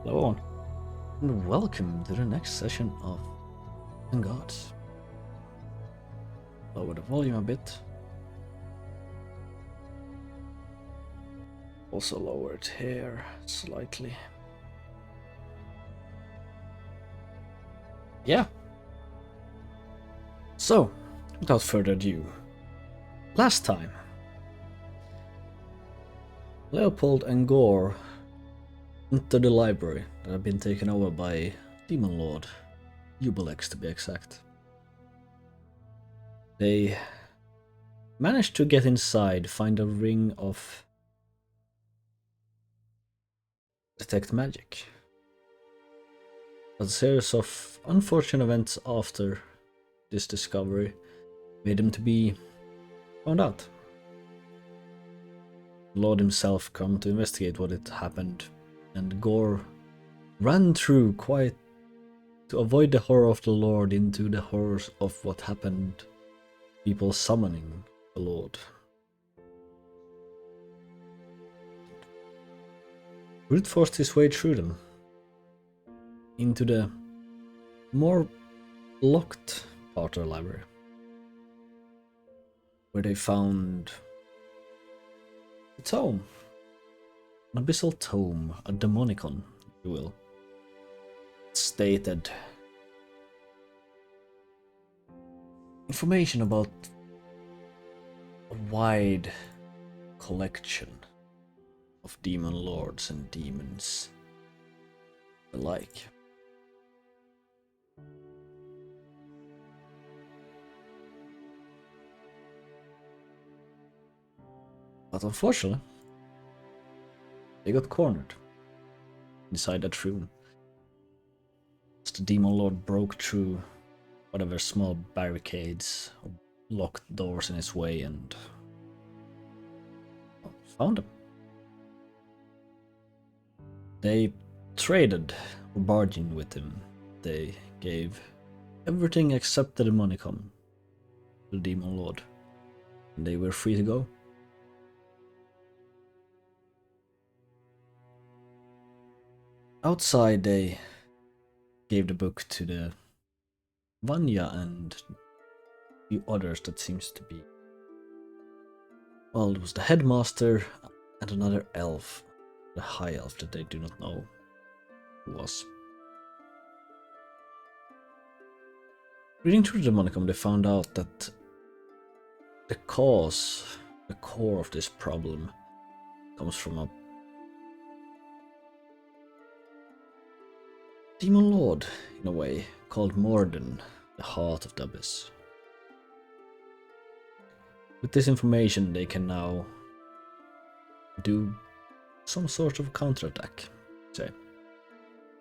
Hello on, and welcome to the next session of Gods. Lower the volume a bit. Also lower it here slightly. Yeah. So, without further ado, last time, Leopold and Gore entered the library that had been taken over by Demon Lord, Jubilex to be exact. They managed to get inside, find a ring of detect magic. But a series of unfortunate events after this discovery made them to be found out. The Lord himself come to investigate what had happened, and Gore ran through quite to avoid the horror of the Lord into the horrors of what happened, people summoning the Lord. Brute forced his way through them into the more locked part of the library, where they found a tome, an abyssal tome, a demonicon, if you will. It stated information about a wide collection of demon lords and demons alike. But unfortunately, they got cornered inside that room as the demon lord broke through whatever small barricades or locked doors in his way and found them. They traded or bargained with him. They gave everything except the demonicon to the demon lord, and they were free to go. Outside, they gave the book to the Vanya and a few others that seems to be. Well, it was the headmaster and another elf, the high elf that they do not know who was. Reading through the demonicon, they found out that the cause, the core of this problem, comes from a demon lord, in a way, called Morden, the Heart of the Abyss. With this information, they can now do some sort of counterattack, say.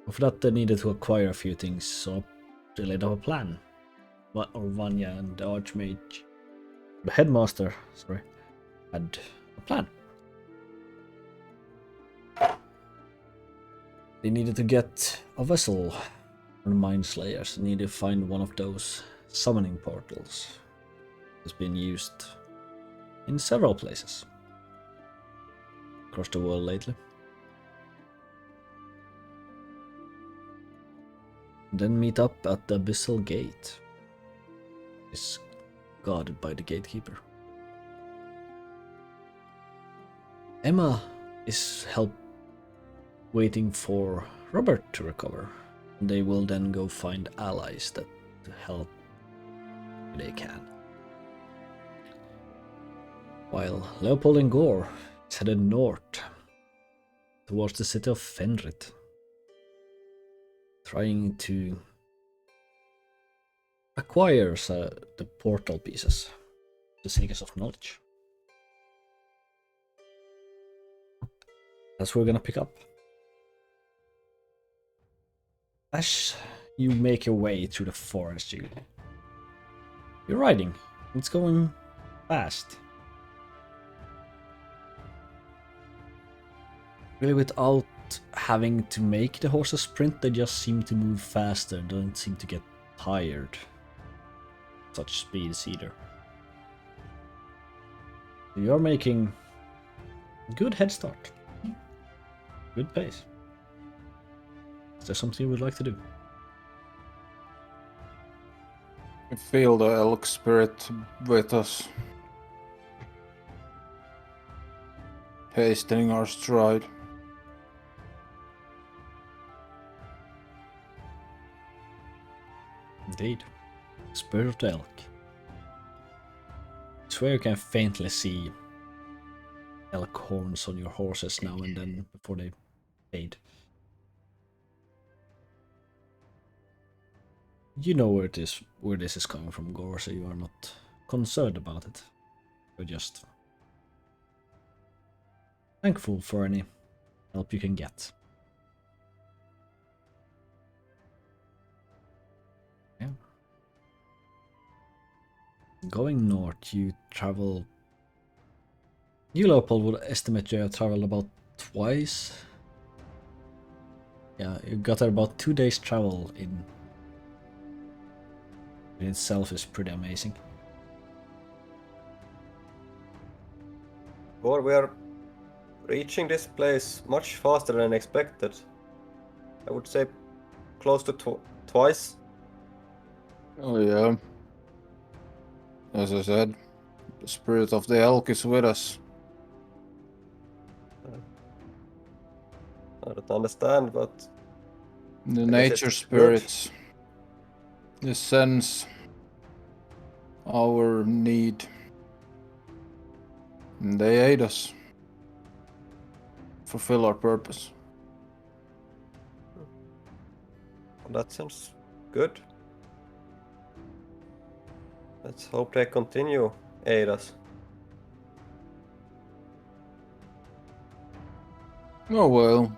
But for that, they needed to acquire a few things, so they laid out a plan. Or Vanya and the Archmage, the headmaster, sorry, had a plan. They needed to get a vessel from the Mind Slayers. They needed to find one of those summoning portals that's been used in several places across the world lately. Then meet up at the Abyssal Gate. It's guarded by the gatekeeper. Emma is waiting for Robert to recover. They will then go find allies that help they can. While Leopold and Gore is headed north towards the city of Fenrith, trying to acquire the portal pieces, the Seekers of Knowledge. That's where we're gonna pick up. As you make your way through the forest, you're riding. It's going fast. Really, without having to make the horses sprint, they just seem to move faster. Don't seem to get tired. Such speeds either. You're making good head start. Good pace. Is there something you would like to do? We feel the elk spirit with us, hastening our stride. Indeed. Spirit of the elk. I swear you can faintly see elk horns on your horses now and then before they fade. You know where this is coming from, Gore, so you are not concerned about it. You're just thankful for any help you can get. Yeah. Going north, you travel. You, Leopold, would estimate you have traveled about twice. Yeah, you got there about 2 days travel in itself is pretty amazing. Or we are reaching this place much faster than expected. I would say close to twice. Oh yeah. As I said, the spirit of the elk is with us. I don't understand, but The I guess nature it's spirits. They sense our need. And they aid us. Fulfill our purpose. that sounds good. Let's hope they continue aid us. Oh well.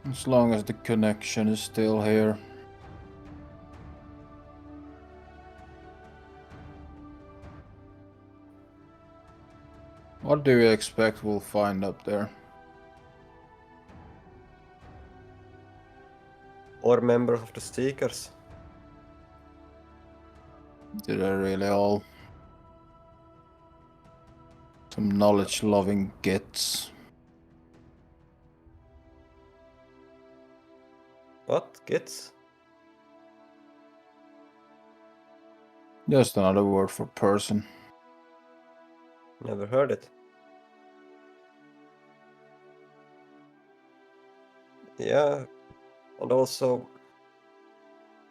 As long as the connection is still here. What do you expect we'll find up there? Or members of the Seekers. Did I really all? Some knowledge-loving gits. What? Gits? Just another word for person. Never heard it. Yeah, and also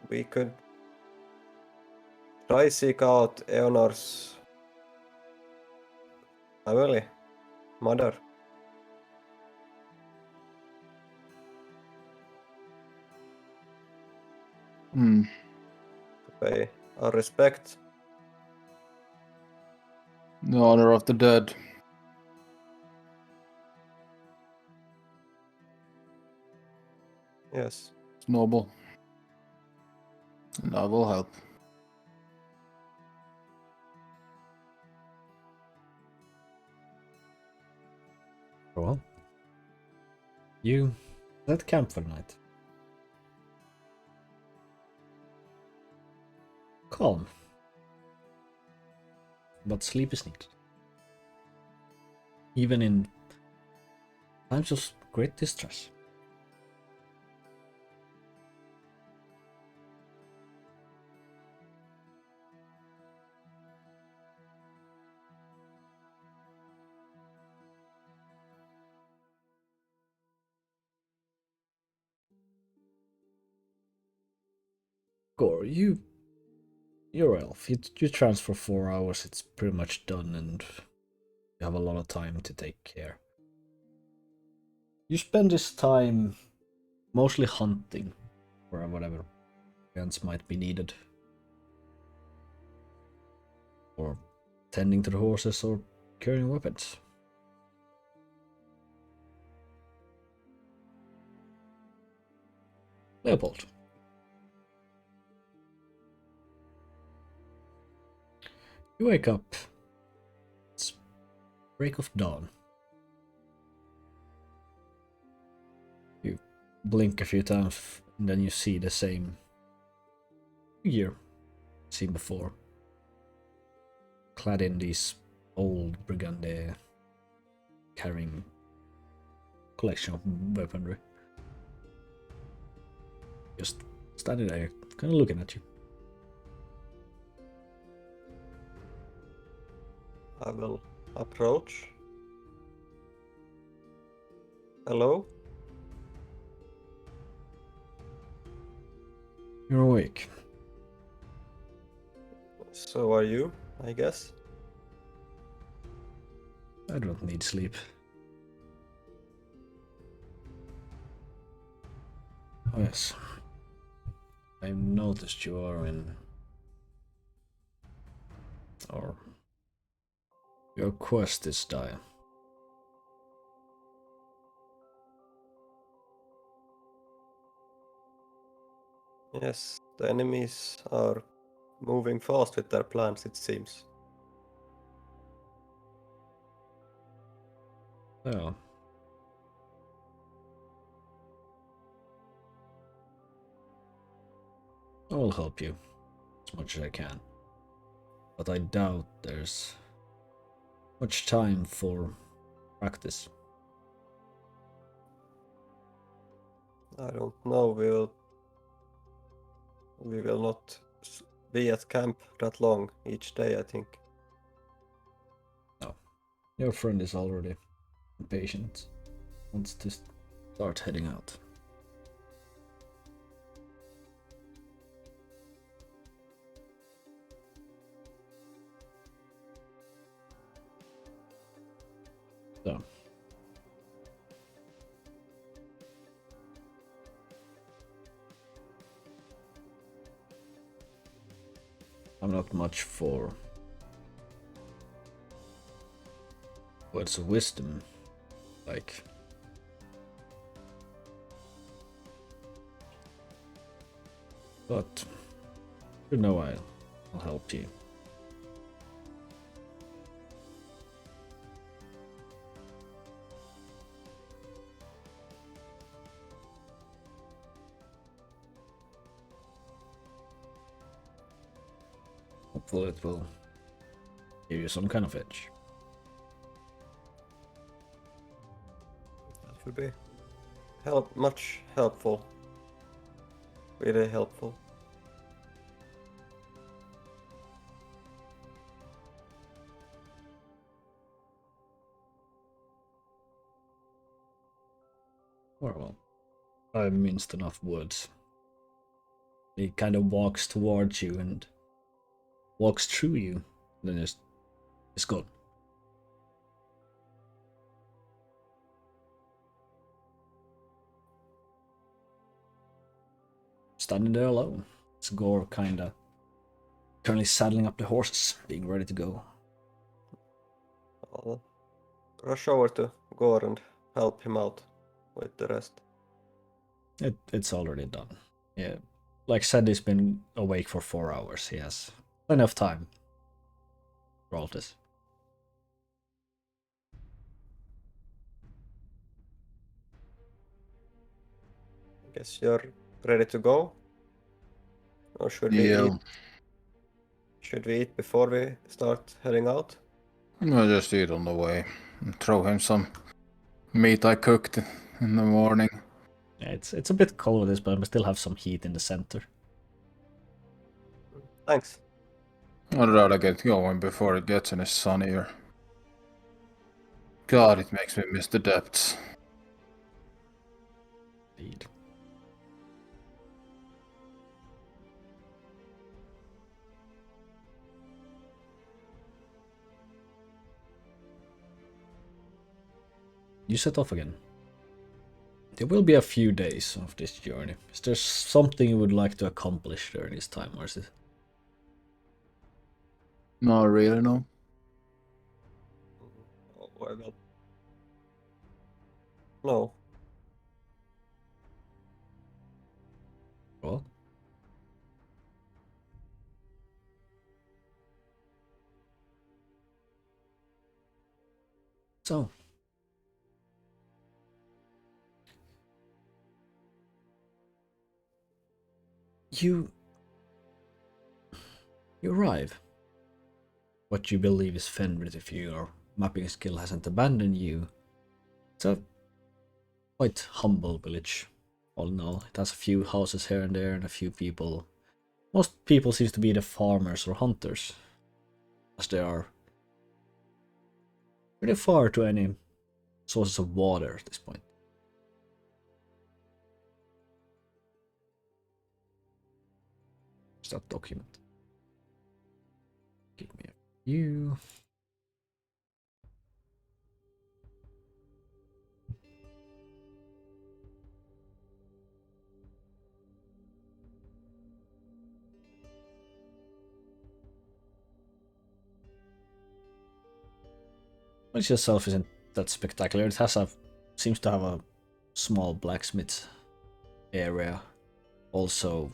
we could try seek out Eonar's family, mother. Hmm. To pay our respect. The honor of the dead. Yes. It's noble. And I will help. Well, you set camp for the night. Calm. But sleep is needed. Even in times of great distress. Gore, you're elf. You trance for 4 hours, it's pretty much done, and you have a lot of time to take care. You spend this time mostly hunting for whatever events might be needed. Or tending to the horses or carrying weapons. Leopold. You wake up. It's break of dawn. You blink a few times and then you see the same figure seen before. Clad in these old brigandine, carrying collection of weaponry. Just standing there, kind of looking at you. I will approach. Hello? You're awake. So are you, I guess? I don't need sleep. Oh yes. I noticed you are in... or... your quest is dire. Yes, the enemies are moving fast with their plans, it seems. Well... I will help you as much as I can. But I doubt there's much time for practice. I don't know, we will not be at camp that long each day, I think. No. Your friend is already impatient. Wants to start heading out. So. I'm not much for words of wisdom, like, but you know I'll help you. Hopefully it will give you some kind of edge. That would be much helpful. Really helpful. Well, I minced enough words. He kind of walks towards you and walks through you, then it's gone. Standing there alone. It's Gore kinda currently saddling up the horses, being ready to go. I'll rush over to Gore and help him out with the rest. It's already done. Yeah. Like I said, he's been awake for 4 hours. He has enough time for all this. I guess you're ready to go? Or should we Yeah, eat? Should we eat before we start heading out? I'll just eat on the way and throw him some meat I cooked in the morning. Yeah, it's a bit cold with this, but I still have some heat in the center. Thanks. I'd rather get going before it gets any sunnier. God, it makes me miss the depths. Indeed. You set off again. There will be a few days of this journey. Is there something you would like to accomplish during this time, or is it? Not really, no. Oh, I will. No. Well, so you arrive. What you believe is Fenrith, if your mapping skill hasn't abandoned you. It's a quite humble village. All in all, it has a few houses here and there and a few people. Most people seems to be the farmers or hunters, as they are pretty far to any sources of water at this point. Where's that document? Give me a few. Which itself isn't that spectacular. It has seems to have a small blacksmith area. Also,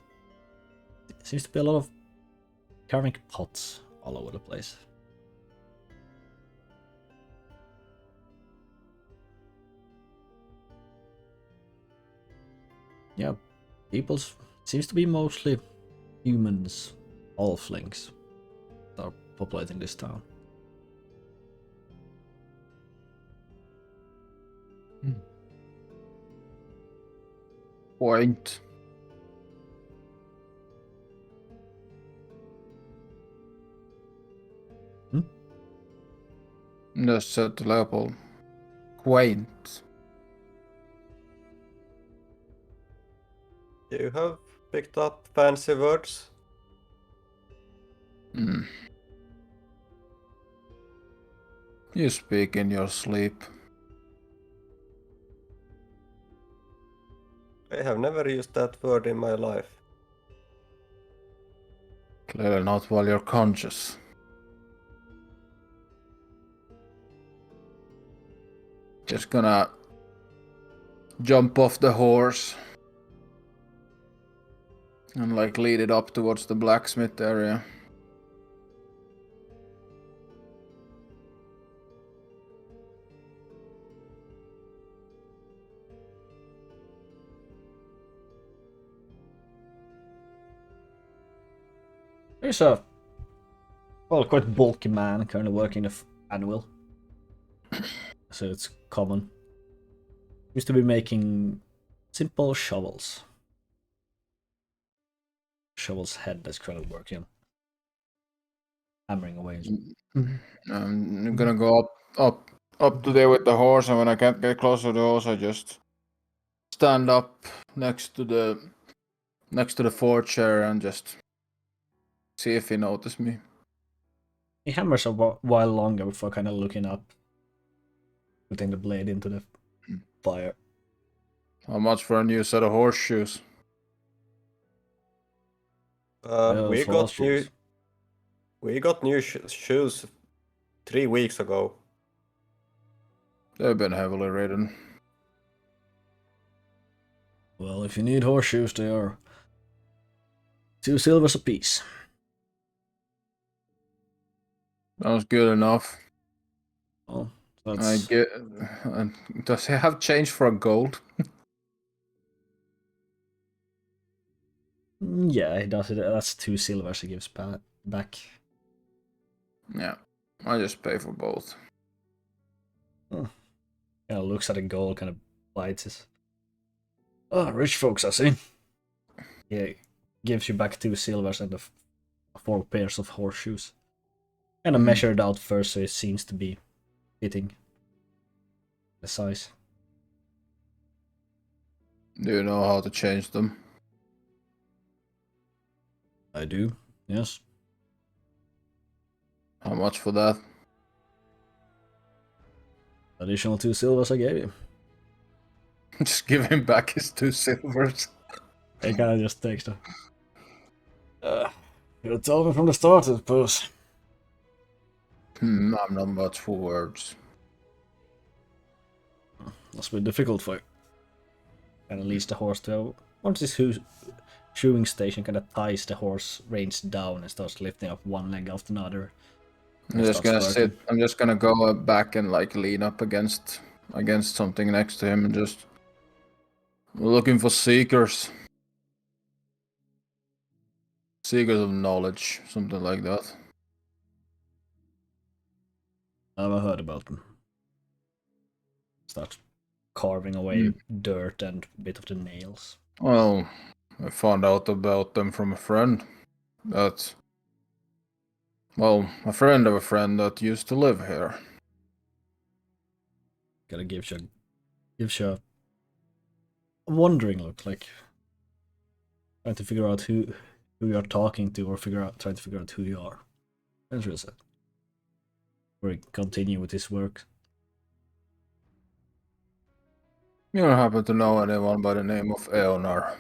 seems to be a lot of ceramic pots all over the place. Yeah, people seems to be mostly humans, halflings, that are populating this town. Point. Just said to Leopold. Quaint. You have picked up fancy words. You speak in your sleep. I have never used that word in my life. Clearly not while you're conscious. Just gonna jump off the horse and like lead it up towards the blacksmith area. There's a quite bulky man currently working the anvil, so it's common. Used to be making simple shovels. Shovel's head that's kind of working, hammering away. I'm gonna go up to there with the horse, and when I can't get closer to the horse, I just stand up next to the fort chair and just see if he noticed me. He hammers a while longer before kind of looking up, putting the blade into the fire. How much for a new set of horseshoes? We got Horseshoes. new shoes 3 weeks ago. They've been heavily ridden. Well, if you need horseshoes, they are 2 silvers apiece. Sounds good enough. Oh, I that's get. Does he have change for a gold? yeah, he does it. That's 2 silvers he gives back. Yeah, I just pay for both. Kind of looks at the gold, kind of bites his. Oh, rich folks, I see. Yeah, gives you back 2 silvers and 4 pairs of horseshoes. Kind of measured out first, so it seems to be fitting the size. Do you know how to change them? I do, yes. How much for that? Additional 2 silvers I gave you. Just give him back his 2 silvers. He kind of just takes the. You told me from the start, I suppose. I'm not much for words. Must be difficult for you. Kind of leads the horse to. Once this shoeing station kind of ties the horse reins down and starts lifting up one leg after another. I'm just gonna sit. I'm just gonna go back and like lean up against something next to him and just looking for seekers of knowledge, something like that. I never heard about them. Start carving away dirt and a bit of the nails. Well, I found out about them from a friend. That, well, a friend of a friend that used to live here. Gotta give you a wondering look, like trying to figure out who you're talking to, or trying to figure out who you are. That's what I said. Or continue with his work. You don't happen to know anyone by the name of Eonar?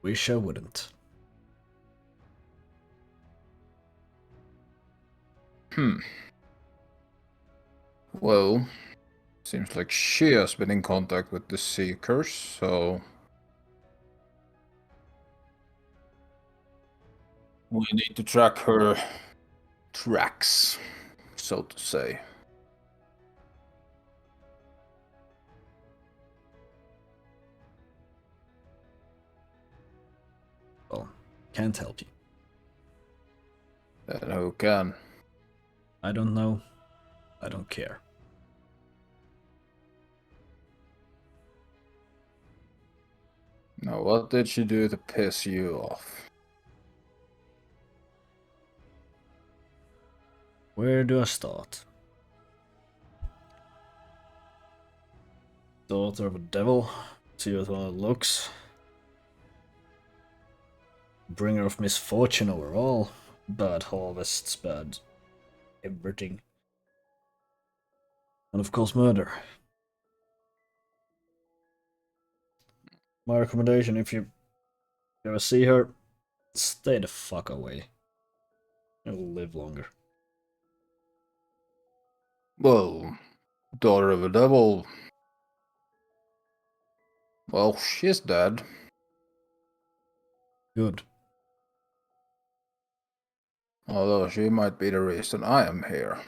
Wish I wouldn't. Well, seems like she has been in contact with the Seekers, so we need to track her tracks, so to say. Well, can't help you. Then who can? I don't know. I don't care. Now, what did she do to piss you off? Where do I start? Daughter of a devil. See what one looks. Bringer of misfortune overall. Bad harvests, bad everything. And of course murder. My recommendation, if you ever see her, stay the fuck away. You'll live longer. Well, daughter of a devil. Well, she's dead. Good. Although she might be the reason I am here.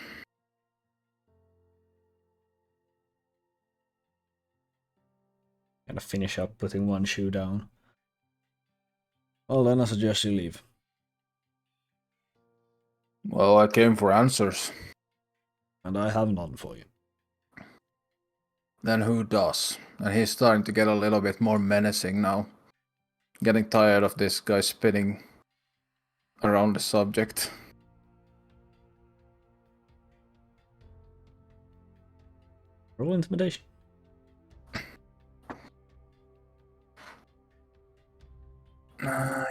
Gonna finish up putting one shoe down. Well, then I suggest you leave. Well, I came for answers. And I have none for you. Then who does? And he's starting to get a little bit more menacing now. Getting tired of this guy spinning around the subject. Roll intimidation.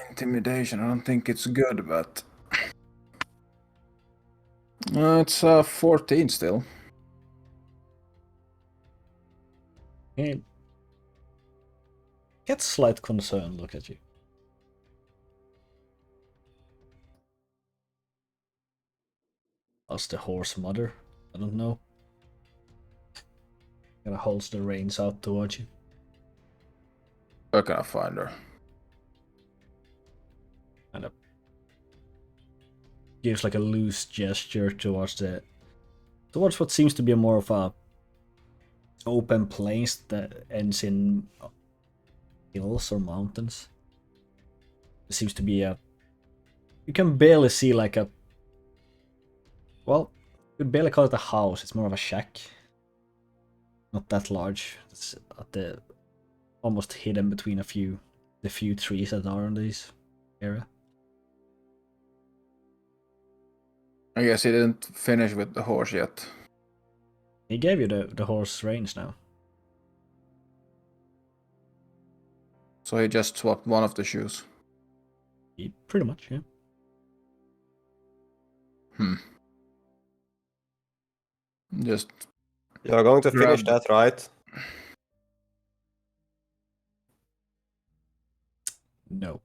Intimidation, I don't think it's good, but... it's 14 still. He gets slight concern, look at you. How's the horse mother? I don't know. Gonna holds the reins out towards you. Where can I find her? And gives like a loose gesture towards what seems to be more of a open place that ends in hills or mountains. It seems to be you can barely see like well, you could barely call it a house, it's more of a shack. Not that large. It's at the almost hidden between the few trees that are in this area. I guess he didn't finish with the horse yet. He gave you the horse reins now. So he just swapped one of the shoes. Pretty much, yeah. Just... You're going to finish that, right? No.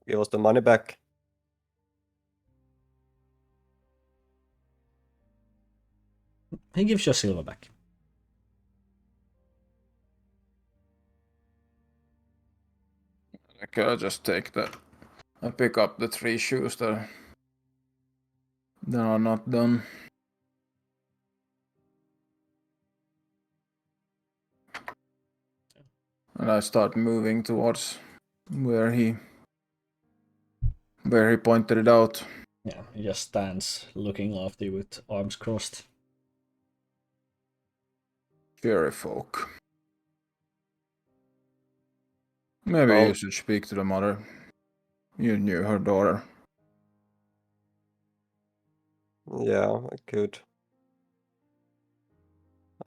Give us the money back. He gives you a silver back. Okay, I'll just take that. I pick up the 3 shoes that are not done. And I start moving towards where he Where he pointed it out. Yeah, he just stands looking after you with arms crossed. Fairy folk. Maybe Well, you should speak to the mother. You knew her daughter. yeah, I could.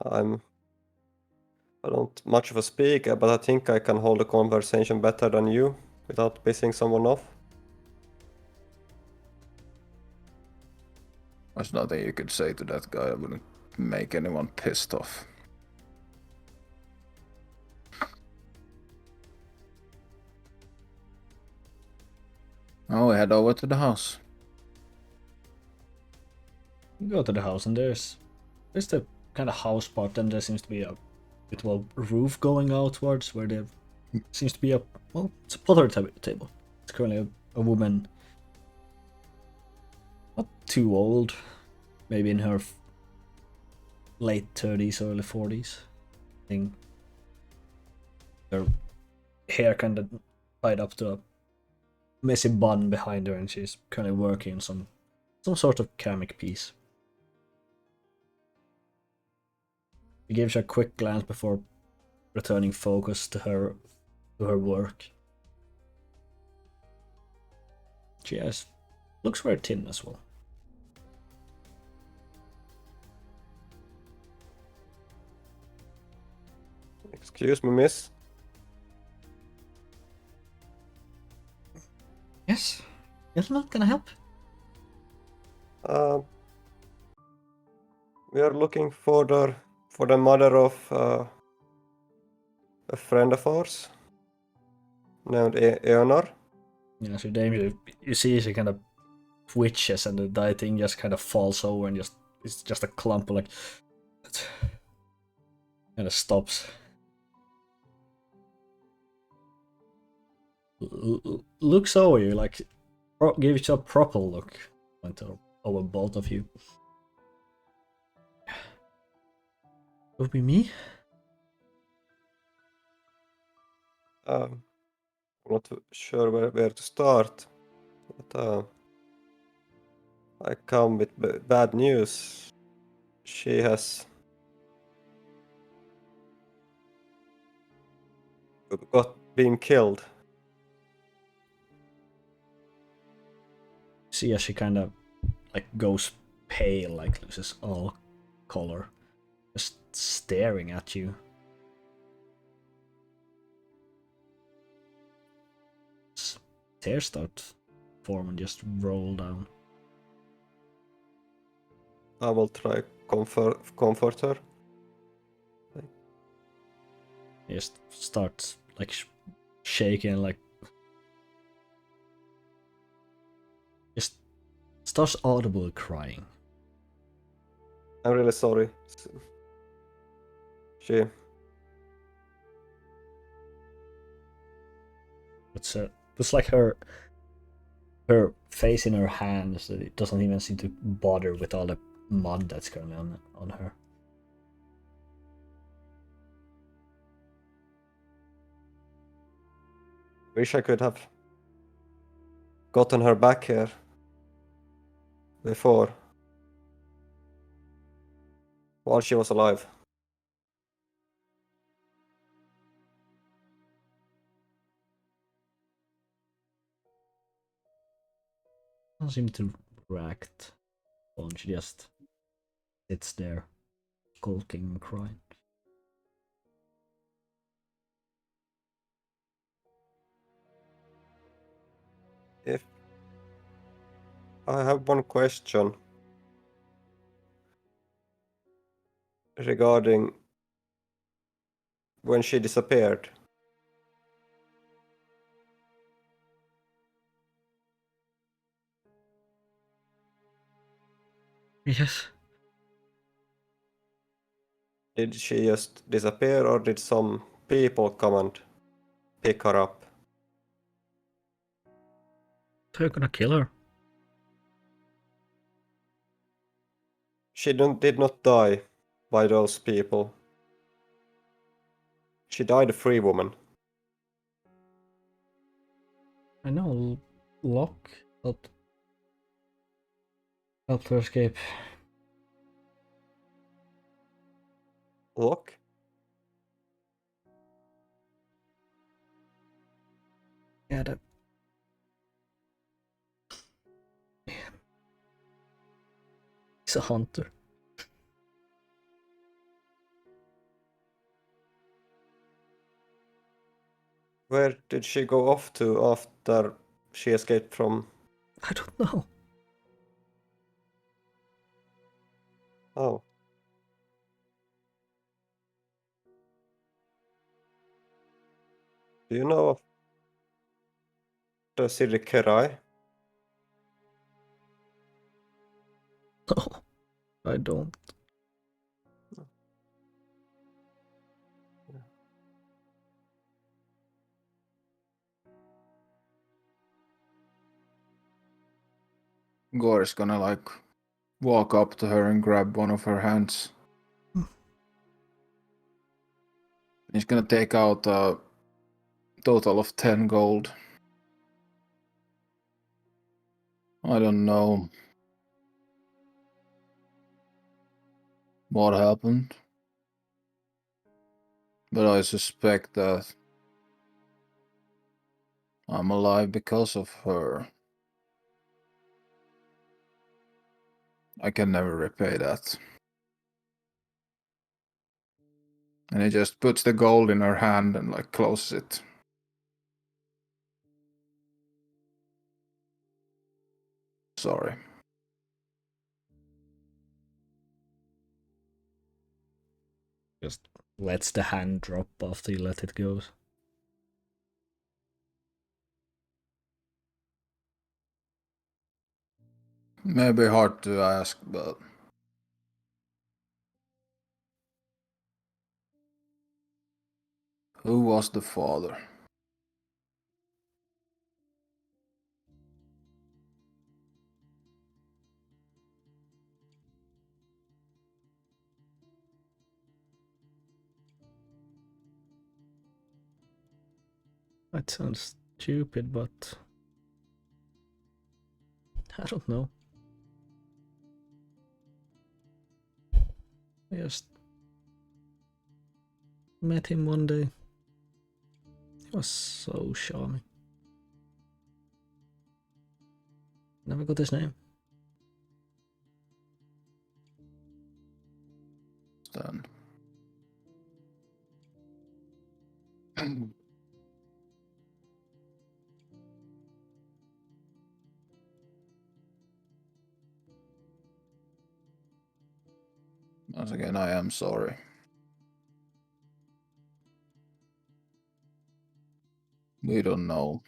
I don't much of a speaker, but I think I can hold a conversation better than you without pissing someone off. There's nothing you could say to that guy that wouldn't make anyone pissed off. Oh, we head over to the house. You go to the house and there's the kind of house part, then there seems to be a bit of a roof going outwards where there seems to be a, well, it's a pottery table. It's currently a woman, not too old, maybe in her late 30s, early 40s. I think her hair kind of tied up to a messy bun behind her, and she's currently working on some sort of ceramic piece. He gives her a quick glance before returning focus to her work. She looks very thin as well. Excuse me, miss. Yes? Gentlemen, can I help? We are looking for the mother of a friend of ours named Eonar. Yeah, so Dame, you see she kind of twitches and the die thing just kind of falls over and it's just a clump of like kind of stops. Looks over you, like gives you a proper look. Went over both of you. Would be me? I'm not sure where to start, but I come with bad news. She has been killed. See as she kind of like goes pale, like loses all color, just staring at you. Tears start to form and just roll down. I will try comfort her. He just starts like shaking, like just starts audibly crying. I'm really sorry. She It's like her face in her hands. It doesn't even seem to bother with all the mud that's currently on her. wish I could have gotten her back here before, while she was alive. Doesn't seem to react. Well, she just sits there, skulking and crying. If I have one question regarding when she disappeared. Yes. Did she just disappear, or did some people come and pick her up? They're gonna kill her. She did not die by those people. She died a free woman. I know. Locke Helped her escape. Lock? Yeah, he's a hunter. Where did she go off to after she escaped from... I don't know. Oh. Do you know of the city Kerai? No, I don't. Gore is gonna like walk up to her and grab one of her hands. He's gonna take out a total of 10 gold. I don't know what happened, but I suspect that I'm alive because of her. I can never repay that. And he just puts the gold in her hand and like closes it. Sorry. Just lets the hand drop after you let it go. Maybe hard to ask, but who was the father? That sounds stupid, but I don't know. I just met him one day. He was so charming. Never got his name. Then. Once again, I am sorry. We don't know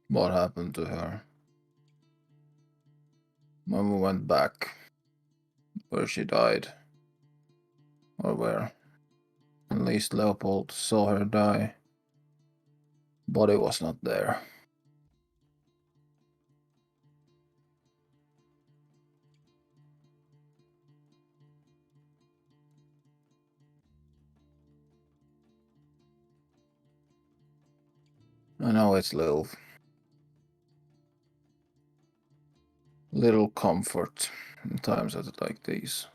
what happened to her. When we went back, where she died, or where at least Leopold saw her die, body was not there. I know it's little comfort in times like these.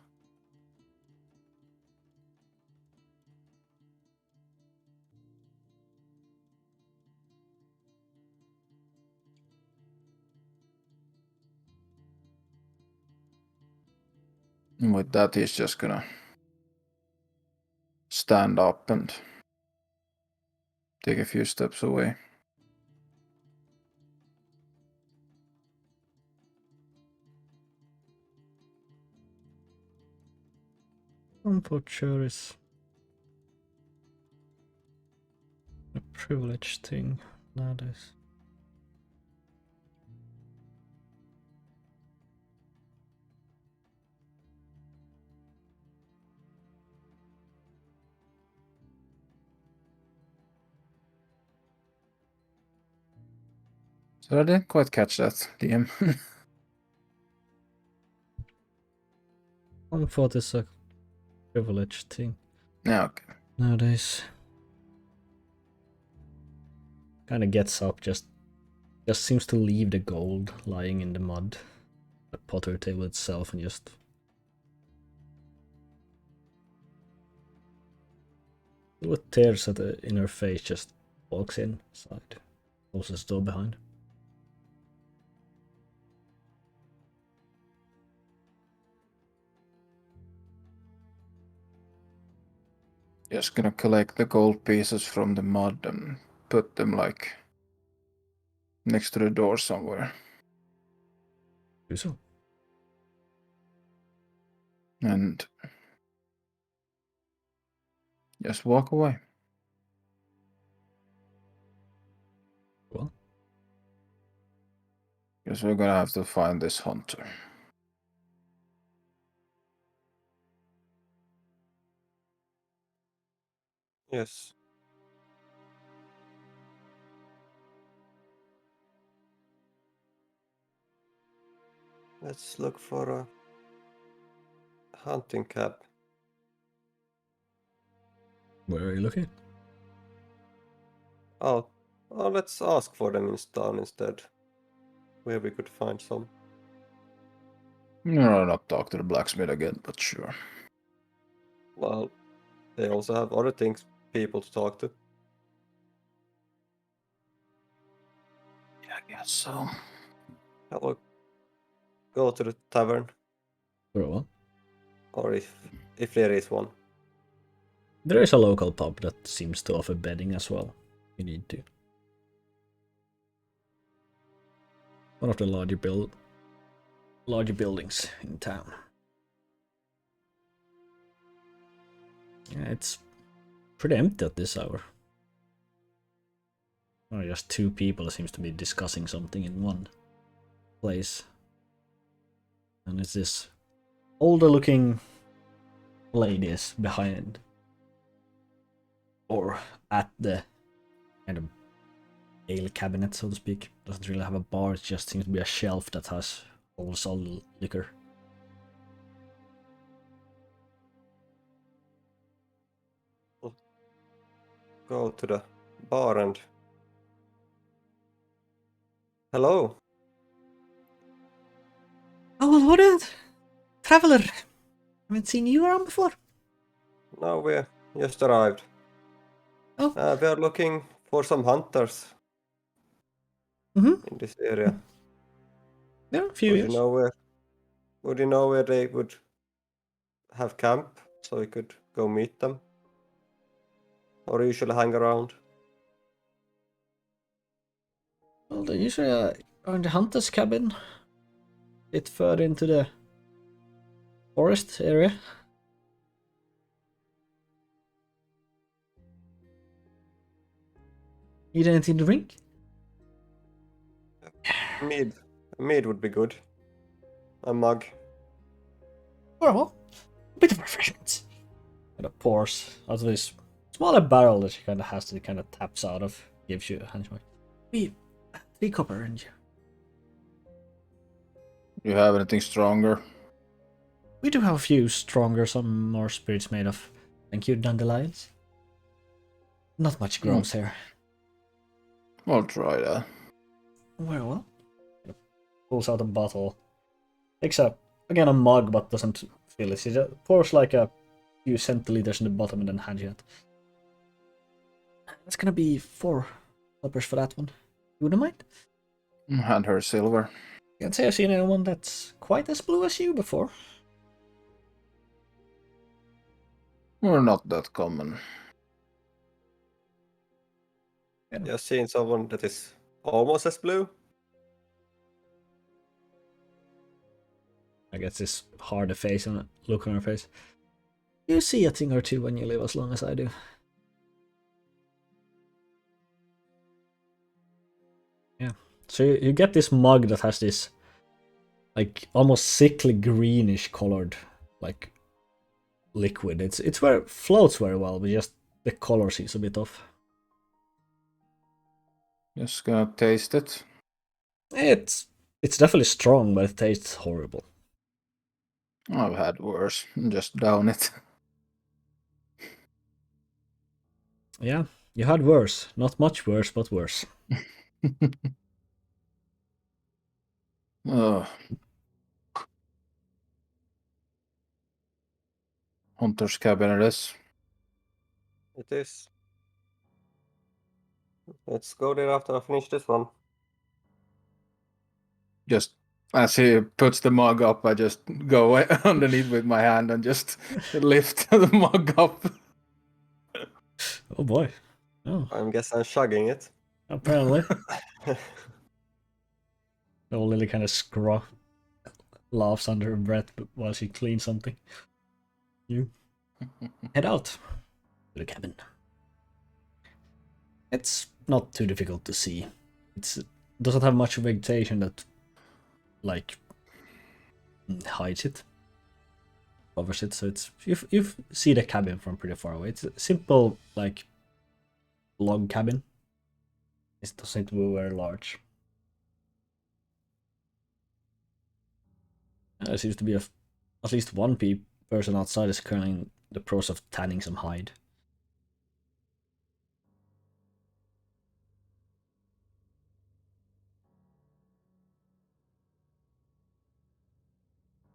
And with that, he's just gonna stand up and take a few steps away. Comfort sure is a privileged thing nowadays. So I didn't quite catch that, DM. Comfort is a privileged thing Yeah, okay. nowadays. Kinda gets up just Just seems to leave the gold lying in the mud, the pottery table itself, and just with tears in her face, just walks inside, closes the door behind. Just gonna collect the gold pieces from the mud and put them like next to the door somewhere. Do so. And just walk away. Well, Because we're gonna have to find this hunter. Yes. Let's look for a hunting cab. where are you looking? Oh, let's ask for them in town instead. Where we could find some. No, not talk to the blacksmith again, but sure. Well, they also have other people to talk to. Yeah, I guess so. I will go to the tavern, Very well. or if there is one. There is a local pub that seems to offer bedding as well. You need to. One of the larger buildings in town. Yeah, it's pretty empty at this hour. Oh, just two people seems to be discussing something in one place. And it's this older looking ladies behind. Or at the kind of ale cabinet, so to speak. Doesn't really have a bar, it just seems to be a shelf that has holds all the liquor. Go to the bar and... Hello. Oh, well, what is traveler? Haven't seen you around before. No, we just arrived. Oh. We are looking for some hunters in this area. Yeah, a few Would years. Would you know where they would have camp so we could go meet them? Or usually hang around? Well, they usually are in the hunter's cabin. A bit further into the forest area. Need anything to drink? Mead would be good. A mug. Well, a bit of refreshments. Kind of pours out of this smaller barrel that she kind of has to kind of taps out of. Gives you a handshake. Three copper and You have anything stronger? we do have a few stronger, some more spirits made of. Thank you, dandelions. Not much grows here. I'll try that. Well. Pulls out a bottle. Takes a mug, but doesn't fill it. She just pours like a few centiliters in the bottom and then hands you it. It's gonna be 4 coppers for that one. You wouldn't mind? Hand her silver. Can't say I've seen anyone that's quite as blue as you before. We're not that common. You've seen someone that is almost as blue? I guess this harder face and look on her face. You see a thing or two when you live as long as I do. Yeah. So you get this mug that has this like almost sickly greenish colored like liquid. It's where it floats very well, but just the color seems a bit off. Just gonna taste it. It's definitely strong, but it tastes horrible. I've had worse. Just down it. Yeah, you had worse. Not much worse, but worse. Hunter's cabin it is. It is. Let's go there after I finish this one. Just as he puts the mug up, I just go underneath with my hand and just lift the mug up. Oh boy. Oh, I guess I'm chugging it. apparently. The old Lily kind of laughs under her breath while she cleans something. You head out to the cabin. It's not too difficult to see. It doesn't have much vegetation that, like, hides it, covers it. So it's you see the cabin from pretty far away. It's a simple, like, log cabin. It doesn't seem to be very large. There seems to be at least one person outside is currently in the process of tanning some hide.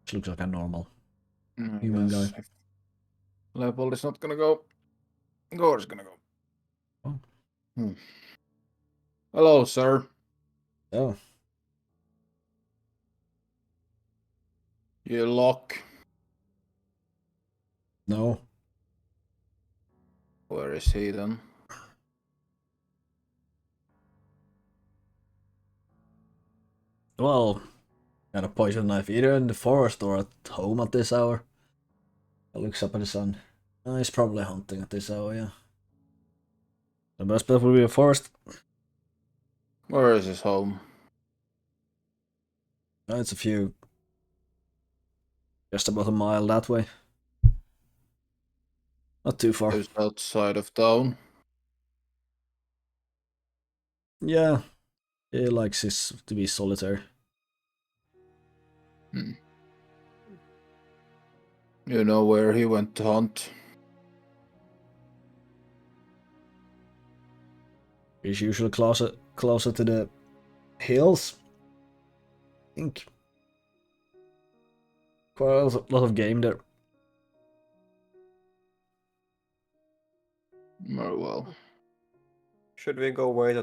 Which looks like a normal human guy. If Leopold is not gonna go, Gore's gonna go. Oh. Hello, sir. Oh, You lock. no. Where is he then? Well, got a poison knife either in the forest or at home at this hour. He looks up at the sun. He's probably hunting at this hour, yeah. The best bet would be a forest. Where is his home? It's a few. Just about a mile that way. Not too far. Lives outside of town. Yeah, he likes to be solitary. You know where he went to hunt? He's usually closer to the hills. I think quite a lot of game there. Very well. Should we go wait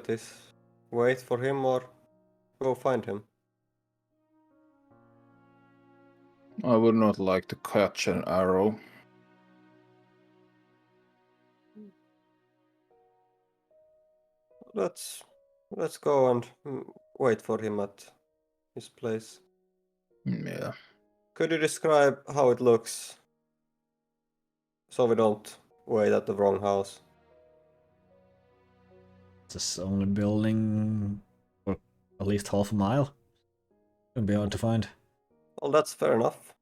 for him or go find him? I would not like to catch an arrow. Let's go and wait for him at his place. Yeah. Could you describe how it looks so we don't wait at the wrong house? It's only building for at least half a mile. It'd be hard to find. Well, that's fair enough.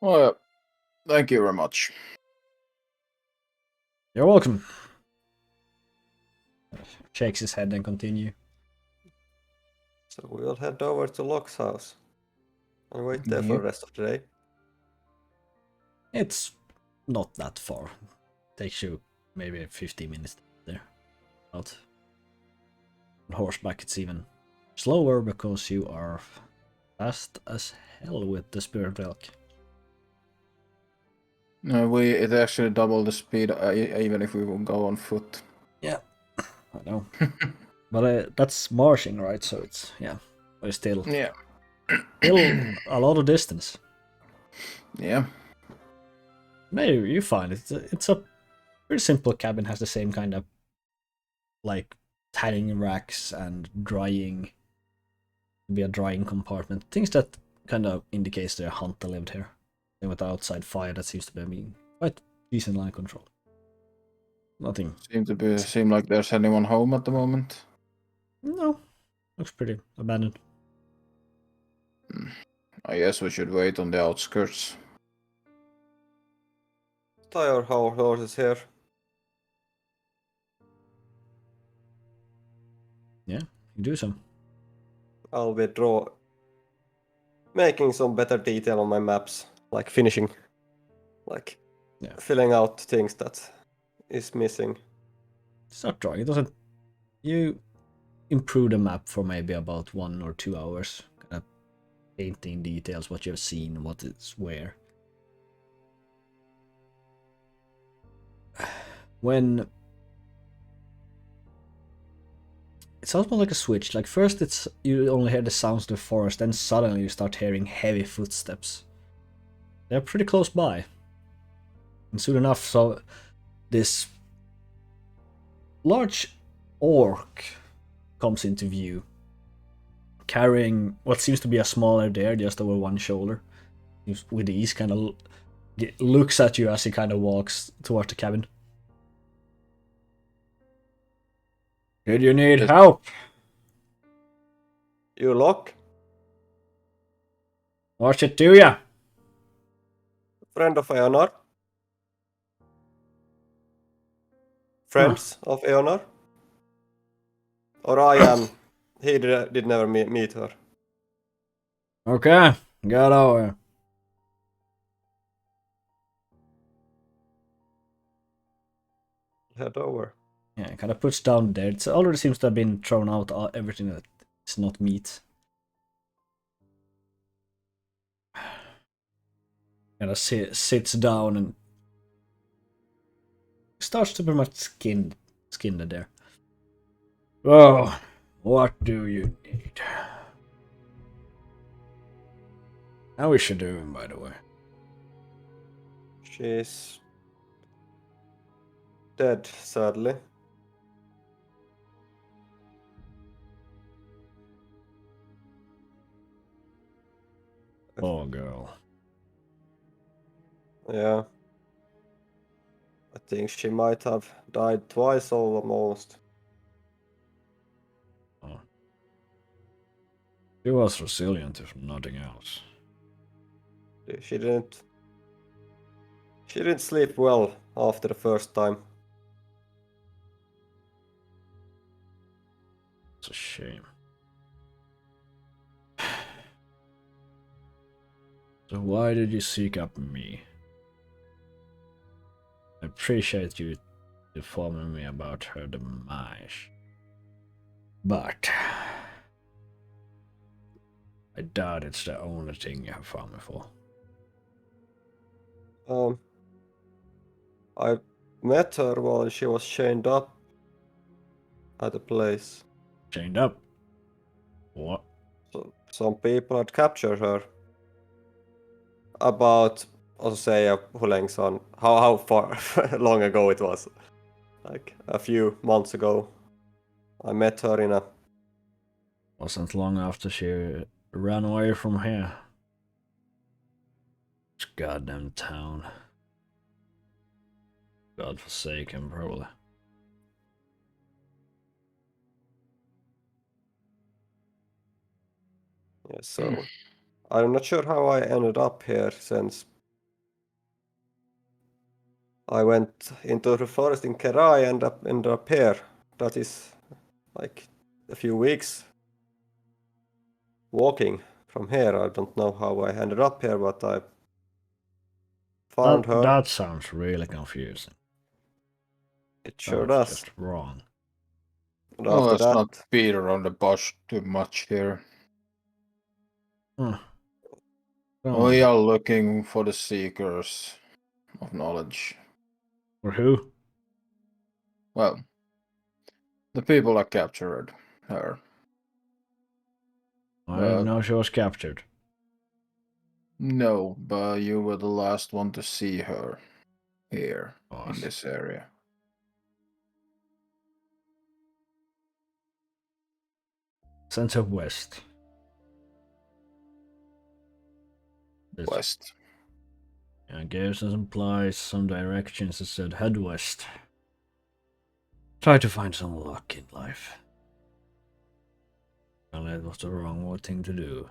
Oh, yeah. Thank you very much. You're welcome. Shakes his head and continue. So we'll head over to Locke's house and wait there for the rest of the day. It's not that far. Takes you maybe 15 minutes there. Out on horseback it's even slower because you are fast as hell with the spirit elk. No, it actually doubled the speed even if we would go on foot. Yeah, I know. But that's marching, right? So it's, yeah, but still a lot of distance. Yeah. Maybe you find it. It's a pretty simple cabin. Has the same kind of like tanning racks and drying. Be a drying compartment. Things that kind of indicates their hunter lived here. And with the outside fire, that seems to be quite decent line control. Nothing. Seem like there's anyone home at the moment. No, looks pretty abandoned. I guess we should wait on the outskirts. Tie our horses here. Yeah, you do so. I'll be making some better detail on my maps, like finishing, like filling out things that is missing. Start drawing. It doesn't. You improve the map for maybe about 1 or 2 hours. Kind of painting details, what you've seen, what is where. When it sounds more like a switch. Like first, it's you only hear the sounds of the forest, then suddenly you start hearing heavy footsteps. They're pretty close by, and soon enough, so this large orc comes into view, carrying what seems to be a smaller deer just over one shoulder. With ease, kind of looks at you as he kind of walks towards the cabin. Did you need help? You look? What's it to ya? Friend of Eonar? Friends of Eonar? Or I am. He did never meet her. Okay, got over. Head over. Yeah, kind of puts down there. It already seems to have been thrown out, everything that is not meat. Kind of sits down and starts to pretty much skin the there. Oh, what do you need? How is she doing, by the way? She's dead, sadly. Oh, girl. Yeah. I think she might have died twice almost. Oh. She was resilient, if nothing else. She didn't sleep well after the first time. It's a shame. So why did you seek up me? I appreciate you informing me about her demise. But I doubt it's the only thing you have found me for. I met her while she was chained up at a place. Chained up? What? So some people had captured her. About, I'll say, hur länge sedan? How far long ago it was? Like a few months ago. I met her in a... Wasn't long after she ran away from here. This goddamn town. God-forsaken, probably. Yeah, so I'm not sure how I ended up here, since I went into the forest in Kerai and ended up here. That is like a few weeks walking from here. I don't know how I ended up here, but I found her. That sounds really confusing. It sure Sounds does. just wrong. And Oh, after let's that, not beat around the bush too much here. We are looking for the seekers of knowledge. For who? Well, the people that captured her. I didn't know she was captured. No, but you were the last one to see her here in this area. Sent her west. West. I gave some supplies, some directions, and said head west. Try to find some luck in life. Well, that was the wrong thing to do.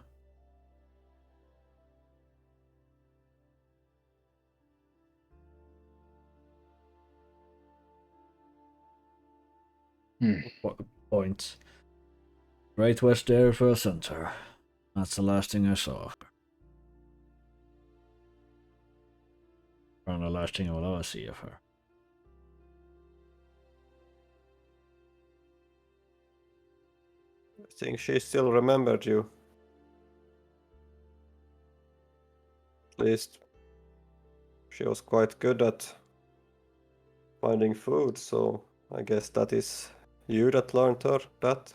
Point. Great West Air for a center. That's the last thing I saw of her. Probably the last thing I will ever see of her. I think she still remembered you. At least she was quite good at finding food, so I guess that is you that learned her that.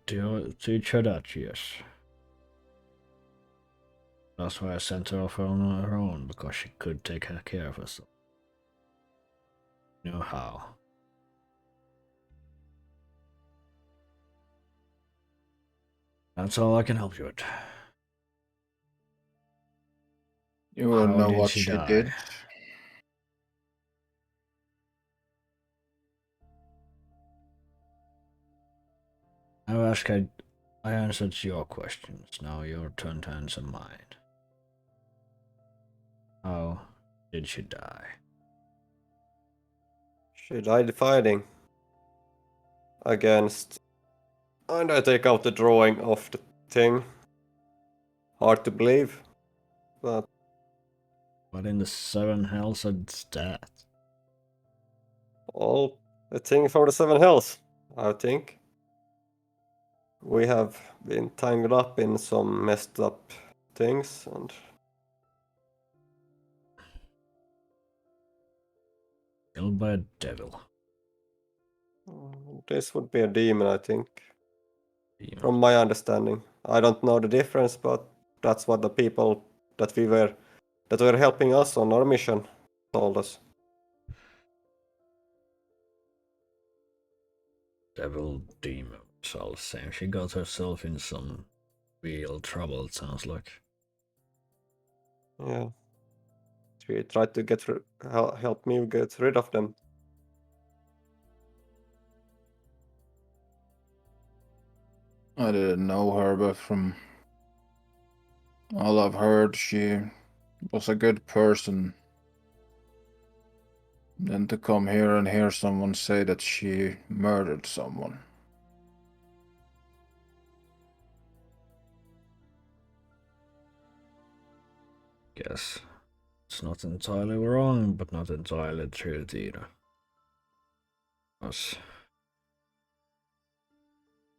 To teach her that, yes. That's why I sent her off on her own, because she could take care of herself. Knew how. That's all I can help you with. You will How know did what she she die? did. I answered your questions. Now your turn to answer mine. How did she die? She died fighting against. And I take out the drawing of the thing. Hard to believe, but What in the seven hells is that? all the thing from the Seven Hells, I think. We have been tangled up in some messed up things, and Killed by a devil. this would be a demon, I think. Demon. From my understanding, I don't know the difference, but that's what the people that were helping us on our mission told us. Devil demon. It's all the same. She got herself in some real trouble, it sounds like. Yeah, she tried to help me get rid of them. I didn't know her, but from all I've heard, she was a good person. Then to come here and hear someone say that she murdered someone. Guess it's not entirely wrong, but not entirely true either. Was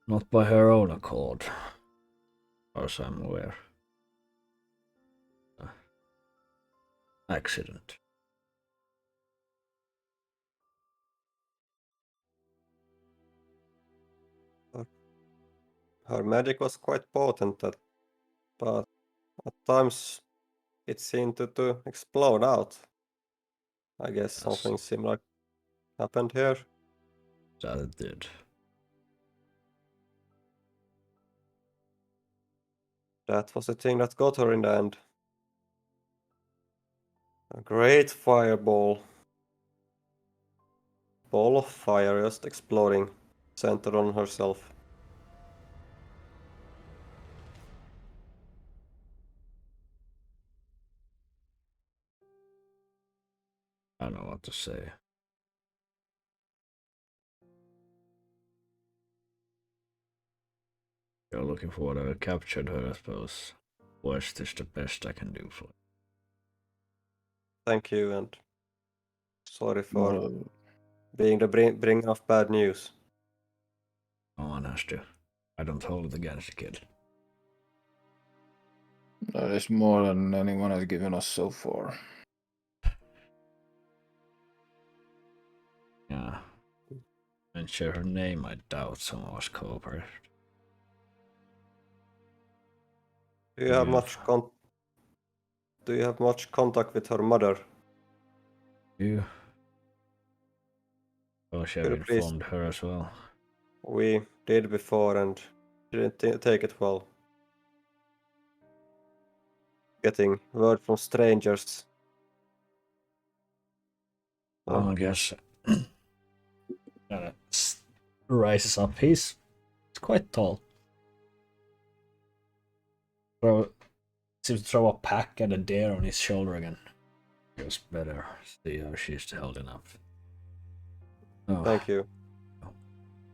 not by her own accord, as I'm aware. Accident. Her magic was quite potent, but at times it seemed to explode out. I guess something similar happened here. That it did. That was the thing that got her in the end. A great fireball. Ball of fire just exploding, centered on herself. I don't know what to say. You're looking for whatever captured her, I suppose. Worst is the best I can do for you. Thank you, and sorry for Well, being the bringer of bad news. No one has to. I don't hold it against the kid. that is more than anyone has given us so far. Yeah. And share her name, I doubt someone was cooperated. Do you have much contact with her mother? You? Well, she have Could you please? informed her as well. We did before and didn't take it well. Getting word from strangers. Oh, I guess. Rises up. He's quite tall. Seems to throw a pack and a dare on his shoulder again. Just better see how she's holding up. Oh, Thank you.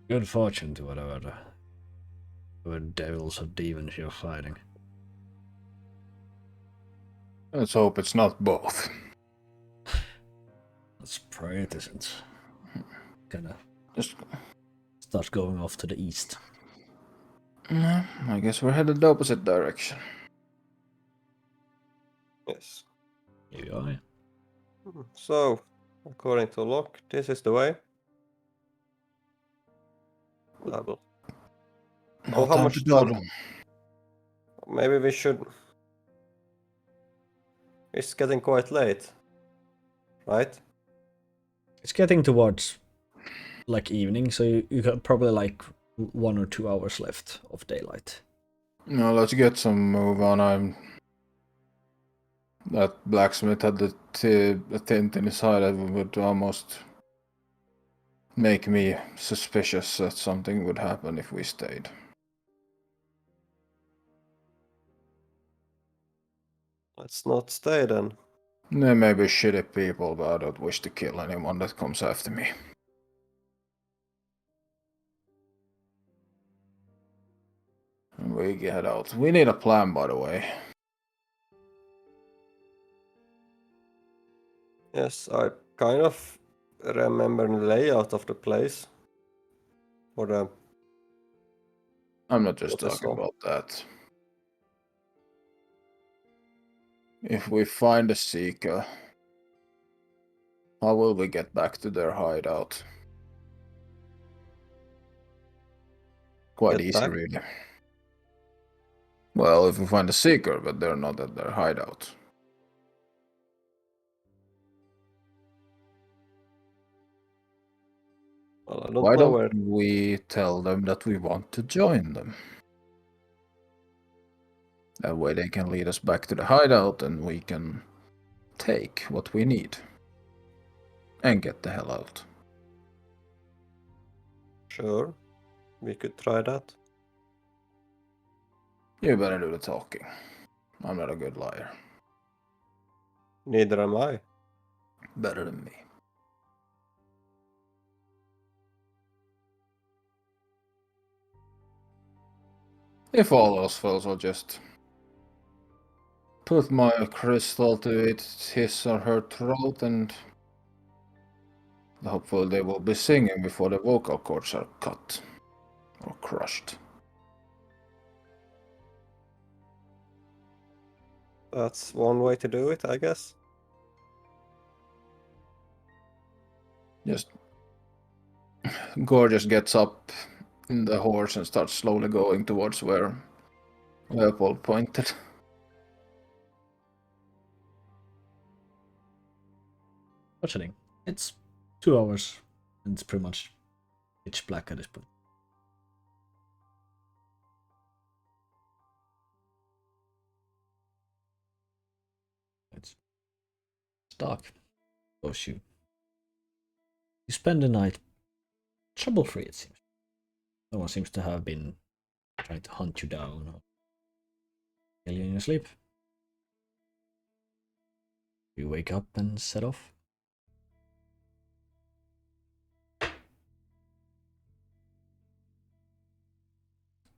good fortune to whatever the devils or demons you're fighting. Let's hope it's not both. Let's pray it isn't. Kinda Just starts going off to the east. I guess we're headed the opposite direction. Yes. Yeah. So, according to Locke, this is the way. Level. No how time much to dawdle. Maybe we should. It's getting quite late, right? It's getting towards like evening, so you got probably like 1 or 2 hours left of daylight. No, let's get some move on. That blacksmith had the tint in his eye that would almost make me suspicious that something would happen if we stayed. Let's not stay then. They may be shitty people, but I don't wish to kill anyone that comes after me. We get out. We need a plan, by the way. Yes, I kind of remember the layout of the place. For the I'm not just What is talking so? about that. If we find a seeker, how will we get back to their hideout? Quite Get easy, back? really. Well, if we find a seeker, but they're not at their hideout. Well, I don't Why know where. don't we tell them that we want to join them? That way they can lead us back to the hideout and we can take what we need. And get the hell out. Sure, we could try that. You better do the talking. I'm not a good liar. Neither am I. Better than me. If all else fails, I'll just put my crystal to his or her throat and hopefully they will be singing before the vocal cords are cut or crushed. That's one way to do it, I guess. Just Gore just gets up in the horse and starts slowly going towards where Leopold pointed. What's happening? It's 2 hours, and it's pretty much pitch black at this point. It's dark. Oh shoot. You spend the night trouble-free, it seems. No one seems to have been trying to hunt you down or kill you in your sleep. You wake up and set off.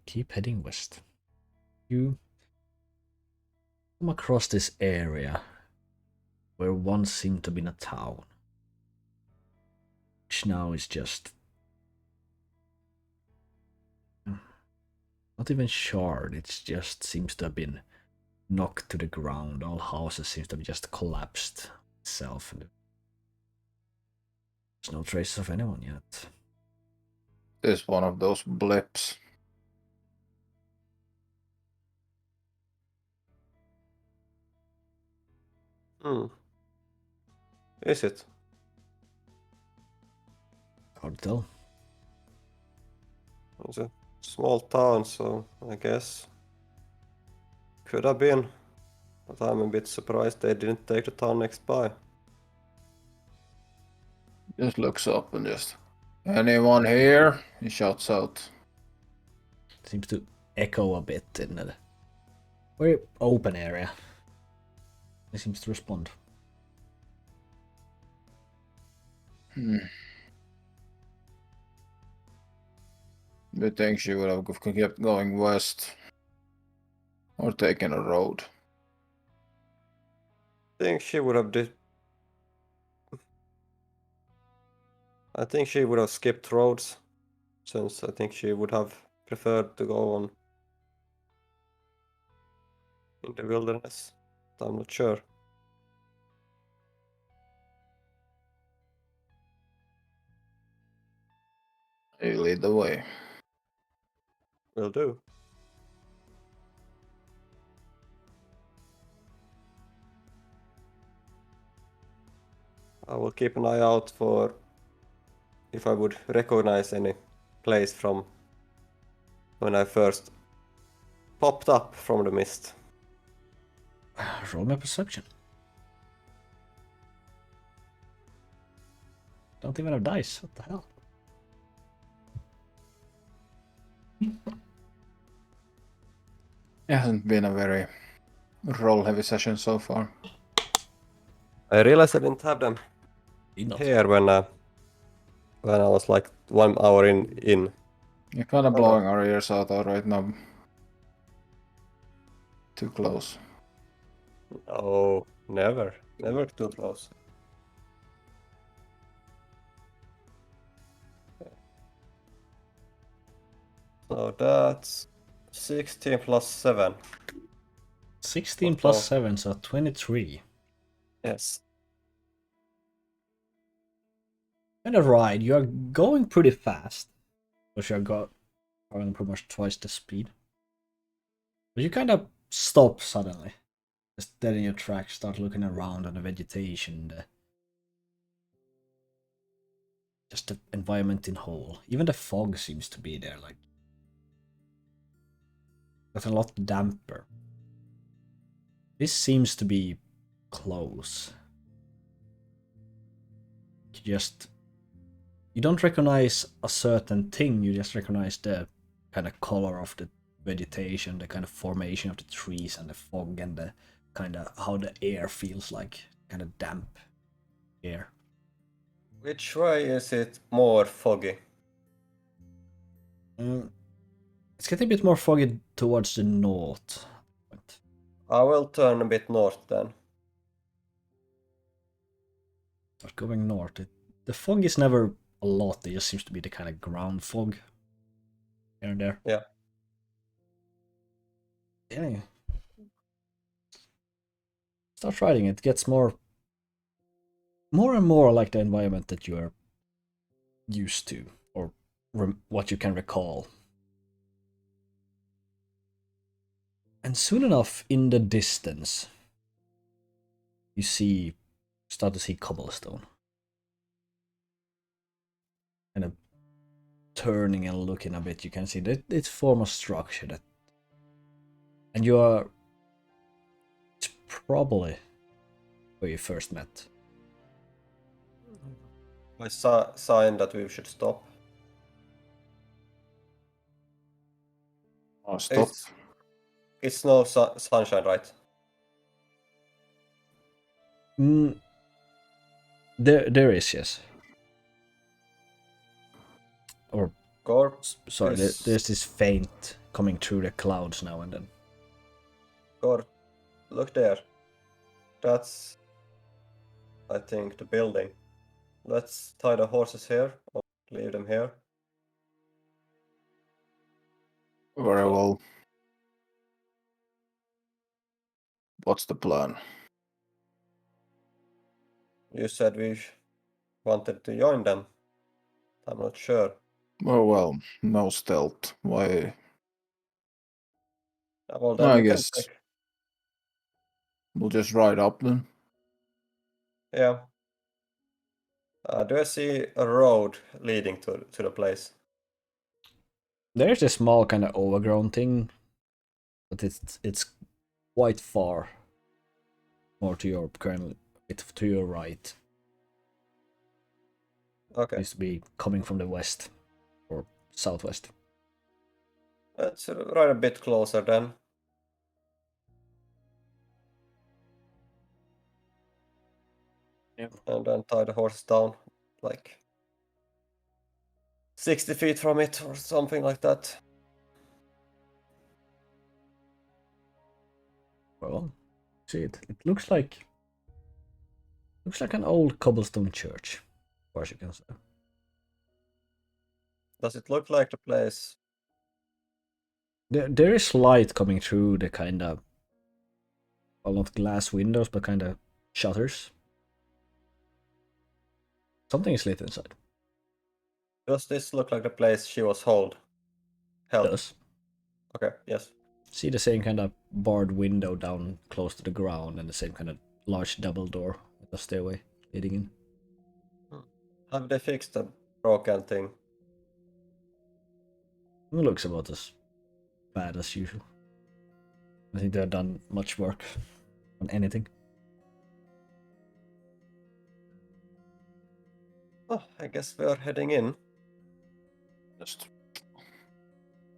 Keep heading west. You come across this area where once seemed to be a town, which now is just not even charred. It just seems to have been knocked to the ground. All houses seems to have just collapsed itself. There's no traces of anyone yet. It's one of those blips. Is it? Hard to tell. It's a small town, so I guess could have been. But I'm a bit surprised they didn't take the town next by. Just looks up and just, anyone here? He shouts out. Seems to echo a bit in the very open area. He seems to respond. You think she would have kept going west or taken a road? I think she would have skipped roads. since I think she would have preferred to go on in the wilderness. But I'm not sure. You lead the way. Will do. I will keep an eye out for if I would recognize any place from when I first popped up from the mist. Roll my perception. Don't even have dice. What the hell? It hasn't been a very roll-heavy session so far. I realized I didn't have them Did not. here when I was like 1 hour in. You're kind of Oh, blowing our ears out right now. Too close. Oh, never too close. So that's 16 plus 7. 16 What plus now? 7, so 23. Yes. And a ride, you are going pretty fast. Because you're going pretty much twice the speed. But you kind of stop suddenly. Just dead in your tracks, start looking around on the vegetation, just the environment in whole. Even the fog seems to be there, like got a lot damper. This seems to be close. You don't recognize a certain thing, you just recognize the kind of color of the vegetation, the kind of formation of the trees and the fog and the kind of how the air feels like, kind of damp air. Which way is it more foggy? It's getting a bit more foggy towards the north. I will turn a bit north then. Start going north. The fog is never a lot, it just seems to be the kind of ground fog here and there. Yeah. Yeah. Start riding, it gets more and more like the environment that you are used to, or what you can recall. And soon enough, in the distance, you start to see cobblestone. Kind of turning and looking a bit, you can see that it's form of structure that, and it's probably where you first met. I saw sign that we should stop. Oh, stop. It's no sunshine, right? There is, yes. Or Gore, sorry, is- there's this faint coming through the clouds now and then. Gore, look there. That's, I think, the building. Let's tie the horses here or leave them here. Very well. What's the plan? You said we wanted to join them. I'm not sure. Oh well, no stealth. Why? Well, then I we can guess take. we'll just ride up then. Yeah. Do I see a road leading to the place? There's a small kind of overgrown thing, but it's quite far. More to your currently, bit to your right. Okay. Needs to be coming from the west or southwest. Let's ride a bit closer then. Yeah. And then tie the horses down, like 60 feet from it or something like that. Well, see it. It looks like an old cobblestone church, as far as you can say. Does it look like the place? There is light coming through the kind of, well, not glass windows, but kind of shutters. Something is lit inside. Does this look like the place she was held? It does. Okay, yes. See the same kind of barred window down close to the ground and the same kind of large double door with a stairway leading in. Have they fixed the broken thing? It looks about as bad as usual. I think they've done much work on anything. Oh, I guess we are heading in. Just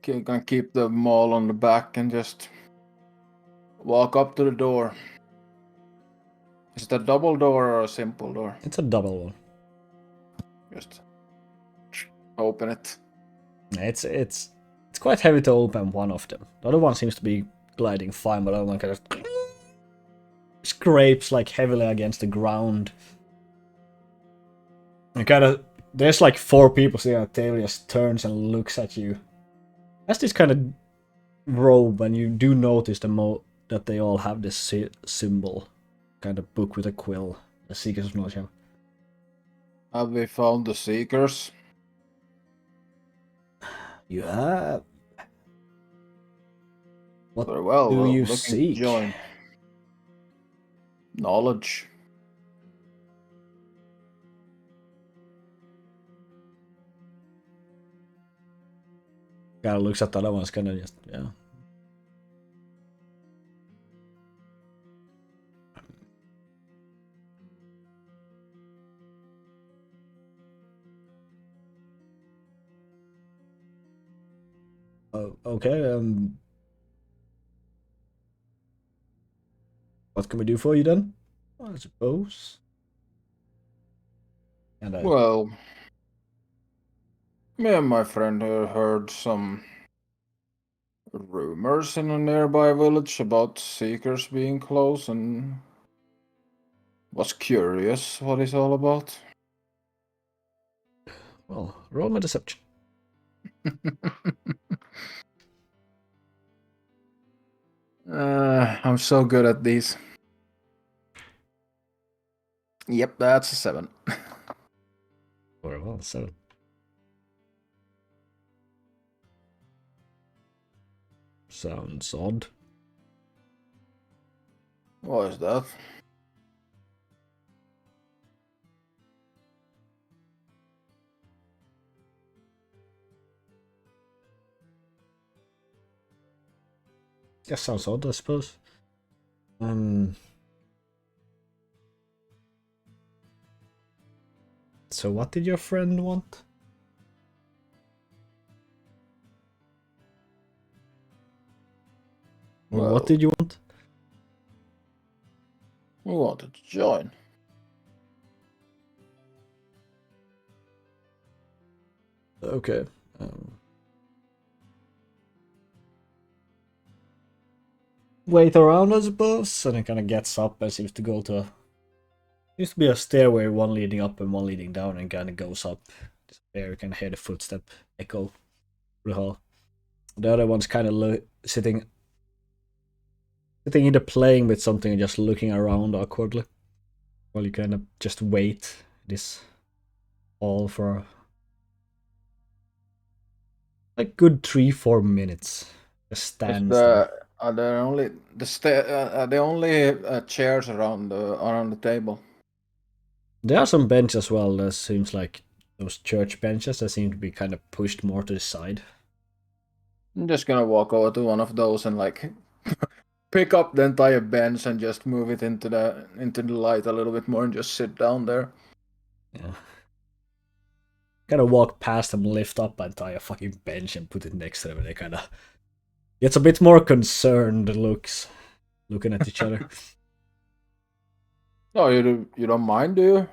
gonna keep the maul on the back and just walk up to the door. Is it a double door or a simple door? It's a double one. Just open it. It's quite heavy to open one of them. The other one seems to be gliding fine, but the other one kind of scrapes like heavily against the ground. And kind of there's like 4 people sitting at the table, just turns and looks at you. That's this kind of robe, and you do notice that they all have this symbol, kind of book with a quill. The Seekers of Knowledge. Have we found the Seekers? You have. What Very well. do Well, you looking to seek? join. Knowledge. Kind of looks at the other ones, kind of just, yeah. Okay, what can we do for you then? I suppose. And Well, me and my friend here heard some rumors in a nearby village about Seekers being close and was curious what it's all about. well, roll my deception. I'm so good at these. Yep, that's a 7. Very well, 7. Sounds odd. What is that? Yeah, sounds odd, I suppose. So what did your friend want? Or Well, what did you want? we wanted to join. Okay. Wait around, I suppose, and it kind of gets up and seems to go to. Used to be a stairway, one leading up and one leading down, and kind of goes up. There you can hear the footstep echo through the hall. The other one's kind of sitting either playing with something and just looking around awkwardly, while you kind of just wait this hall for like good 3-4 minutes. Just stands there. Are there only chairs around the table? There are some benches as well. That seems like those church benches that seem to be kind of pushed more to the side. I'm just gonna walk over to one of those and like pick up the entire bench and just move it into the light a little bit more and just sit down there. Yeah. Kind of walk past them, lift up an entire fucking bench and put it next to them, and they kind of gets a bit more concerned looks, looking at each other. Oh, you don't mind, do you?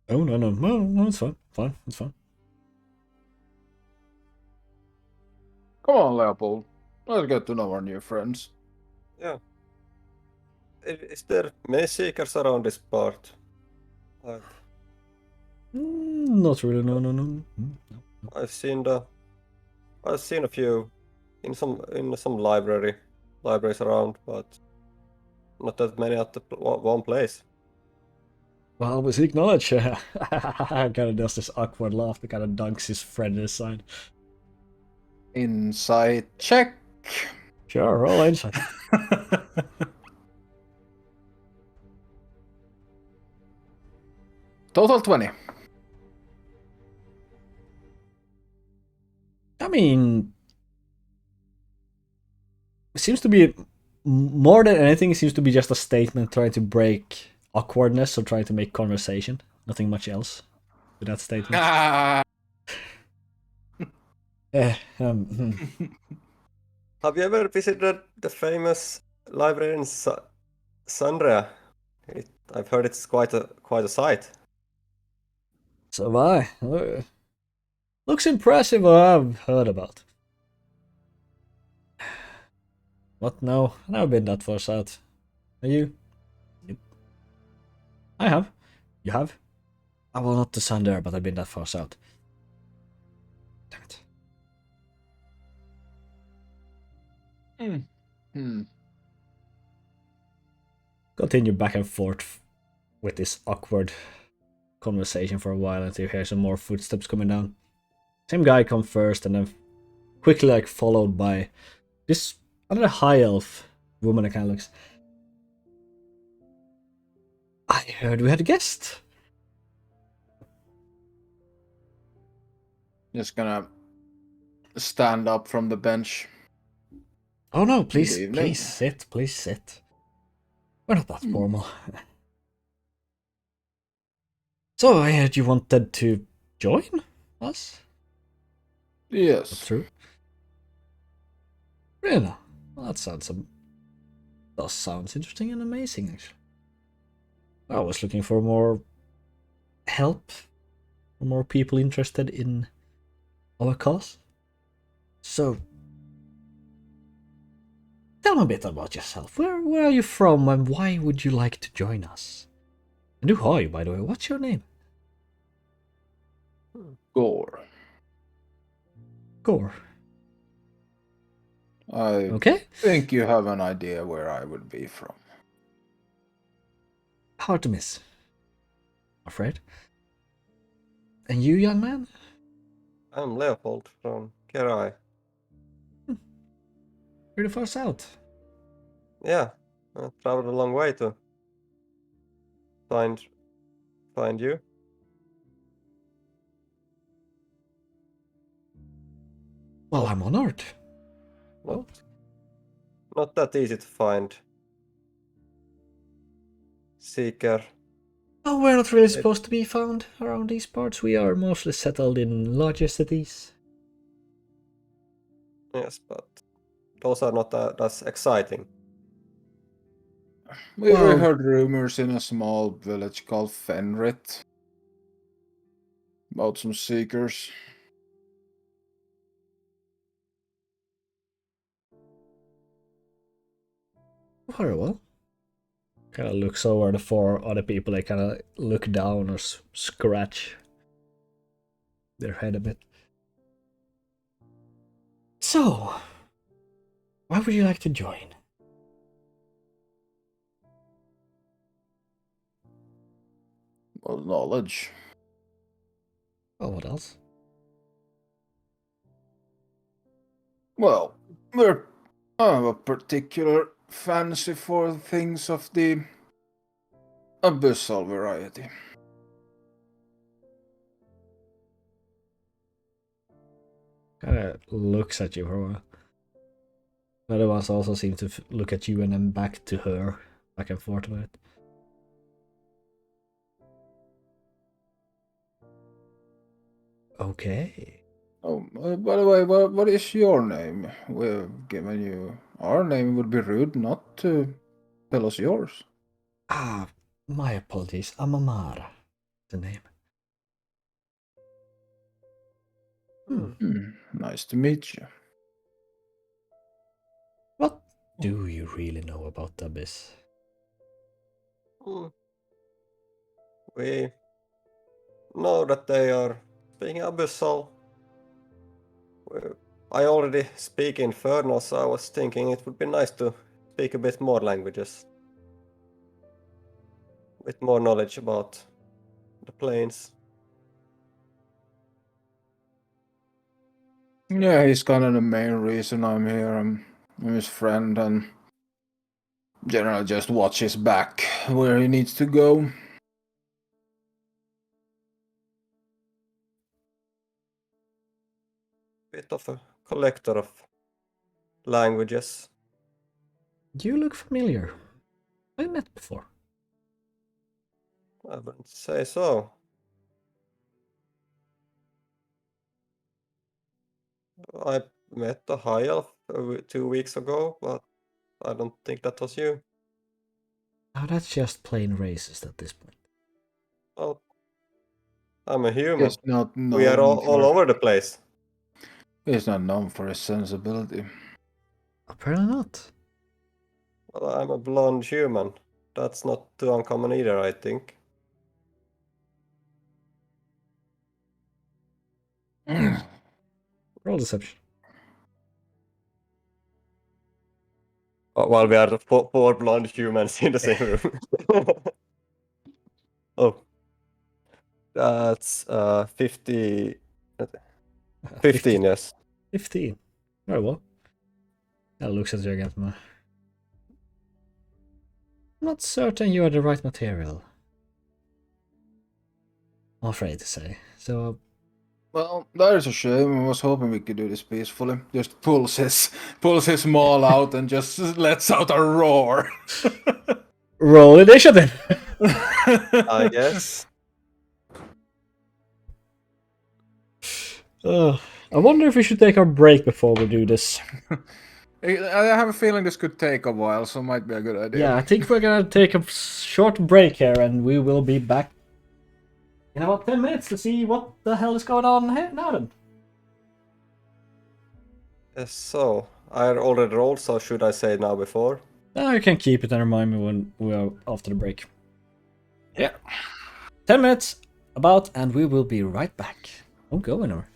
Oh no, it's fine, it's fine. Come on, Leopold. Let's get to know our new friends. Yeah. Is there many seekers around this part? Not really, no. I've seen a few in some libraries around, but not that many at the one place. Well, we seek knowledge. Kind of does this awkward laugh that kind of dunks his friend in the side. Insight check. Sure, roll insight. Total 20. I mean, it seems to be more than anything. It seems to be just a statement trying to break awkwardness or trying to make conversation. Nothing much else with that statement. Hmm. Have you ever visited the famous library in Sandria? I've heard it's quite a sight. So why? Looks impressive. What I've heard about. What? No, I've never been that far south. Are you? Yep. I have. You have? I will not to Sunder, but I've been that far south. Damn it. Continue back and forth with this awkward conversation for a while until you hear some more footsteps coming down. Same guy come first and then quickly followed by this other high elf woman that kind of looks. I heard we had a guest. Just gonna stand up from the bench. Oh no, Good please evening. sit. We're not that formal. So I heard you wanted to join us? Yes. True. Really? Well, that sounds interesting and amazing, actually. I was looking for more help, for more people interested in our cause. So, tell me a bit about yourself. Where are you from, and why would you like to join us? And who are you, by the way? What's your name? Gore. Gore. I Okay. think you have an idea where I would be from. Hard to miss. Afraid. And you, young man? I'm Leopold from Kerai. Pretty far south. Yeah, I traveled a long way to find you. Well, I'm honored. Not that easy to find. Seeker. Oh, we're not really supposed to be found around these parts. We are mostly settled in larger cities. Yes, but those are not as exciting. We Well- heard rumors in a small village called Fenrith about some seekers. Very well. Kind of looks over the four other people. They kind of look down or scratch their head a bit. So, why would you like to join? Well, knowledge. Well, what else? Well, I have a particular fancy for things of the abyssal variety. Kind of looks at you for a while. The other ones also seem to look at you and then back to her, back and forth with it. Okay. Oh, by the way, what is your name? We've given you our name. It would be rude not to tell us yours. Ah, my apologies. Amamara, the name. Nice to meet you. What do you really know about the Abyss? We know that they are speaking abyssal, I already speak Infernal, so I was thinking it would be nice to speak a bit more languages. With more knowledge about the planes. Yeah, he's kind of the main reason I'm here. I'm his friend and generally just watch his back where he needs to go. Bit of a collector of languages. You look familiar. I met before. I wouldn't say so. I met the High Elf 2 weeks ago, but I don't think that was you. Oh, that's just plain racist at this point. Well, I'm a human. He's not known We are all over the place. He's not known for his sensibility. Apparently not. Well, I'm a blonde human. That's not too uncommon either, I think. Roll deception. While we are the four blonde humans in the same room. Oh. That's 50... 15, yes. 15. Very well. That looks at you again. I'm not certain you are the right material. I'm afraid to say. So, Well, that is a shame. I was hoping we could do this peacefully. Just pulls his maul out and just lets out a roar. roll initiative! I guess. I wonder if we should take our break before we do this. I have a feeling this could take a while, so it might be a good idea. Yeah, I think we're gonna take a short break here and we will be back in about 10 minutes to see what the hell is going on here now then. Yes, so, I already rolled, so should I say it now before? Now you can keep it and remind me when we are after the break. Yeah. 10 minutes, about, and we will be right back. Don't go anywhere.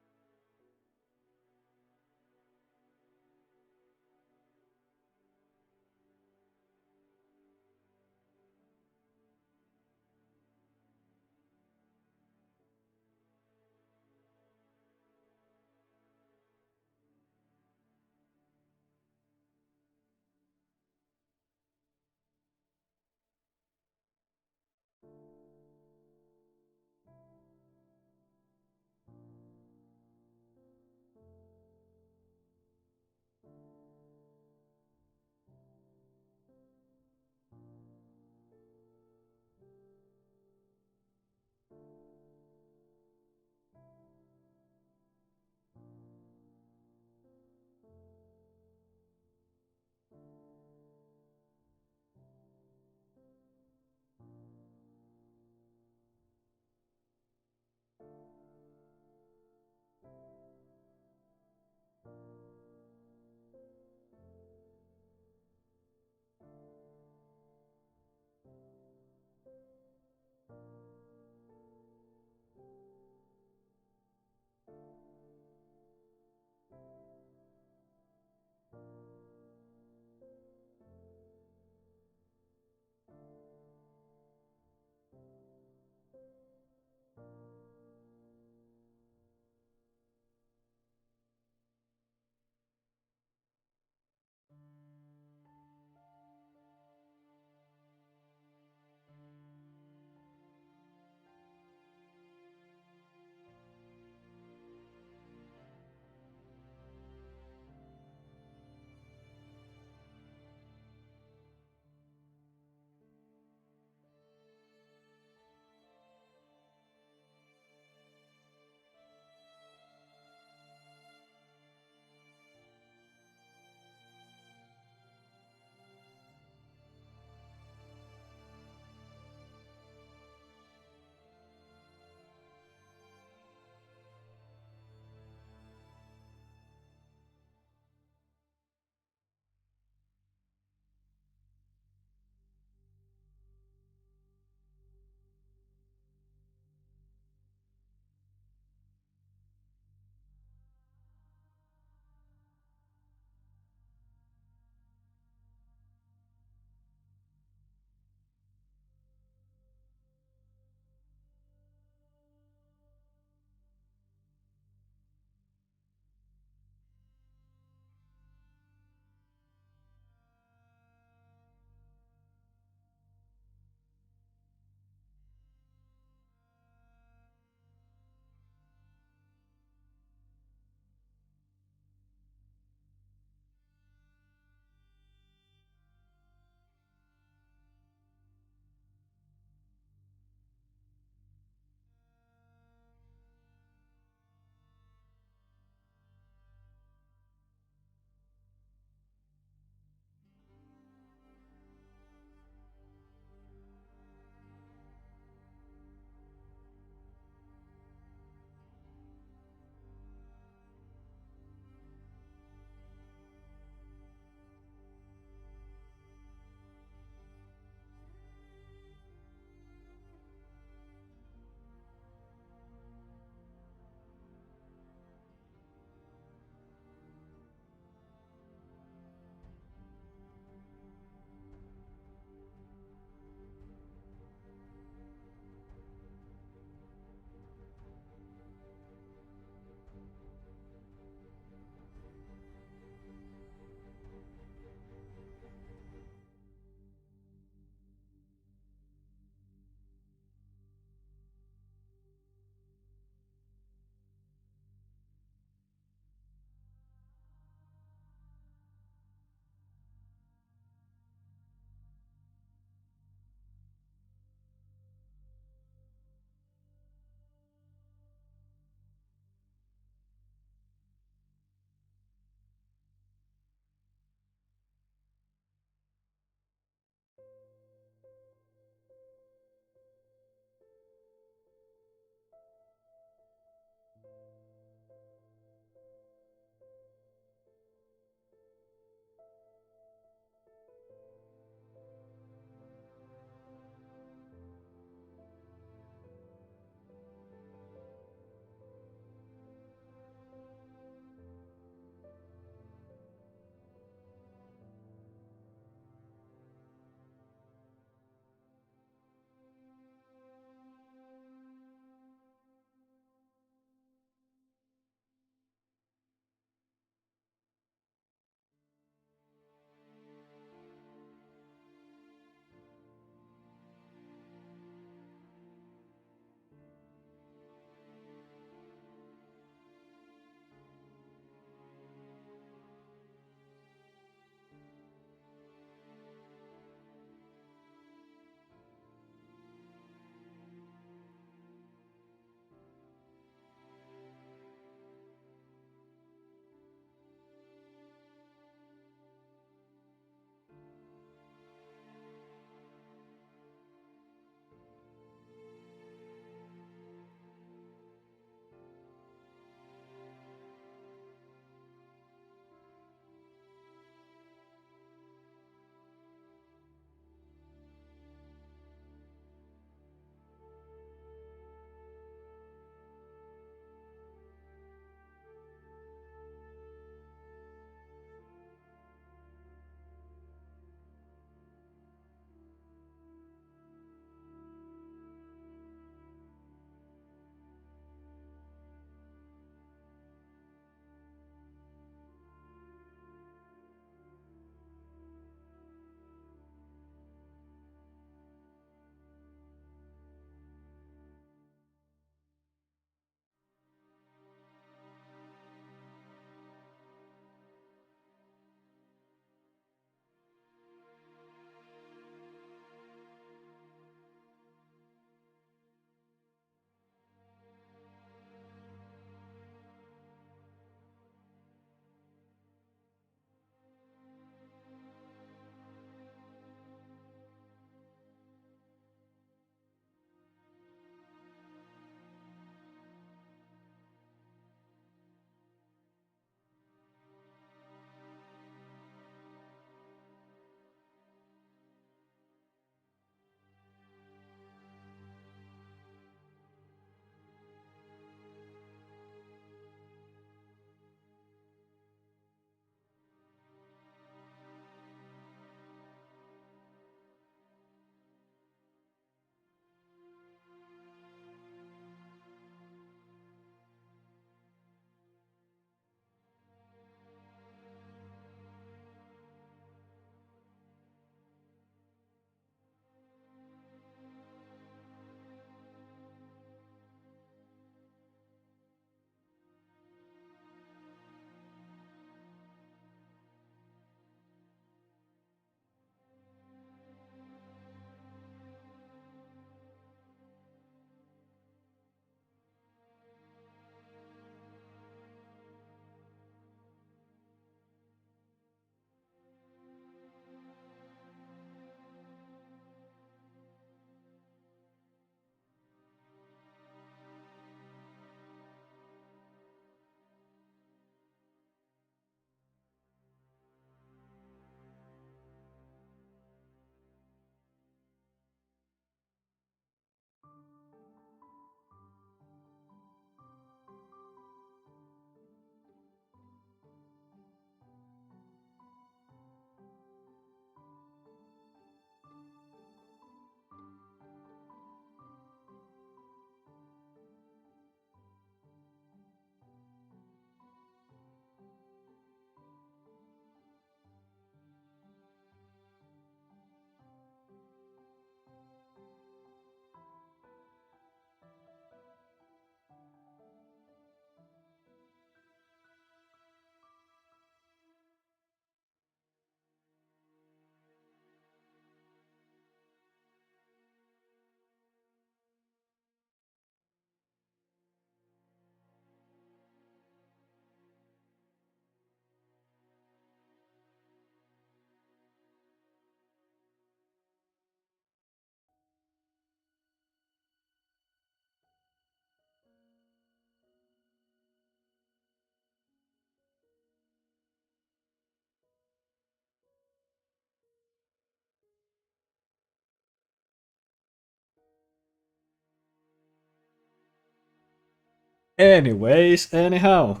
Anyways, anyhow.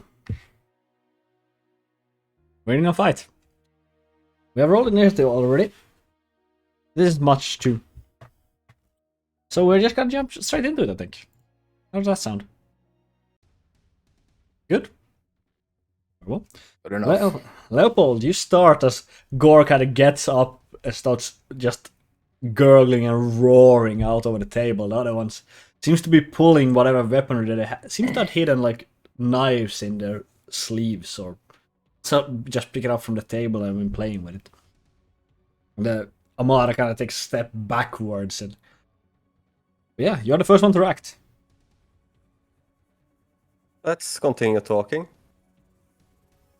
We're in a fight. We have rolled initiative already. This is much too. So we're just gonna jump straight into it, I think. How does that sound? Good? Well, Good enough. Leopold, you start as Gore kind of gets up and starts just gurgling and roaring out over the table. The other ones seems to be pulling whatever weaponry that they have. Seems to have hidden like knives in their sleeves or so just pick it up from the table and been playing with it. The Amara kind of takes a step backwards and yeah, you're the first one to react. Let's continue talking.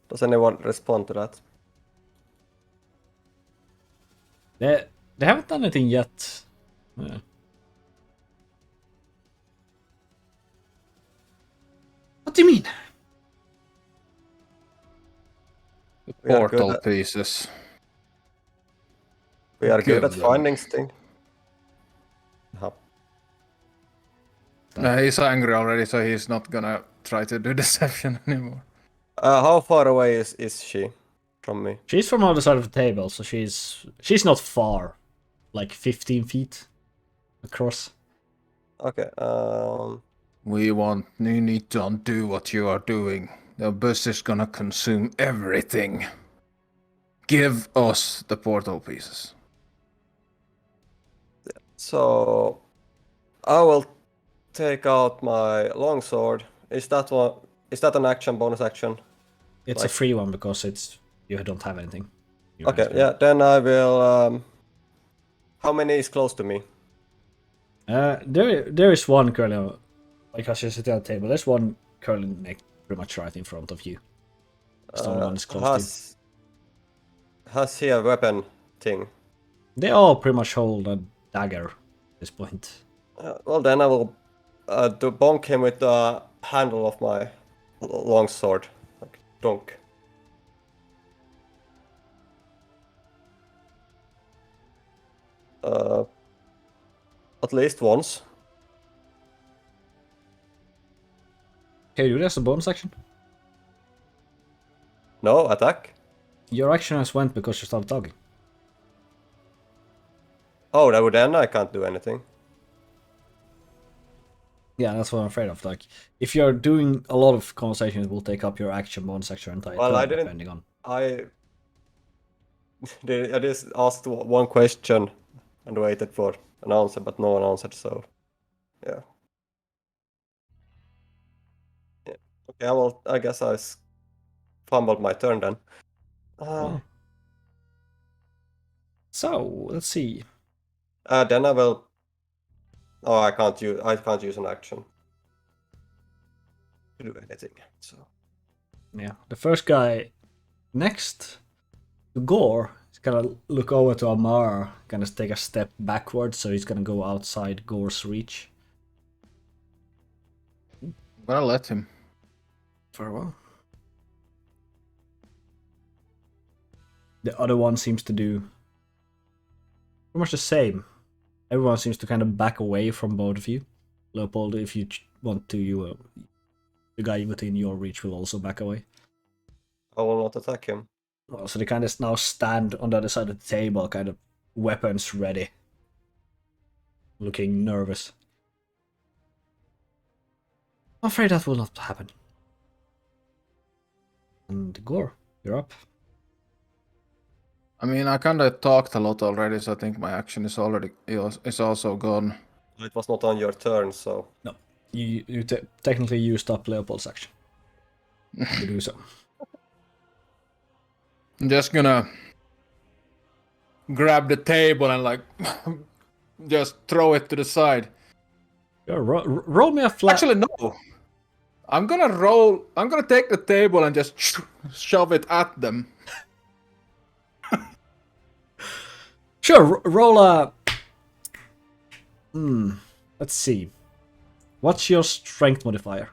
Does anyone respond to that? They haven't done anything yet. Yeah. What do you mean? The We are good portal at- pieces. We are good Kill at them. finding things. He's angry already, so he's not gonna try to do deception anymore. How far away is she from me? She's from the other side of the table, so she's not far. Like 15 feet across. Okay. We need to undo what you are doing. The abyss is gonna consume everything. Give us the portal pieces. So I will take out my longsword. Is that one? Is that an action? Bonus action? It's a free one because you don't have anything. Okay. Yeah. Then I will. How many is close to me? There is one curling, because you're sitting at the table. There's one curling neck pretty much right in front of you. It's the only one that's close to you. Has he a weapon thing? They all pretty much hold a dagger at this point. Well, then I will bonk him with the handle of my longsword. Like, donk. At least once. Can you do this as a bonus action? No, attack. Your action has went because you started talking. Oh, that would then I can't do anything. Yeah, that's what I'm afraid of. Like, if you're doing a lot of conversations, it will take up your action, bonus action, entire Well, turn, I didn't- depending on. I just asked one question and waited for an answer, but no one answered, so yeah. Okay, I guess I fumbled my turn then. Well. So let's see. Then I will. Oh, I can't use an action to do anything. So Yeah, the first guy next to Gore is gonna look over to Amar, gonna take a step backwards, so he's gonna go outside Gore's reach. I'm gonna let him. Farewell. The other one seems to do pretty much the same. Everyone seems to kind of back away from both of you. Leopold, if you want to, the guy within your reach will also back away. I will not attack him. Well, so they kind of now stand on the other side of the table, kind of weapons ready, looking nervous. I'm afraid that will not happen. And Gore, you're up. I mean, I kinda talked a lot already, so I think my action is also gone. It was not on your turn, so No, you technically used up Leopold's action to do so. I'm just gonna grab the table and like just throw it to the side. Yeah, roll me a flat. Actually, no. I'm gonna take the table and just shove it at them. Sure, roll a. Let's see. What's your strength modifier?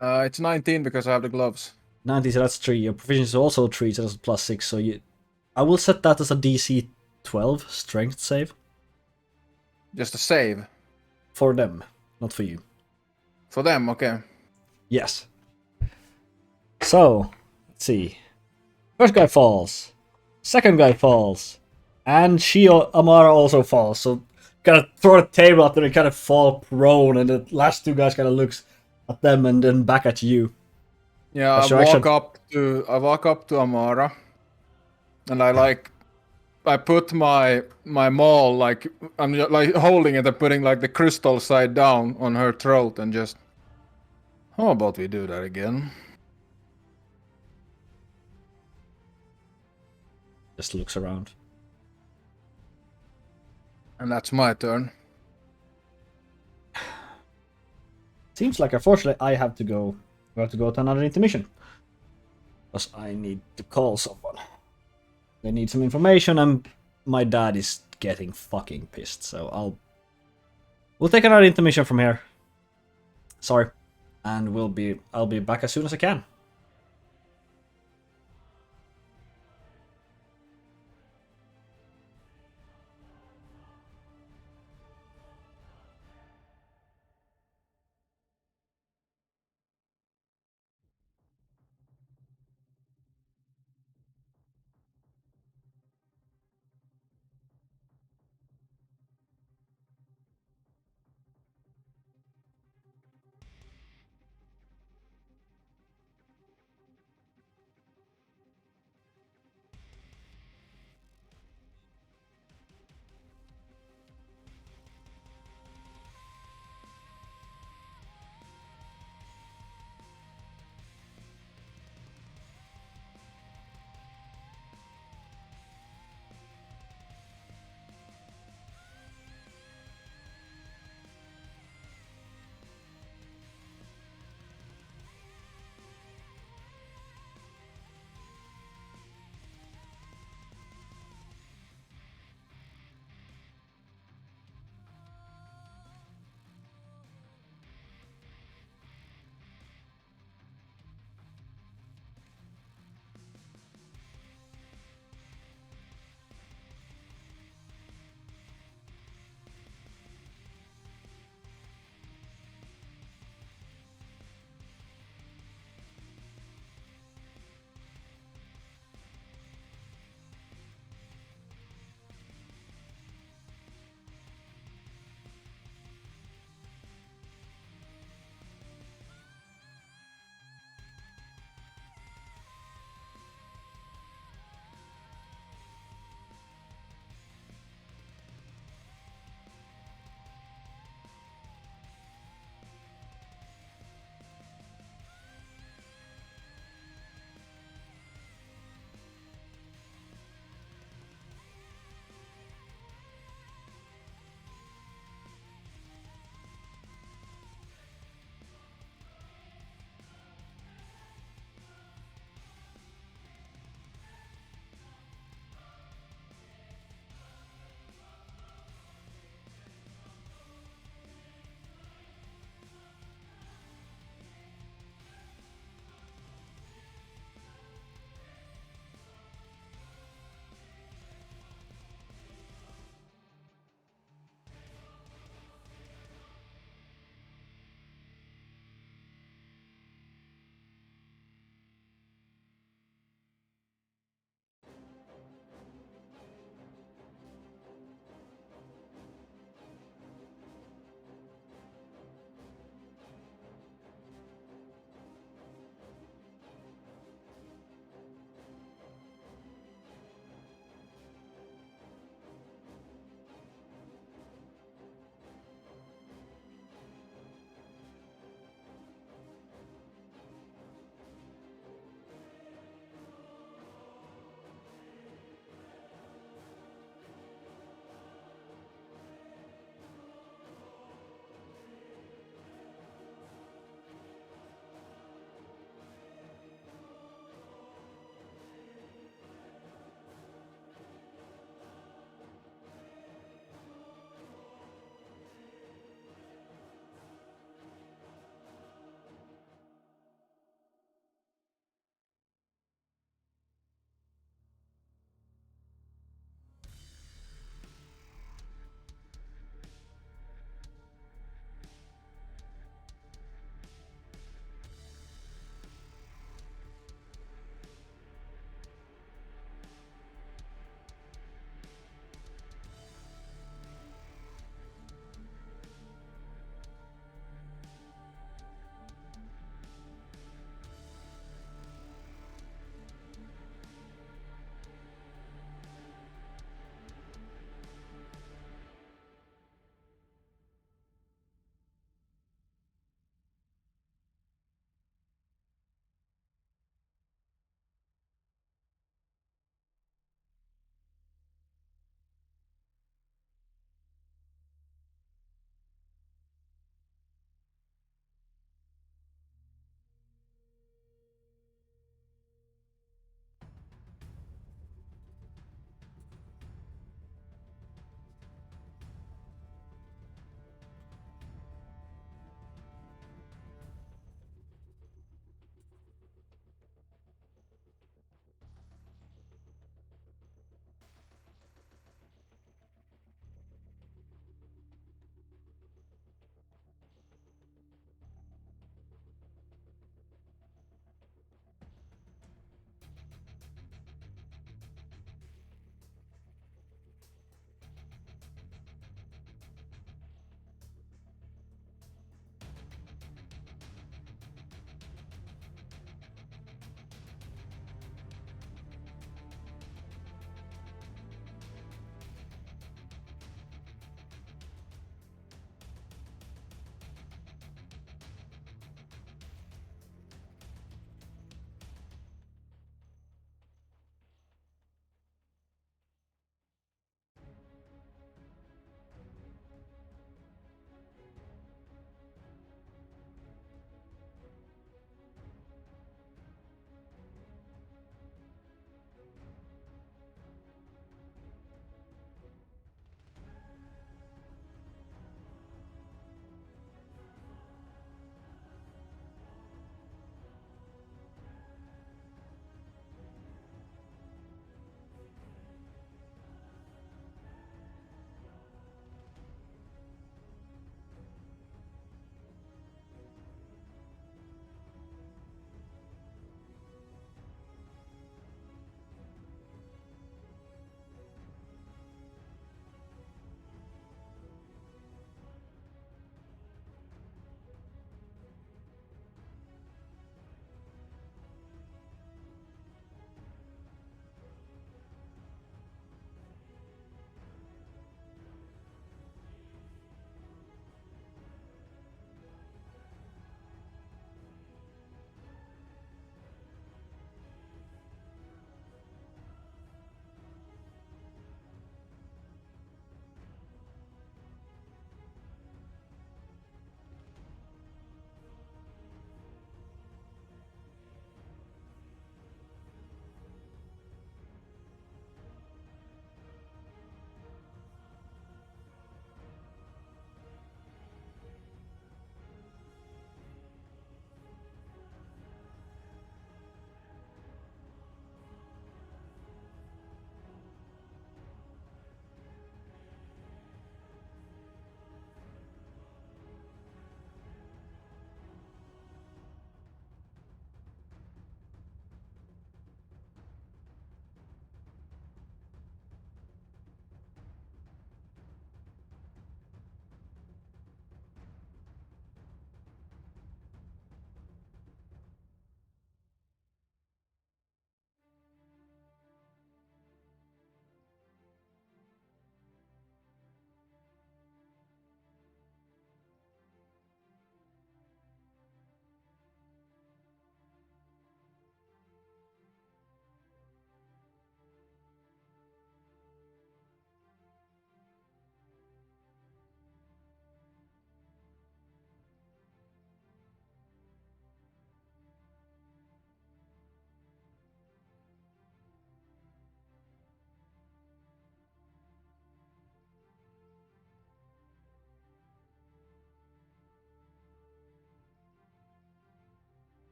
It's 19 because I have the gloves. 90, so that's 3. Your proficiency is also 3, so that's +6. So I will set that as a DC 12 strength save. Just a save. For them, not for you. For them, okay. Yes. So, let's see. First guy falls. Second guy falls. And Amara also falls. So, kind of throw the table at them and kind of fall prone. And the last two guys kind of looks at them and then back at you. Yeah, That's I your walk action. up to Amara, and I put my maul like I'm just, like holding it and putting like the crystal side down on her throat and just. How about we do that again? Just looks around. And that's my turn. Seems like unfortunately I have to go. We have to go to another intermission. Because I need to call someone. They need some information and my dad is getting fucking pissed. So we'll take another intermission from here. Sorry. And I'll be back as soon as I can.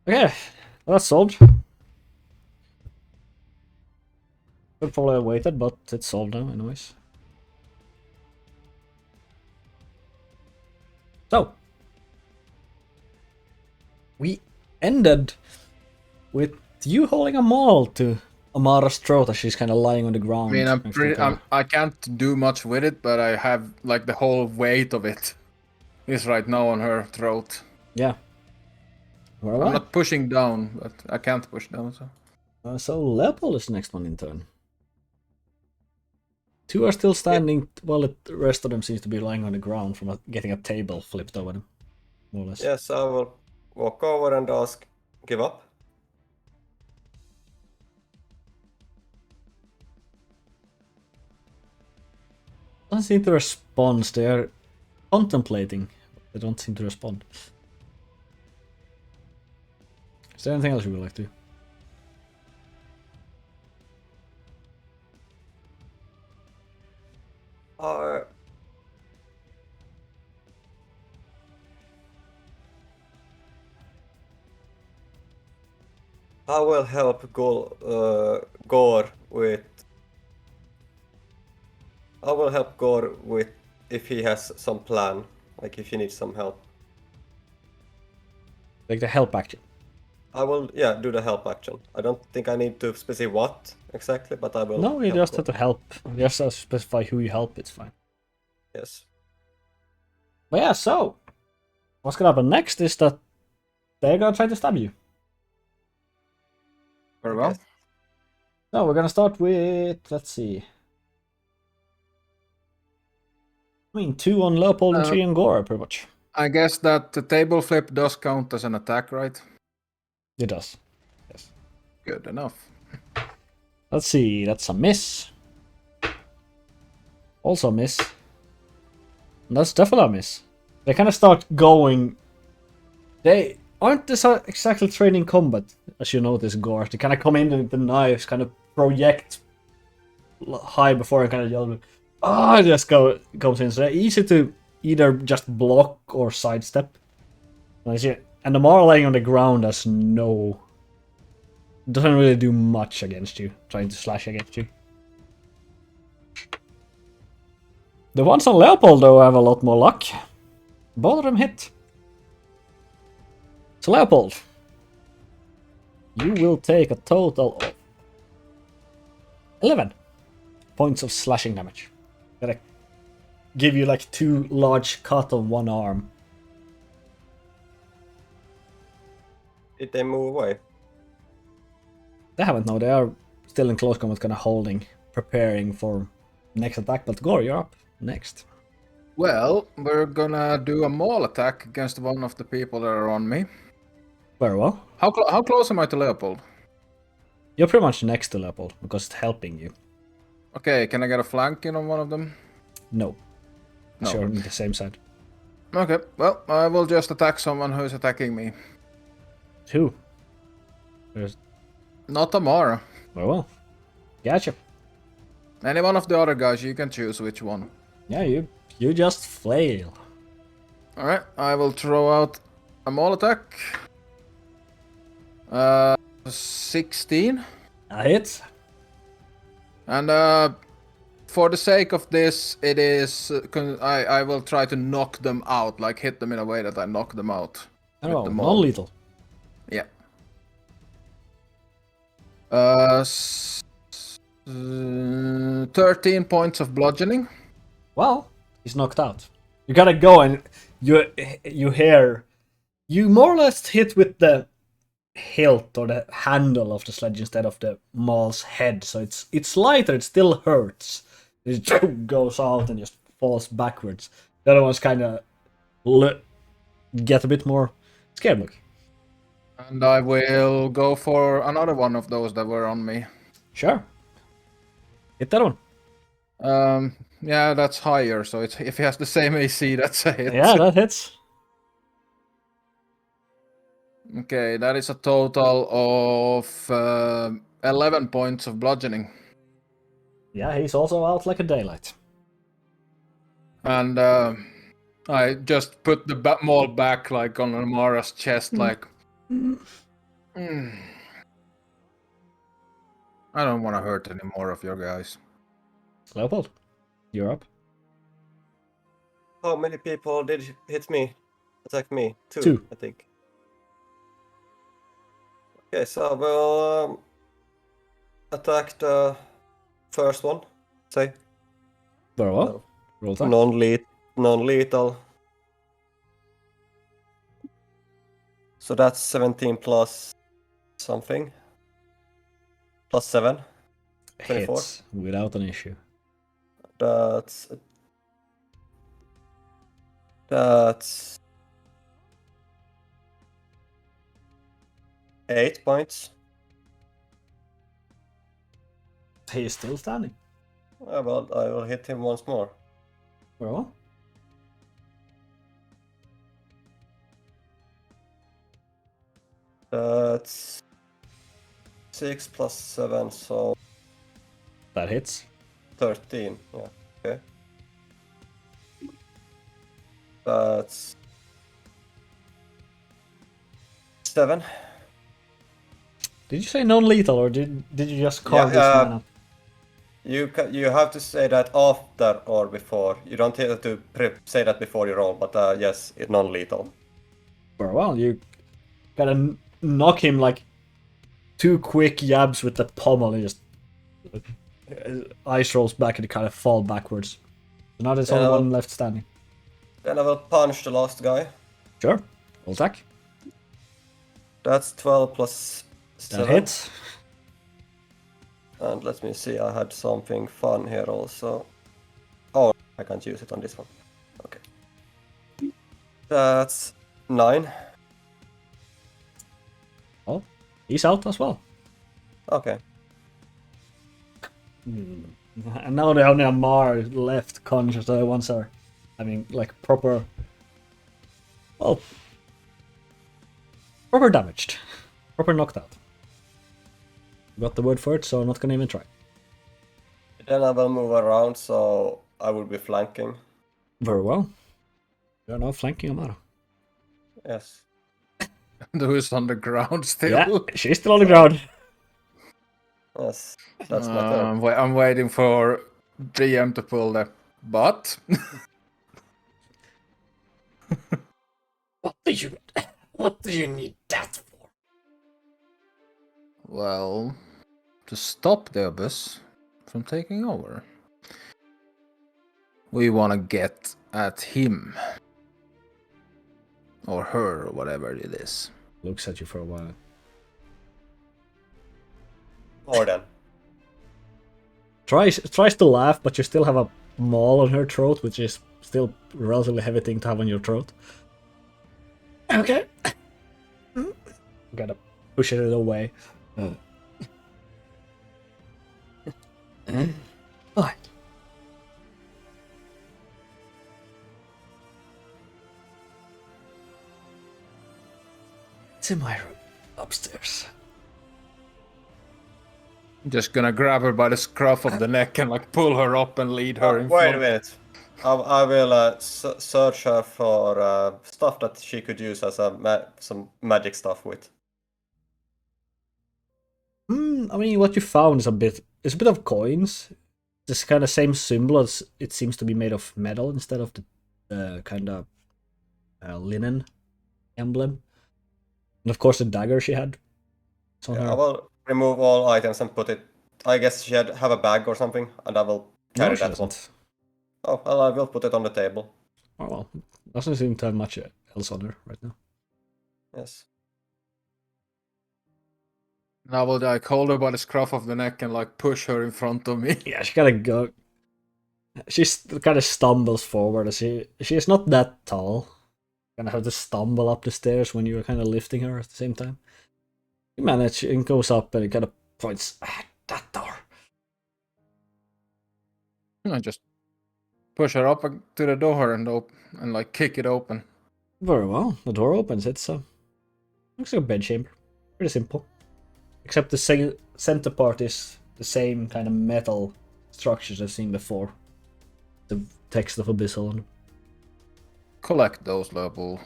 Okay, well, that's solved. Could probably have waited, but it's solved now, anyways. So, we ended with you holding a maul to Amara's throat as she's kind of lying on the ground. I mean, next to Kara. I can't do much with it, but I have like the whole weight of it is right now on her throat. Yeah. Well, I'm not pushing down, but I can't push down. So Leopold is the next one in turn. Two are still standing, while the rest of them seems to be lying on the ground from getting a table flipped over them, more or less. Yes, I will walk over and ask, give up. Doesn't seem to respond. They are contemplating. They don't seem to respond. Is there anything else you would like to do? I will help Gore with. I will help Gore with if he has some plan, like if he needs some help. Like the help action. I will, yeah, do the help action. I don't think I need to specify what exactly, but I will. No, you just have to help. You just have to specify who you help, it's fine. Yes. But yeah, so what's gonna happen next is that they're gonna try to stab you. Very well. Okay. So we're gonna start with, let's see. I mean, 2 on Leopold and 3 on Gore, pretty much. I guess that the table flip does count as an attack, right? It does. Yes. Good enough. Let's see, that's a miss. Also a miss. And that's definitely a miss. They kind of start going. They aren't this exactly trained in combat, as you notice, Gore. They kind of come in with the knives, kind of project high before and kind of yell, just comes in. So they're easy to either just block or sidestep. And the Mara laying on the ground has no. Doesn't really do much against you, trying to slash against you. The ones on Leopold, though, have a lot more luck. Both of them hit. So, Leopold, you will take a total of 11 points of slashing damage. Gotta give you like 2 large cut on one arm. Did they move away? They haven't, no. They are still in close combat, kind of holding, preparing for next attack. But Gore, you're up next. Well, we're gonna do a maul attack against one of the people that are on me. Very well. How close am I to Leopold? You're pretty much next to Leopold, because it's helping you. Okay, can I get a flank in on one of them? No. No. Sure, on the same side. Okay, well, I will just attack someone who's attacking me. Who? There's... Not Amara. Very well. Gotcha. Any one of the other guys, you can choose which one. Yeah, you just flail. Alright, I will throw out a maul attack. 16. A hit. And for the sake of this, it is I will try to knock them out, like hit them in a way that I knock them out. Oh, the maul. non-lethal. Yeah. 13 points of bludgeoning. Well, he's knocked out. You gotta go and you hear. You more or less hit with the hilt or the handle of the sledge instead of the maul's head, so it's lighter. It still hurts. It goes out and just falls backwards. The other ones kind of get a bit more scared looking. And I will go for another one of those that were on me. Sure. Hit that one. Yeah, that's higher. So if he has the same AC, that's a hit. Yeah, that hits. Okay, that is a total of 11 points of bludgeoning. Yeah, he's also out like a daylight. And I just put the maul back like on Amara's chest, like I don't want to hurt any more of your guys. Leopold, you're up. How many people did hit me? Attack me? Two, Two. I think. Okay, so we'll attack the first one. Say Very well. Roll attack. non-lethal. So that's 17 plus something. Plus 7. 24. Hits without an issue. That's 8 points. He is still standing. Well, I will hit him once more. Very well. That's 6 plus 7, so That hits. 13. Yeah, okay. That's 7. Did you say non-lethal or did you just carve this Yeah, man up? You have to say that after or before. You don't have to say that before you roll, but yes, it's non-lethal. Very well. You gotta knock him like 2 quick jabs with the pommel and just ice rolls back and kind of fall backwards. So now there's only one left standing. Then I will punch the last guy. Sure. Roll attack. That's 12 plus 7. That hits. And let me see, I had something fun here also. Oh, I can't use it on this one. Okay. That's 9. Oh, he's out as well. Okay. And now the only Amar left conscious. The other ones are, I mean, like proper. Well, proper damaged. Proper knocked out. Got the word for it, so I'm not gonna even try. Then I will move around, so I will be flanking. Very well. You're now flanking Amara. Yes. Who's on the ground still? Yeah, she's still on the ground. Yes. That's my turn. I'm waiting for GM to pull the butt. What do you need that for? Well, to stop the abyss from taking over. We want to get at him. Or her, or whatever it is. Looks at you for a while. More than. Tries to laugh, but you still have a maul on her throat, which is still a relatively heavy thing to have on your throat. Okay. Gotta push it away. Alright. It's in my room, upstairs. Just gonna grab her by the scruff of the neck and like pull her up and lead her in Wait front. a minute. I will search her for stuff that she could use as some magic stuff with. I mean, what you found is it's a bit of coins. This kind of same symbol as it seems to be made of metal instead of the kind of linen emblem. And of course the dagger she had. It's on Yeah, her. I will remove all items and put it. I guess she have a bag or something, and I will carry No, she that one. doesn't. Oh, well, I will put it on the table. Oh well, doesn't seem to have much else on her right now. Yes. Now will I hold her by the scruff of the neck and like push her in front of me? Yeah, she gotta go. She kind of stumbles forward as she is not that tall. Gonna have to stumble up the stairs when you're kind of lifting her at the same time. You manage and goes up and it kind of points at that door. I just push her up to the door and like kick it open. Very well. The door opens. It's looks like a bedchamber. Pretty simple. Except the center part is the same kind of metal structures I've seen before. The text of Abyssal on them. Collect those, Leopold.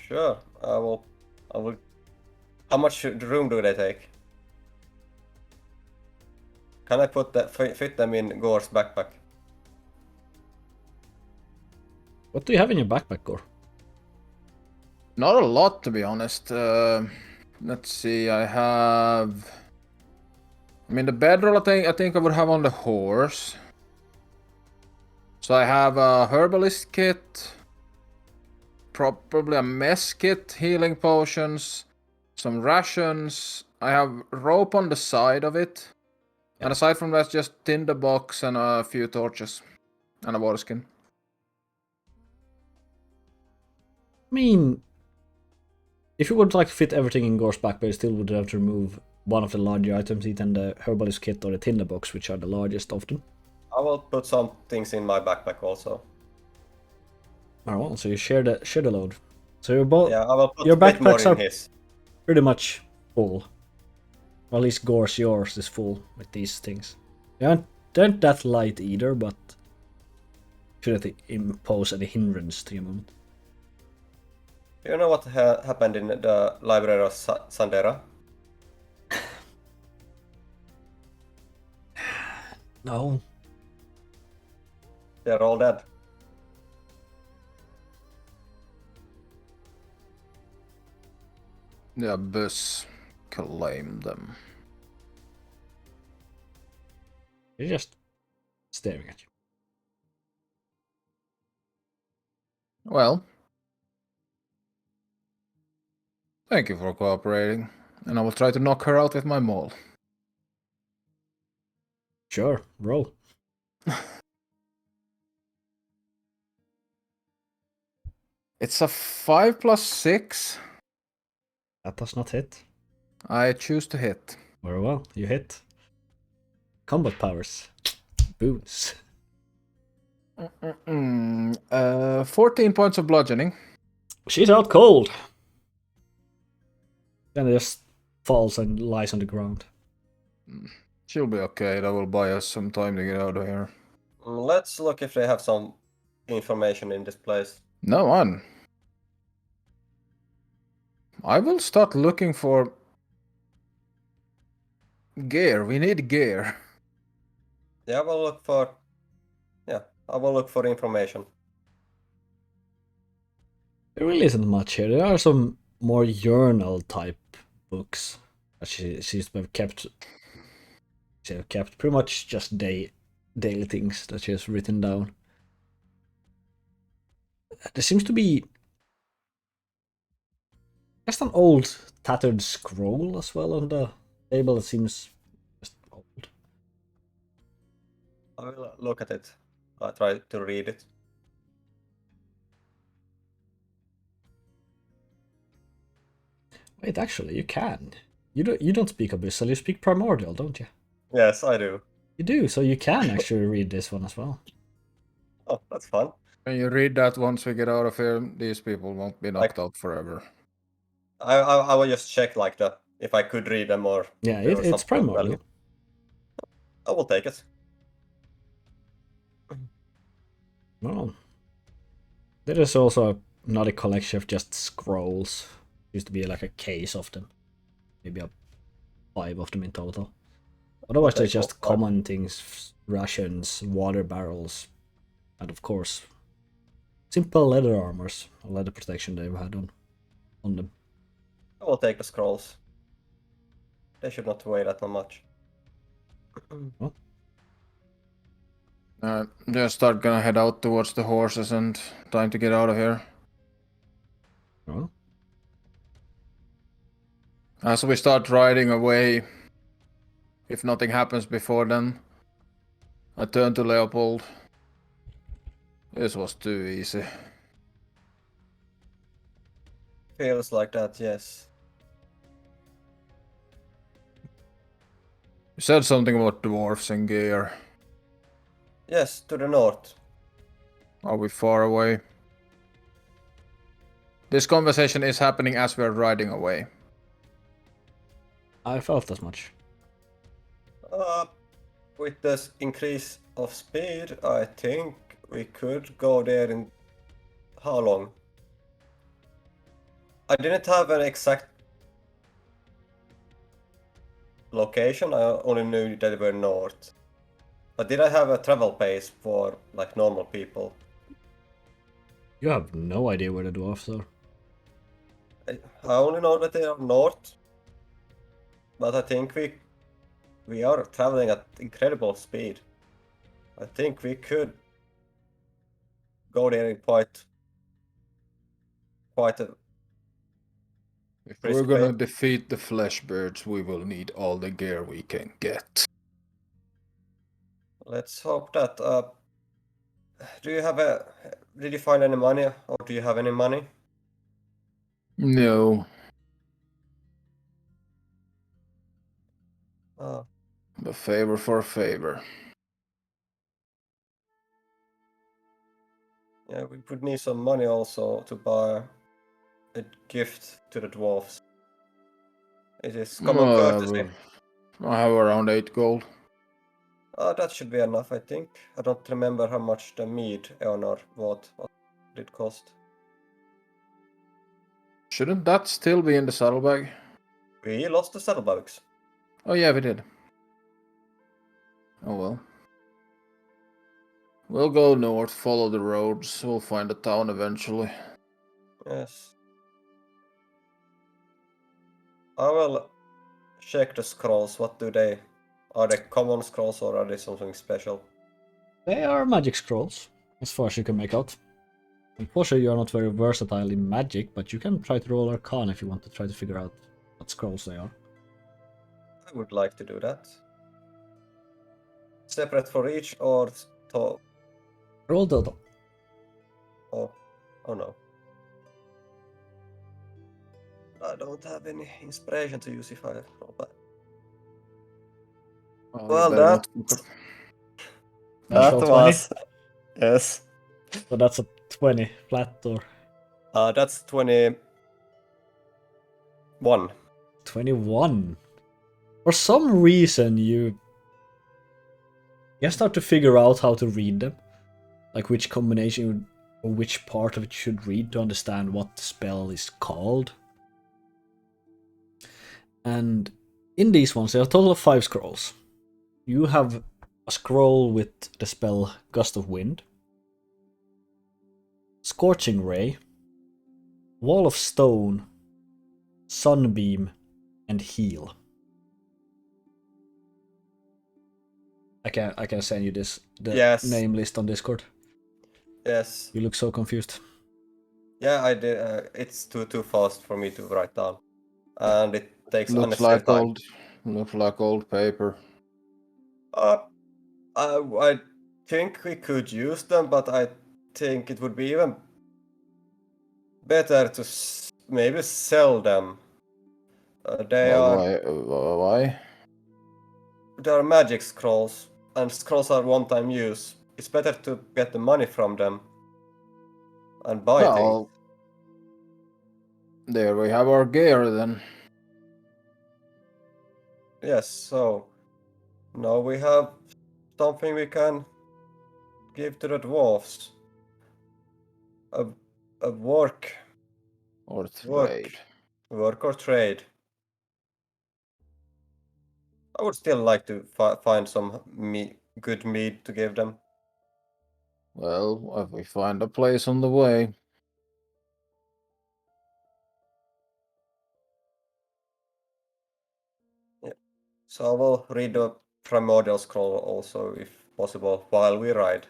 Sure. I will I will. How much room do they take? Can I fit them in Gore's backpack? What do you have in your backpack, Gore? Not a lot, to be honest. Let's see. I have. I mean, the bedroll. I think I would have on the horse. So I have a herbalist kit, probably a mess kit, healing potions, some rations. I have rope on the side of it, and aside from that, just tinderbox and a few torches, and a water skin. I mean, if you would like to fit everything in Gore's backpack, you still would have to remove one of the larger items, either the herbalist kit or the tinderbox, which are the largest often. I will put some things in my backpack also. Oh, well, so you share the load. So you're both. Yeah, I will put your a bit more backpacks in are his. pretty much full. Or at least yours is full with these things. They aren't that light either, but shouldn't impose any hindrance to your movement. Do you know what happened in the library of Sandera? No. They're all dead. The abyss claimed them. They're just staring at you. Well, thank you for cooperating, and I will try to knock her out with my maul. Sure, roll. It's a 5 plus 6. That does not hit. I choose to hit. Very well, you hit. Combat powers. Boons. 14 points of bludgeoning. She's out cold. Then it just falls and lies on the ground. She'll be okay. That will buy us some time to get out of here. Let's look if they have some information in this place. No one. I will start looking for gear. We need gear. Yeah, I will look for. Yeah, I will look for information. There really isn't much here. There are some more journal type books that she seems to have kept. She have kept pretty much just daily things that she has written down. There seems to be just an old tattered scroll as well on the table that seems just old. I will look at it. I try to read it. Wait, actually, you can. You don't speak Abyssal, you speak Primordial, don't you? Yes, I do. You do, so you can actually read this one as well. Oh, that's fun. When you read that once we get out of here, these people won't be knocked out forever. I will just check like if I could read them or. Yeah, there was it's something of Primordial. value. I will take it. No. There is also not a collection of just scrolls. Used to be like a case of them. Maybe 5 of them in total. Otherwise, they're just common things: rations, water barrels, and of course, simple leather armors, leather protection they've had on them. I will take the scrolls. They should not weigh that much. Well, Just start gonna head out towards the horses and time to get out of here. well, As we start riding away, if nothing happens before then, I turn to Leopold. This was too easy. Feels like that, yes. You said something about dwarves and gear. Yes, to the north. Are we far away? This conversation is happening as we're riding away. I felt as much. With this increase of speed, I think we could go there in how long? I didn't have an exact location, I only knew that they were north. But did I have a travel pace for like normal people? You have no idea where the dwarfs are. I only know that they are north. But I think we are traveling at incredible speed. I think we could go there in quite a If brisk we're gonna pace. defeat the flesh birds, we will need all the gear we can get. Let's hope that. Do you have a? Did you find any money, or do you have any money? No, Uh, a favor for a favor. yeah, we would need some money also to buy a gift to the dwarves. It is common courtesy. I have around 8 gold. That should be enough, I think. I don't remember how much the mead Eonar bought. What did it cost? Shouldn't that still be in the saddlebag? We lost the saddlebags. Oh yeah, we did. Oh well. We'll go north, follow the roads, we'll find the town eventually. Yes. I will check the scrolls. What do they? Are they common scrolls or are they something special? They are magic scrolls, as far as you can make out. Unfortunately, you are not very versatile in magic, but you can try to roll Arcana if you want to try to figure out what scrolls they are. I would like to do that. Separate for each or to... Roll total. Oh, oh no. I don't have any inspiration to use if I roll bad. Oh, Well, you better that not. Natural 20. was... Yes. So that's a 20 flat or That's 21. 21. For some reason, you start to figure out how to read them. Like which combination or which part of it you should read to understand what the spell is called. And in these ones, there are a total of 5 scrolls. You have a scroll with the spell Gust of Wind, Scorching Ray, Wall of Stone, Sunbeam, and Heal. I can send you the Yes. name list on Discord. Yes. You look so confused. Yeah, I did. It's too fast for me to write down, and it takes Looks unnecessary like time. old paper. I think we could use them, but I think it would be even better to maybe sell them. They Why? are magic scrolls, and scrolls are one-time use. It's better to get the money from them and buy things. Well, there we have our gear then. Yes, so now we have something we can give to the dwarves. A work Or trade. work or trade. I would still like to find some good meat to give them. Well, if we find a place on the way. Yeah. So I will read the primordial scroll also, if possible, while we ride.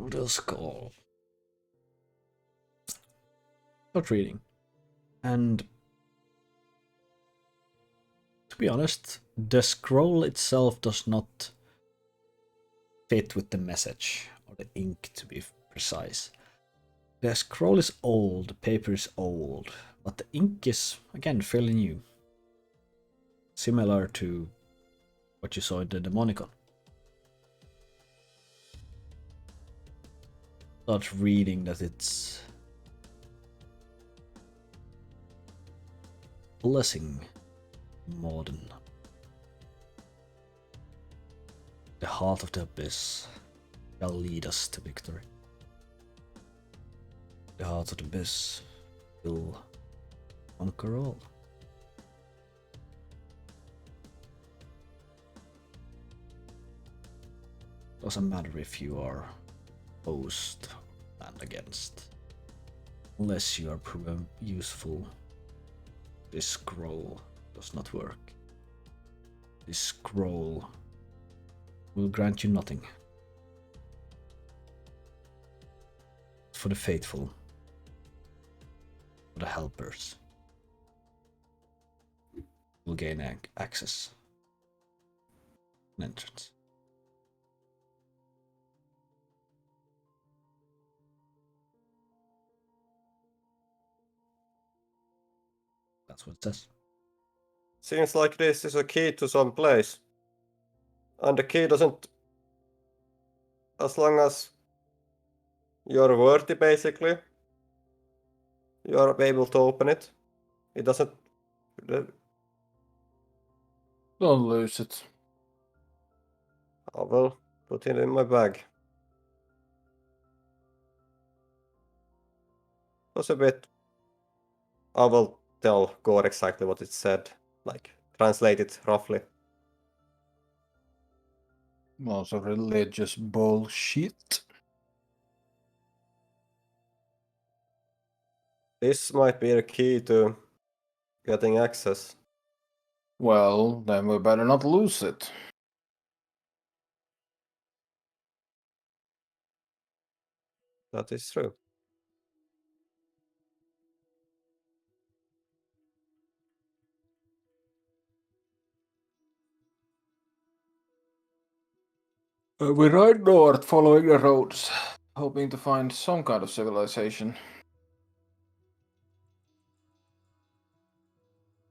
The scroll. Start reading. And to be honest, the scroll itself does not fit with the message, or the ink to be precise. The scroll is old, the paper is old, but the ink is, again, fairly new. Similar to what you saw in the Demonicon. Start reading that it's blessing Morden. The heart of the abyss shall lead us to victory. The heart of the abyss will conquer all. Doesn't matter if you are opposed and against. Unless you are proven useful, this scroll does not work. This scroll will grant you nothing. For the faithful, for the helpers, will gain access, an entrance. That's what it says. Seems like this is a key to some place. And the key doesn't... As long as you're worthy, basically, you're able to open it. It doesn't... Don't lose it. I will put it in my bag. Was a bit... I will tell Gore exactly what it said. Like, translate it roughly. Also religious bullshit. This might be the key to getting access. Well, then we better not lose it. That is true. We ride north following the roads, hoping to find some kind of civilization.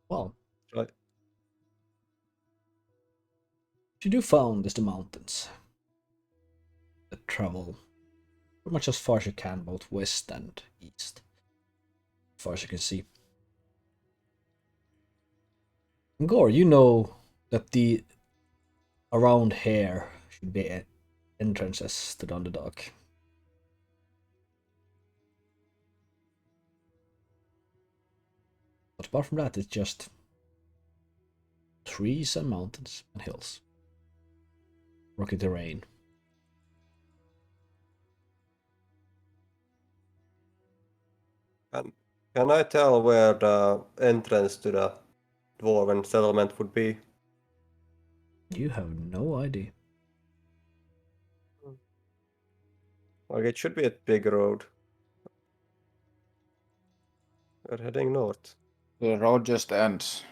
Well, Right. what you do found is the mountains that travel pretty much as far as you can, both west and east, as far as you can see. And Gore, you know that the around here should be entrances to the Underdark. But apart from that, it's just trees and mountains and hills. Rocky terrain. Can I tell where the entrance to the dwarven settlement would be? You have no idea. Like, it should be a big road. We're heading north. The road just ends.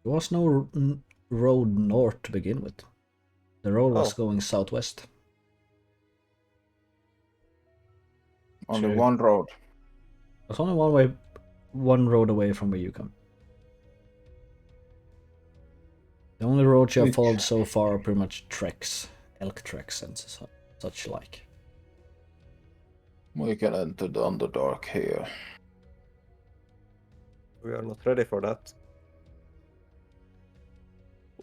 There was no road north to begin with. The road was going southwest. Only Sure. one road. There's only one road away from where you come. The only roads you have followed so far are pretty much treks, elk treks and such like. We can enter the Underdark here. We are not ready for that.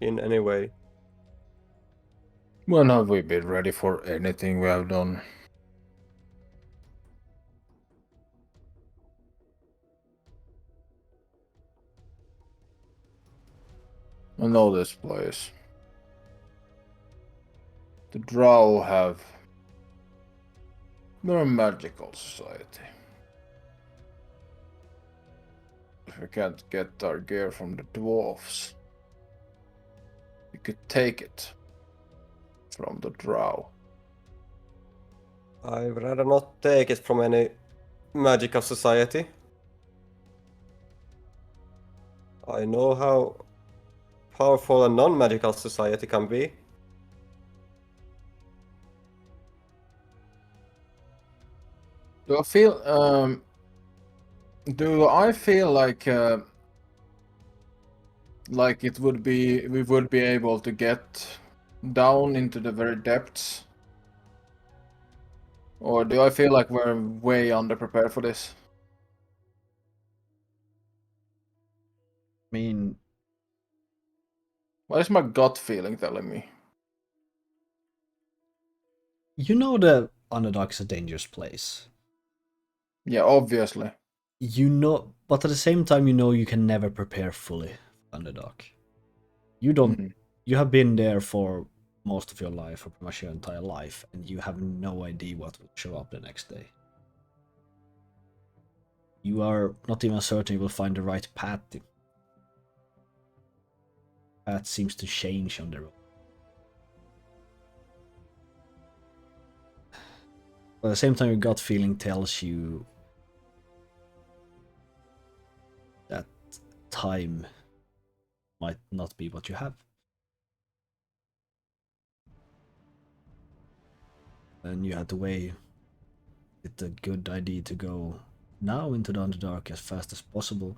In any way. When have we been ready for anything we have done? I know this place. The Drow have... They're a magical society. If we can't get our gear from the dwarves, we could take it from the Drow. I'd rather not take it from any magical society. I know how powerful a non-magical society can be. Do I feel like it would be we would be able to get down into the very depths? Or do I feel like we're way underprepared for this? I mean, What is my gut feeling telling me? you know the Underdark is a dangerous place. Yeah, obviously. You know, but at the same time, you know you can never prepare fully for Underdark. You don't. Mhm. You have been there for most of your life, or pretty much your entire life, and you have no idea what will show up the next day. You are not even certain you will find the right path. Path seems to change on the road. But at the same time, your gut feeling tells you that time might not be what you have. And you have to weigh it's a good idea to go now into the Underdark as fast as possible.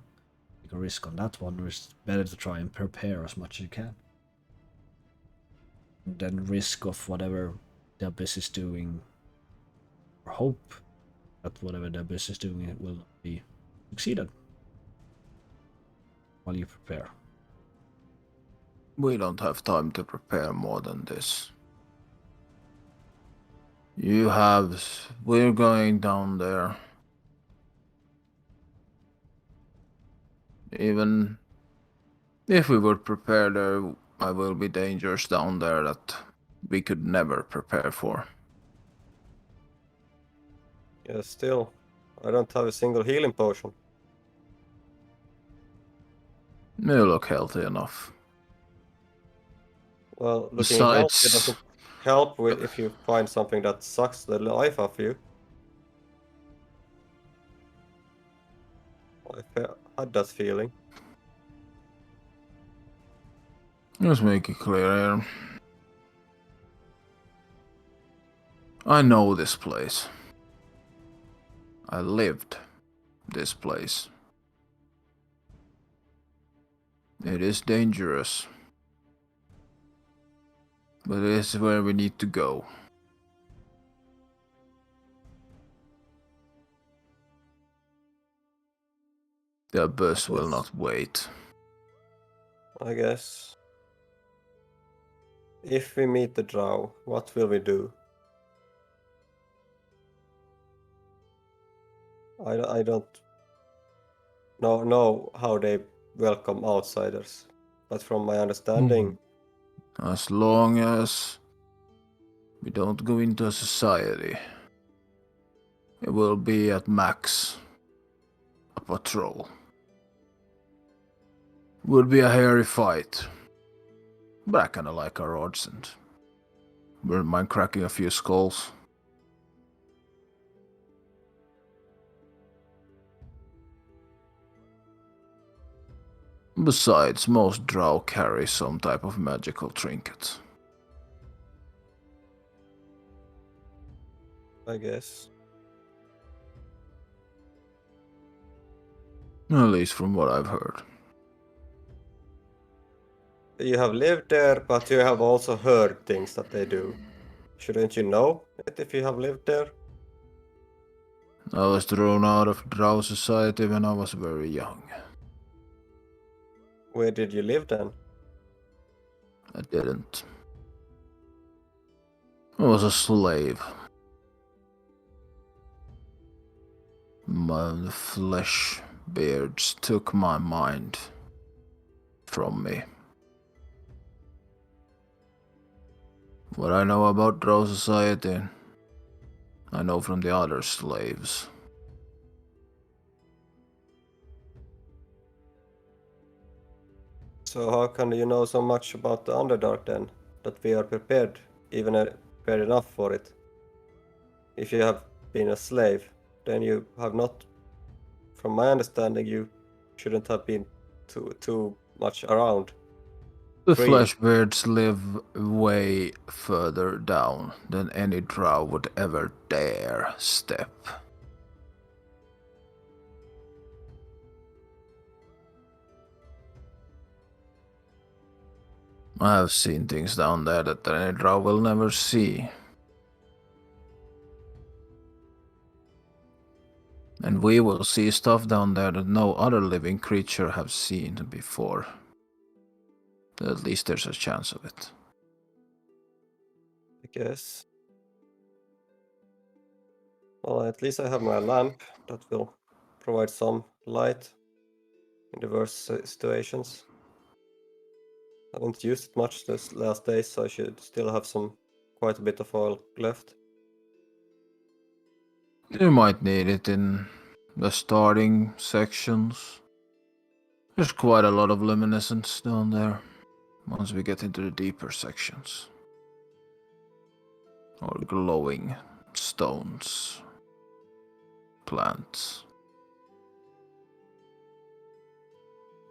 Take a risk on that one, or it's better to try and prepare as much as you can. And then risk of whatever the abyss is doing, or hope that whatever the abyss is doing it will not be succeeded while you prepare. We don't have time to prepare more than this. We're going down there. Even if we would prepare there, will be dangers down there that we could never prepare for. Yeah, still, I don't have a single healing potion. You look healthy enough. Well, looking healthy Besides, doesn't help with if you find something that sucks the life of you. Had that feeling. let's make it clear here. I know this place. I lived this place. It is dangerous. But it is where we need to go. The abyss will not wait. I guess. If we meet the drow, what will we do? I don't know how they welcome outsiders, but from my understanding, As long as we don't go into a society, it will be at max a patrol. Would be a hairy fight, but I kinda like our odds and wouldn't mind cracking a few skulls. Besides, most drow carry some type of magical trinket. I guess. At least from what I've heard. You have lived there, but you have also heard things that they do. Shouldn't you know it if you have lived there? I was thrown out of drow society when I was very young. Where did you live then? I didn't. I was a slave. My flesh beards took my mind from me. What I know about drow society, I know from the other slaves. So how can you know so much about the Underdark then, that we are prepared, even prepared enough for it? If you have been a slave, then you have not, from my understanding, you shouldn't have been too much around. The Free. fleshbeards live way further down than any drow would ever dare step. I have seen things down there that any drow will never see. And we will see stuff down there that no other living creature have seen before. At least there's a chance of it. I guess. Well, at least I have my lamp that will provide some light in diverse situations. I haven't used it much this last days, so I should still have quite a bit of oil left. You might need it in the starting sections. There's quite a lot of luminescence down there once we get into the deeper sections. Or glowing stones, plants.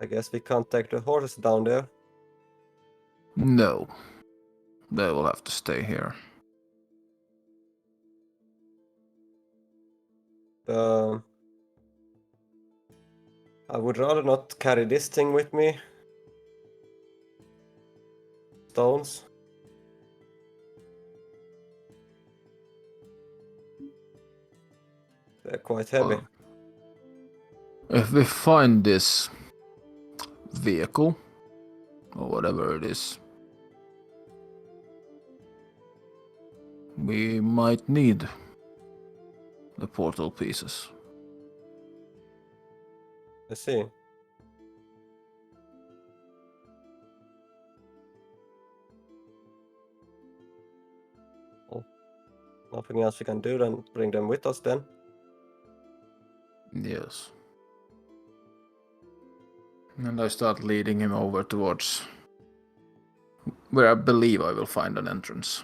I guess we can't take the horses down there. No, they will have to stay here. I would rather not carry this thing with me. Stones. They're quite heavy. Well, if we find this vehicle, or whatever it is, we might need the portal pieces. I see. Well, nothing else we can do than bring them with us then. Yes. And I start leading him over towards where I believe I will find an entrance.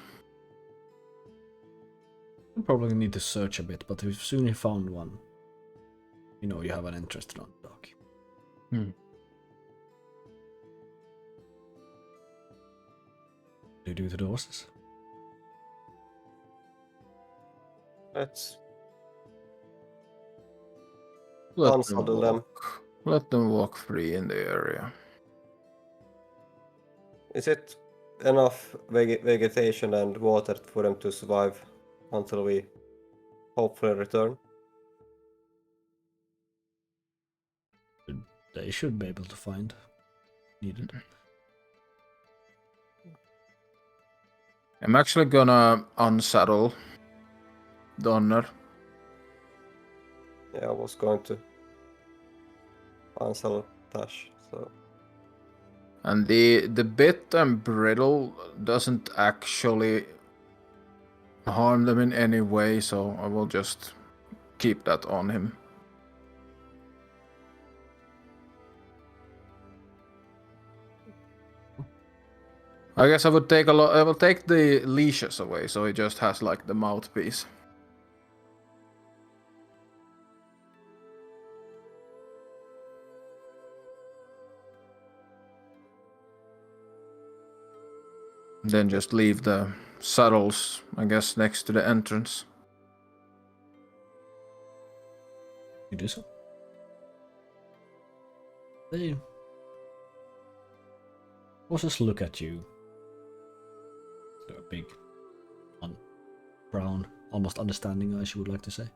You probably need to search a bit, but if soon you found one, you know you have an interest in Underdark. What do you do to the horses? Let's Let them unsaddle them. walk. Let them walk free in the area. Is it enough vegetation and water for them to survive until we hopefully return? They should be able to find needed. I'm actually gonna unsaddle Donner. Yeah, I was going to unsaddle Tash, so And the bit and brittle doesn't actually harm them in any way, so I will just keep that on him. I guess I will take the leashes away, so he just has like the mouthpiece. Then just leave the saddles, I guess, next to the entrance. You do so. They horses look at you. They're big, brown, almost understanding eyes, you would like to say.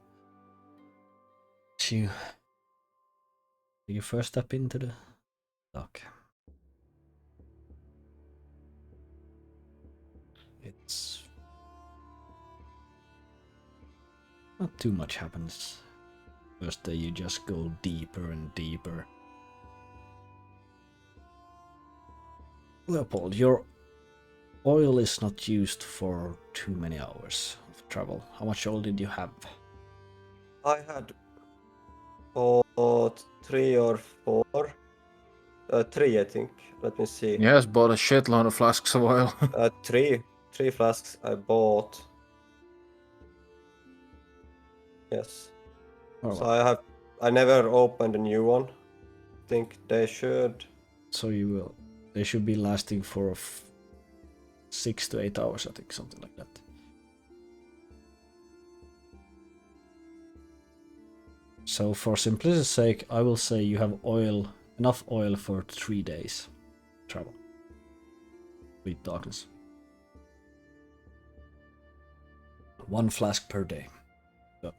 You first step into the dock. It's not too much happens. First day you just go deeper and deeper. Leopold, your oil is not used for too many hours of travel. How much oil did you have? I had 3 or 4. 3, I think. Let me see. He has bought a shitload of flasks of oil. 3 flasks I bought. Yes. Oh, So well. I never opened a new one. I think they should. So you will. They should be lasting for 6 to 8 hours, I think, something like that. So for simplicity's sake, I will say you have enough oil for 3 days travel. With darkness. 1 flask per day.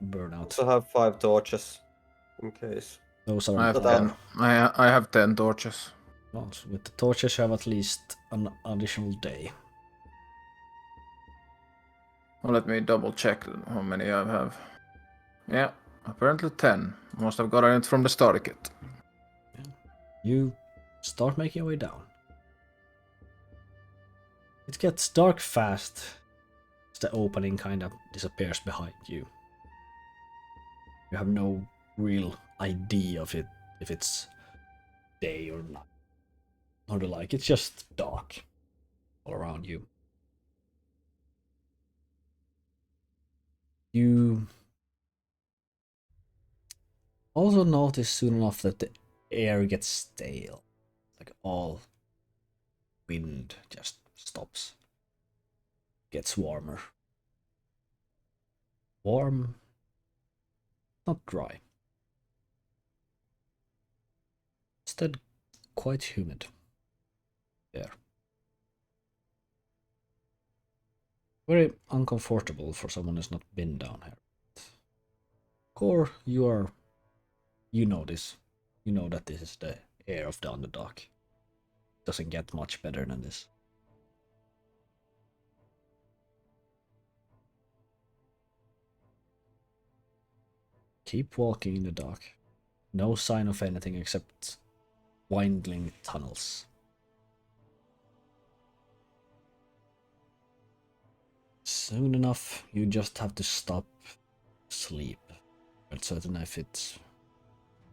Burn out. Also have 5 torches in case. Those are I have 10. I have 10 torches. Well, with the torches you have at least an additional day. Well, let me double check how many I have. Yeah, apparently 10. Must have gotten it from the starter kit. You start making your way down. It gets dark fast as the opening kind of disappears behind you. You have no real idea of it, if it's day or night or the like. It's just dark all around you. You also notice soon enough that the air gets stale. Like all wind just stops. Gets warmer. Warm, not dry. Instead, quite humid. There. Very uncomfortable for someone who's not been down here. Gore, you know this. You know that this is the air of the Underdark. Doesn't get much better than this. Keep walking in the dark. No sign of anything except winding tunnels. Soon enough, you just have to stop, sleep. But certain if it's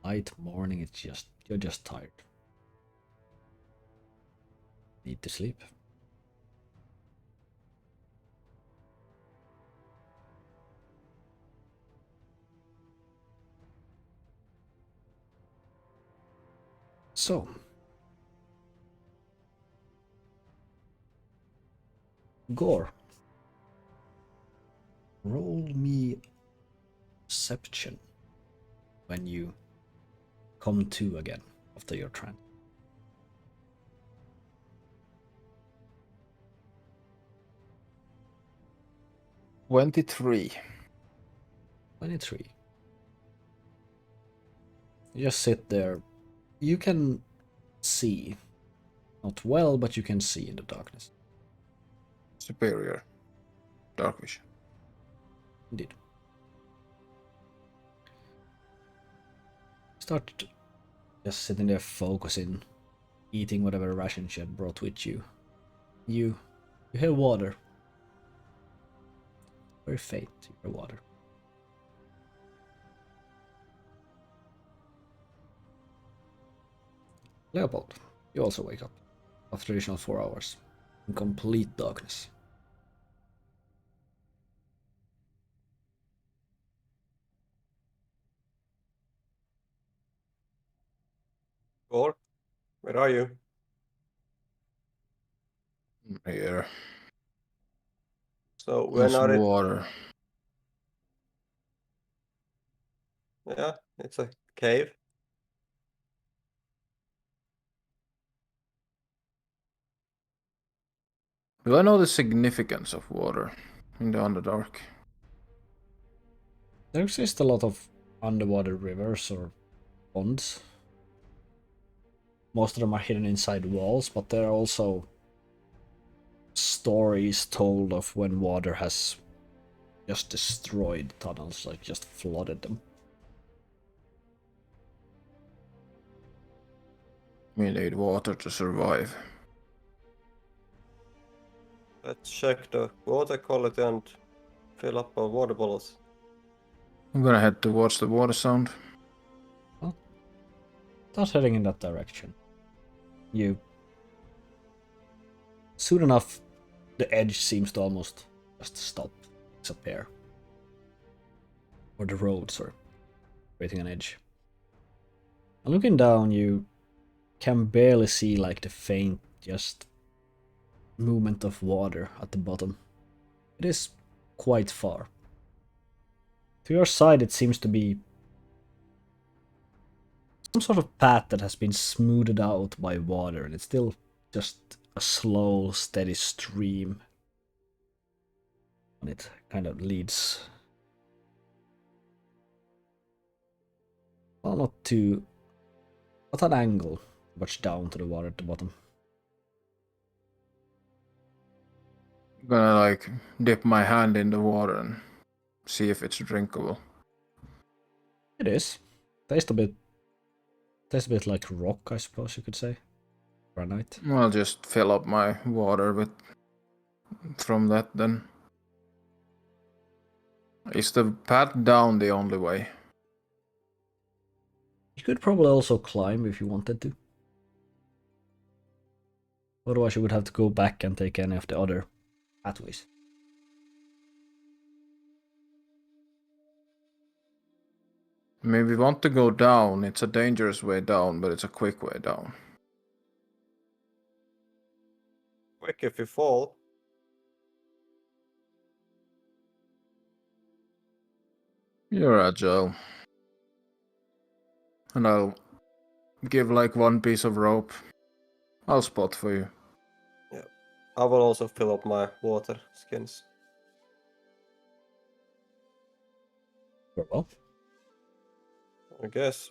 night, morning, you're just tired. Need to sleep. So, Gore, roll me perception when you come to again after your trance. 23. 23. You just sit there. You can see. Not well, but you can see in the darkness. Superior. Dark vision. Indeed. Start just sitting there focusing, eating whatever rations you had brought with you. You hear water. Very faint, you hear water. Leopold, you also wake up after additional 4 hours in complete darkness. Gore, where are you? Here. So There's when are it? water. Yeah, it's a cave. Do I know the significance of water in the Underdark? There exist a lot of underwater rivers or ponds. Most of them are hidden inside walls, but there are also stories told of when water has just destroyed tunnels, like just flooded them. We need water to survive. Let's check the water quality and fill up our water bottles. I'm gonna head towards the water sound. Start heading in that direction. You. Soon enough, the edge seems to almost just stop, disappear. Or the road, sorry, creating an edge. And looking down, you can barely see like the faint, just movement of water at the bottom. It is quite far. To your side, it seems to be some sort of path that has been smoothed out by water, and it's still just a slow, steady stream. And it kind of leads, well, not an angle, much down to the water at the bottom. I'm gonna like dip my hand in the water and see if it's drinkable. It is. Tastes a bit like rock, I suppose you could say. Granite. I'll just fill up my water with from that then. Is the path down the only way? You could probably also climb if you wanted to. Otherwise you would have to go back and take any of the other pathways. I mean, we want to go down. It's a dangerous way down, but it's a quick way down. Quick if you fall. You're agile. And I'll give like one piece of rope. I'll spot for you. I will also fill up my water skins. Very well. I guess.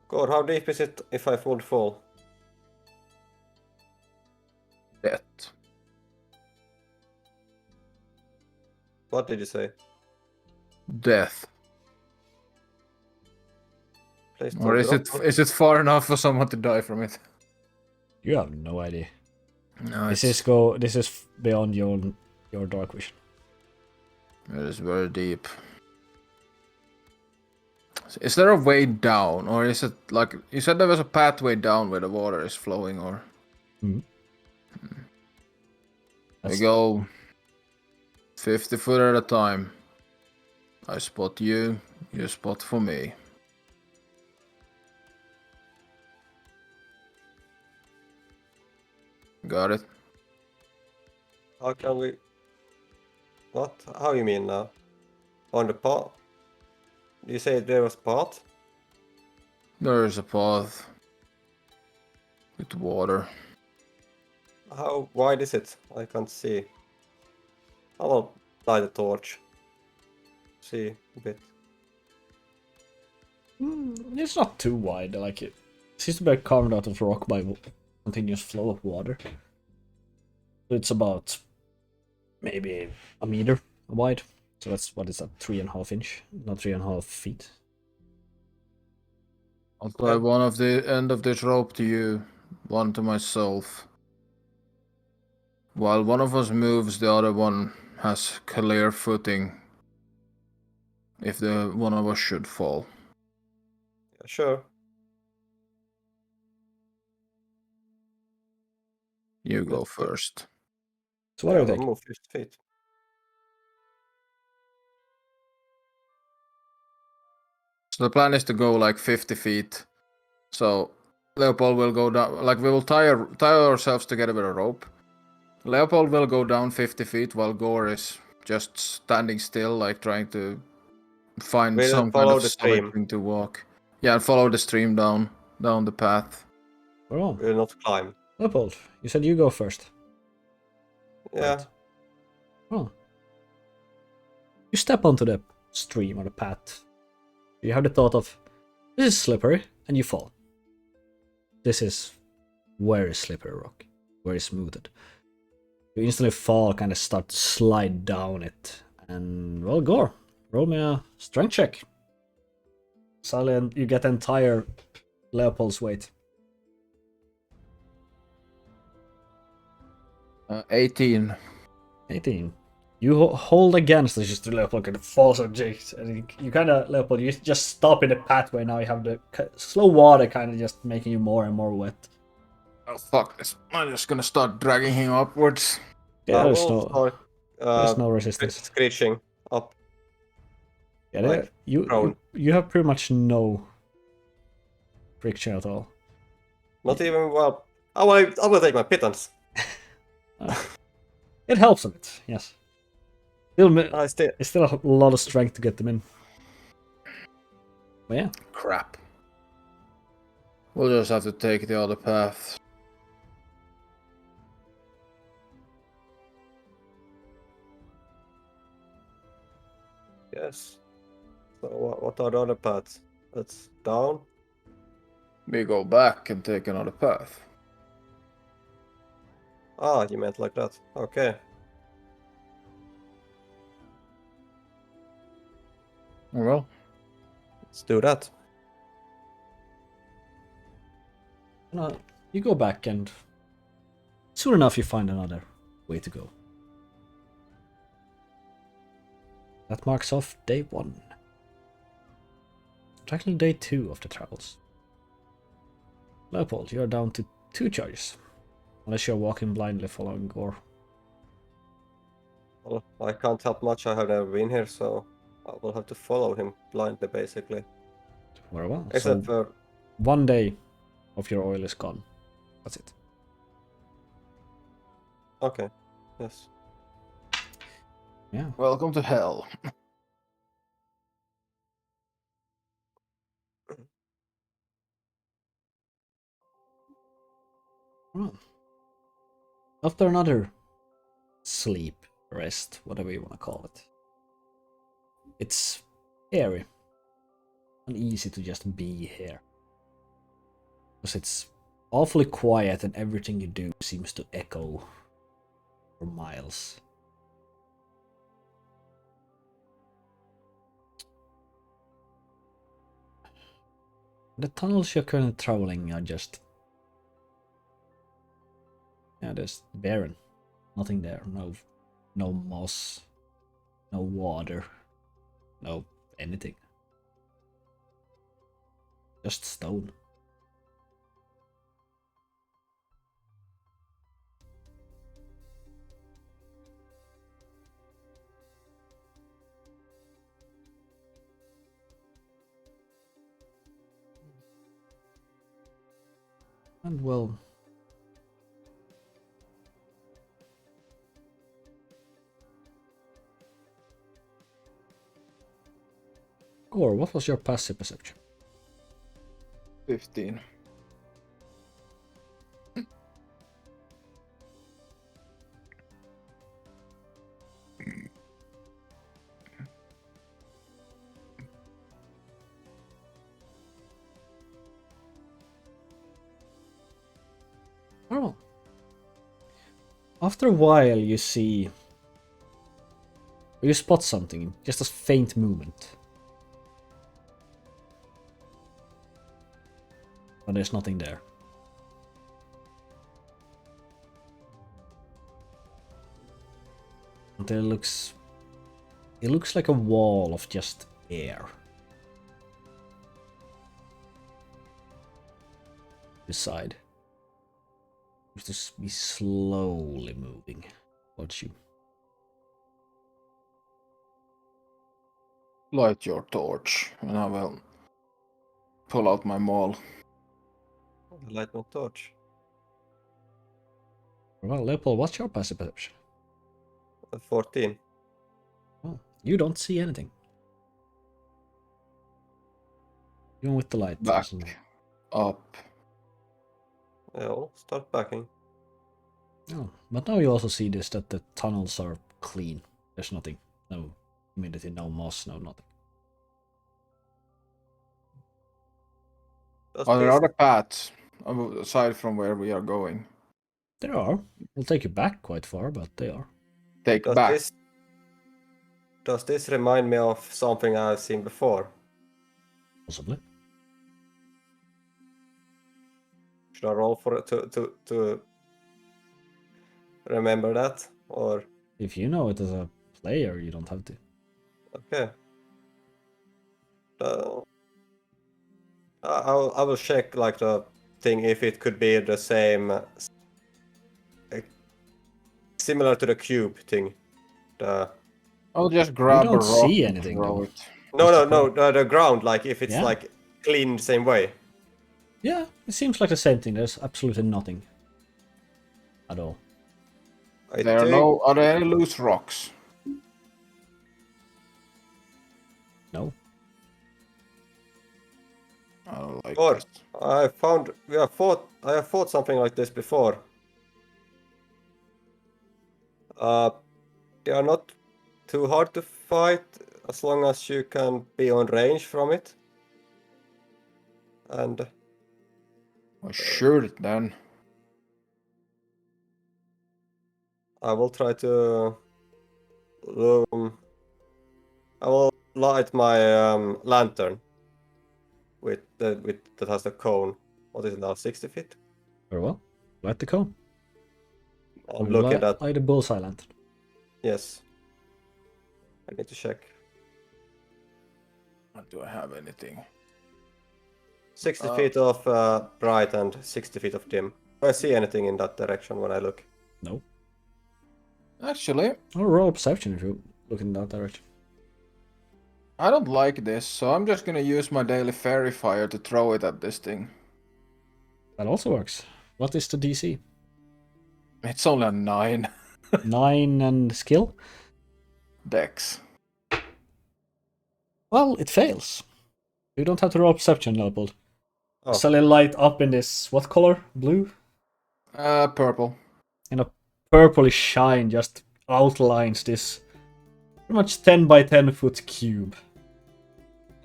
God, how deep is it if I would fall? Death. What did you say? Death. Please Or don't is it far enough for someone to die from it? You have no idea. No, This is beyond your dark vision. It is very deep. Is there a way down, or is it like you said there was a pathway down where the water is flowing, or? We go 50 foot at a time. I spot you, you spot for me. Got it? How can we... What? How you mean now? On the path? You say there was path? There is a path with water. How wide is it? I can't see. I will light a torch. See a bit. It's not too wide, like it seems to be carved out of rock by continuous flow of water. It's about maybe a meter wide. So that's what is that, 3.5 inch, not 3.5 feet. I'll tie one of the end of this rope to you, one to myself. While one of us moves, the other one has clear footing. If the one of us should fall. Yeah, sure. You go first. So what do you I will think? move 50 feet. So the plan is to go like 50 feet. So Leopold will go down, like we will tie ourselves together with a rope. Leopold will go down 50 feet while Gore is just standing still, like trying to find We'll some kind follow of the solid stream. thing to walk. Yeah, and follow the stream down the path. Well, We'll not climb. Leopold, you said you go first. Yeah. Right. Oh. You step onto the stream or the path. You have the thought of, this is slippery, and you fall. This is very slippery rock, very smoothed. You instantly fall, kind of start to slide down it. And, well, Gore, roll me a strength check. Suddenly, you get entire Leopold's weight. 18. 18. You hold against this, just Leopold kind of falls on Jake. And you kind of, Leopold, you just stop in the pathway now. You have the slow water kind of just making you more and more wet. Oh fuck this. I'm just gonna start dragging him upwards. Yeah, I there's will no, start resistance. screeching up. Yeah, like, you have pretty much no friction at all. Not even, well, I will take my pittance. It helps a bit, yes. I still... It's still a lot of strength to get them in. But yeah. Crap. We'll just have to take the other path. Yes. So what are the other paths? That's down. We go back and take another path. Ah, you meant like that. Okay. Well, Let's do that. You go back and soon enough you find another way to go. That marks off day 1. Actually day 2 of the travels. Leopold, you are down to 2 charges. Unless you're walking blindly following Gore. Well, I can't help much, I have never been here, so I will have to follow him blindly, basically. Very well. Except So for... 1 day of your oil is gone. That's it. Okay, yes. Yeah. Welcome to hell. Well, after another sleep, rest, whatever you want to call it. It's airy and easy to just be here. Because it's awfully quiet and everything you do seems to echo for miles. The tunnels you're currently traveling are just... yeah, there's barren. Nothing there. No moss. No water. No anything. Just stone. And well... Gore, what was your passive perception? 15. Oh. After a while you see... you spot something, just a faint movement. But there's nothing there. Until it looks like a wall of just air. Beside. Seems to be slowly moving towards you. Light your torch, and I will pull out my maul. Light my torch. Well, Leopold, what's your passive perception? 14. Oh, you don't see anything. Even with the light. Back. Doesn't... Up. Yeah, I'll start backing. Oh, but now you also see this, that the tunnels are clean. There's nothing. No humidity, no moss, no nothing. Does Are there this, other paths aside from where we are going? There are. It'll take you back quite far, but they are. Take does back. this does this remind me of something I've seen before? Possibly. Should I roll for it to remember that? Or If you know it as a player, you don't have to. okay. I will check like the thing if it could be the same, similar to the cube thing. The I'll just grab a don't rock see and anything, throw though. it. no, the ground, like if it's Yeah. like clean the same way. Yeah, it seems like the same thing. There's absolutely nothing at all. I There are think are there any loose rocks? No. I don't like Or this. I have fought something like this before. They are not too hard to fight as long as you can be on range from it. And Well, shoot it then. I will try to I will light my lantern with that has the cone. What is it now? 60 feet? Very well. Light the cone. I'm looking at. Light the bullseye lantern. Yes. I need to check. Do I have anything? 60 feet of bright and 60 feet of dim. Do I see anything in that direction when I look? No. Actually, I'll roll a perception if you look in that direction. I don't like this, so I'm just gonna use my daily fairy fire to throw it at this thing. That also works. What is the DC? It's only a 9. 9 and skill? Dex. Well, it fails. You don't have to roll perception, Leopold. Oh. Suddenly light up in this, what color? Blue? Purple. And a purplish shine just outlines this pretty much 10 by 10 foot cube.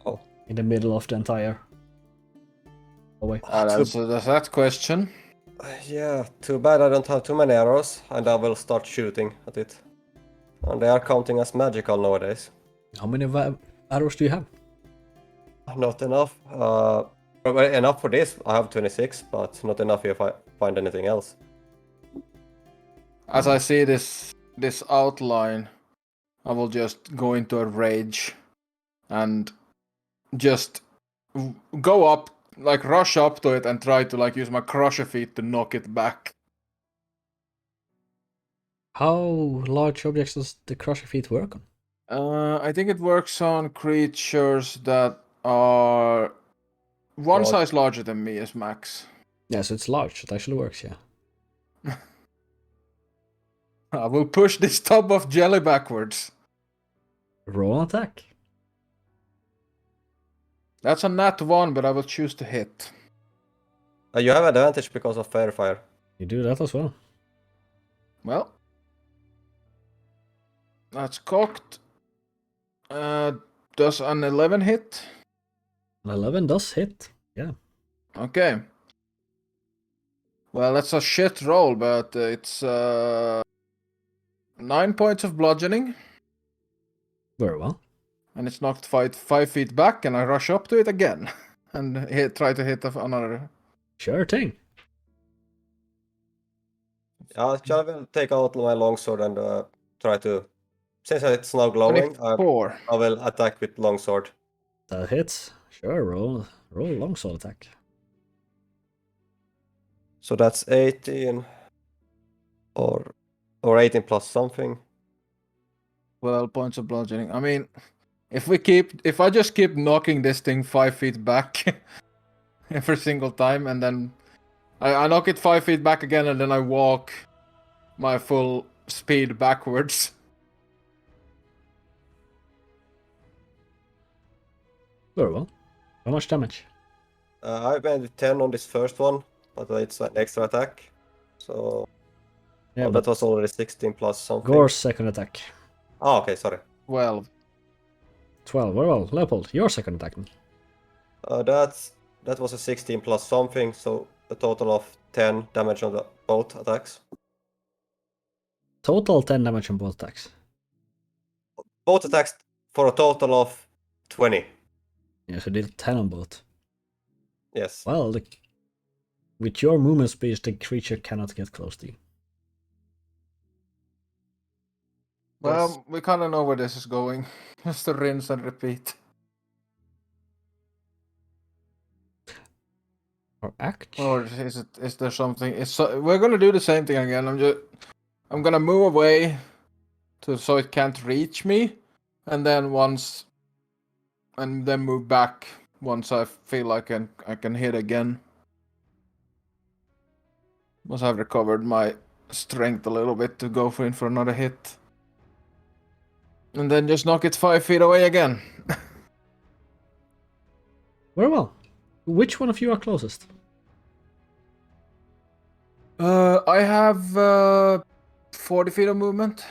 Oh. In the middle of the entire hallway. That's that question. Yeah, too bad I don't have too many arrows, and I will start shooting at it. And they are counting as magical nowadays. How many arrows do you have? Not enough. Enough for this. I have 26, but not enough if I find anything else. As I see this outline, I will just go into a rage and just go up, like rush up to it and try to like use my crusher feet to knock it back. How large objects does the crusher feet work on? I think it works on creatures that are one Large. size larger than me is max. Yeah, so it's large. It actually works, yeah. I will push this tub of jelly backwards. Roll an attack. That's a nat 1, but I will choose to hit. You have advantage because of fairy fire. You do that as well. Well, that's cocked. Does an 11 hit? An 11 does hit. Yeah. Okay. Well, that's a shit roll, but it's 9 points of bludgeoning. Very well. And it's knocked 5 feet back, and I rush up to it again. And try to hit another. Sure thing. I will take out my longsword and try to. Since it's now glowing, 24. I will attack with longsword. That hits. Sure, roll longsword attack. So that's 18 or 18 plus something. 12 points of bludgeoning. I mean, if I just keep knocking this thing 5 feet back every single time, and then I knock it 5 feet back again, and then I walk my full speed backwards. Very well. How much damage? I made 10 on this first one, but it's an extra attack. So Yeah, that was already 16 plus something. Gore's second attack. Oh, okay, sorry. 12. 12. Very well. Leopold, your second attack. That was a 16 plus something, so a total of 10 damage on both attacks. Total 10 damage on both attacks. Both attacks for a total of 20. Yeah, so did 10 on both. Yes. Well, with your movement speed, the creature cannot get close to you. Well, Yes. we kind of know where this is going. Just to rinse and repeat. Or act? Or is there something? We're gonna do the same thing again. I'm gonna move away so it can't reach me, and then move back once I feel like I can hit again. Once I've recovered my strength a little bit to go in for another hit. And then just knock it 5 feet away again. Very well. Which one of you are closest? I have 40 feet of movement.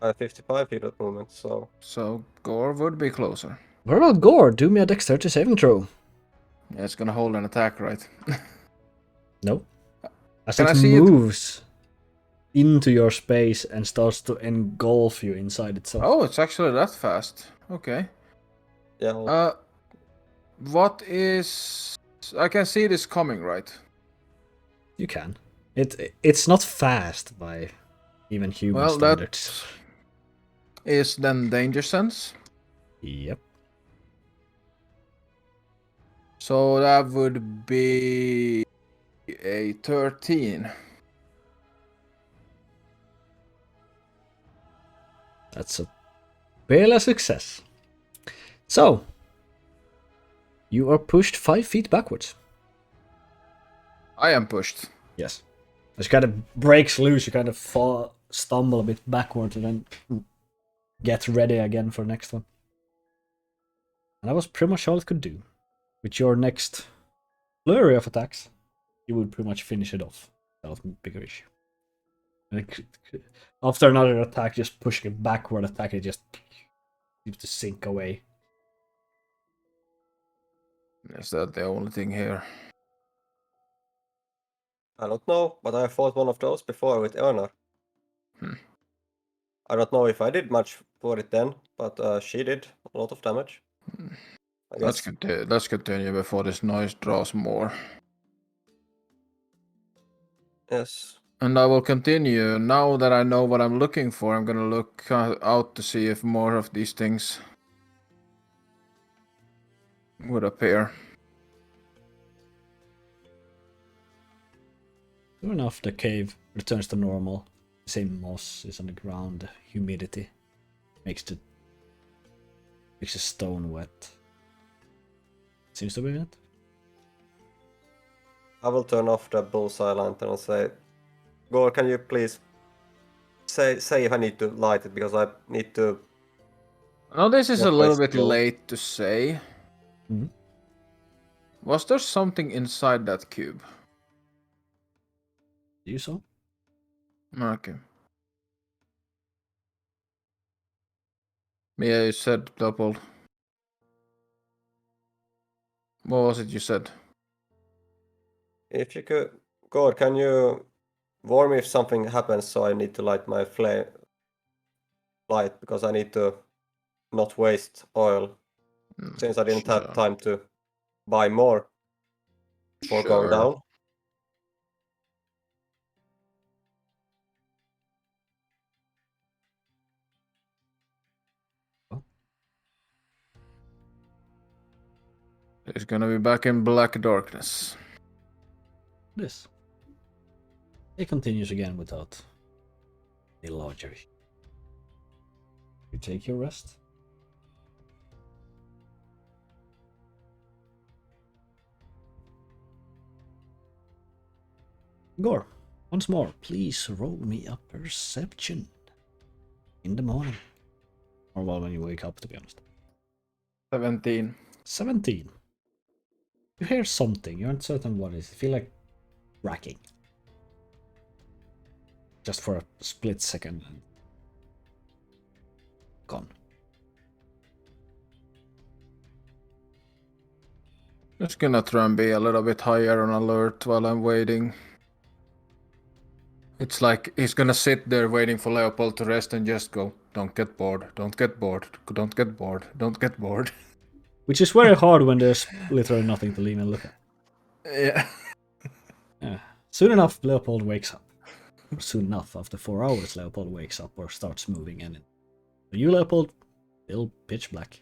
I have 55 feet of movement, so. So Gore would be closer. Very well, Gore. Do me a dexterity saving throw. Yeah, it's gonna hold an attack, right? No. As Can it I see it? moves into your space and starts to engulf you inside itself. Oh, it's actually that fast. Okay. Yeah. What is... I can see this coming, right? You can. It's not fast by even human Well, standards. that is then danger sense. Yep. So that would be a 13. That's a barely a success. So, you are pushed 5 feet backwards. I am pushed. Yes. As you kind of breaks loose, you kind of fall, stumble a bit backwards and then get ready again for the next one. And that was pretty much all it could do. With your next flurry of attacks, you would pretty much finish it off. That was a bigger issue. After another attack, just pushing it backward attack, it just seems to sink away. Is that the only thing here? I don't know, but I fought one of those before with Eonar. Hmm. I don't know if I did much for it then, but she did a lot of damage. I guess. Let's continue before this noise draws more. Yes. And I will continue. Now that I know what I'm looking for, I'm gonna look out to see if more of these things would appear. Sure enough, the cave returns to normal. The same moss is on the ground. Humidity makes the stone wet. Seems to be it. I will turn off the bullseye lantern and say, Gore, can you please say if I need to light it, because I need to... Now this is a Not little my bit skill. late to say. Mhm. Was there something inside that cube? You saw? Okay. Yeah, you said Leopold. What was it you said? If you could... Gore, can you warn me if something happens, so I need to light my light, because I need to not waste oil, since I didn't have time to buy more before going Sure. down. He's gonna be back in black darkness. This. It continues again without a larger issue. You take your rest. Gore, once more, please roll me a perception. In the morning. Or well, when you wake up, to be honest. 17. 17. You hear something, you aren't certain what it is. You feel like racking. Just for a split second. Gone. Just gonna try and be a little bit higher on alert while I'm waiting. It's like he's gonna sit there waiting for Leopold to rest and just go, don't get bored, don't get bored, don't get bored, don't get bored. Which is very hard when there's literally nothing to lean and look at. Yeah. Yeah. Soon enough, Leopold wakes up. Or soon enough, after 4 hours, Leopold wakes up or starts moving in. For you, Leopold, still pitch black.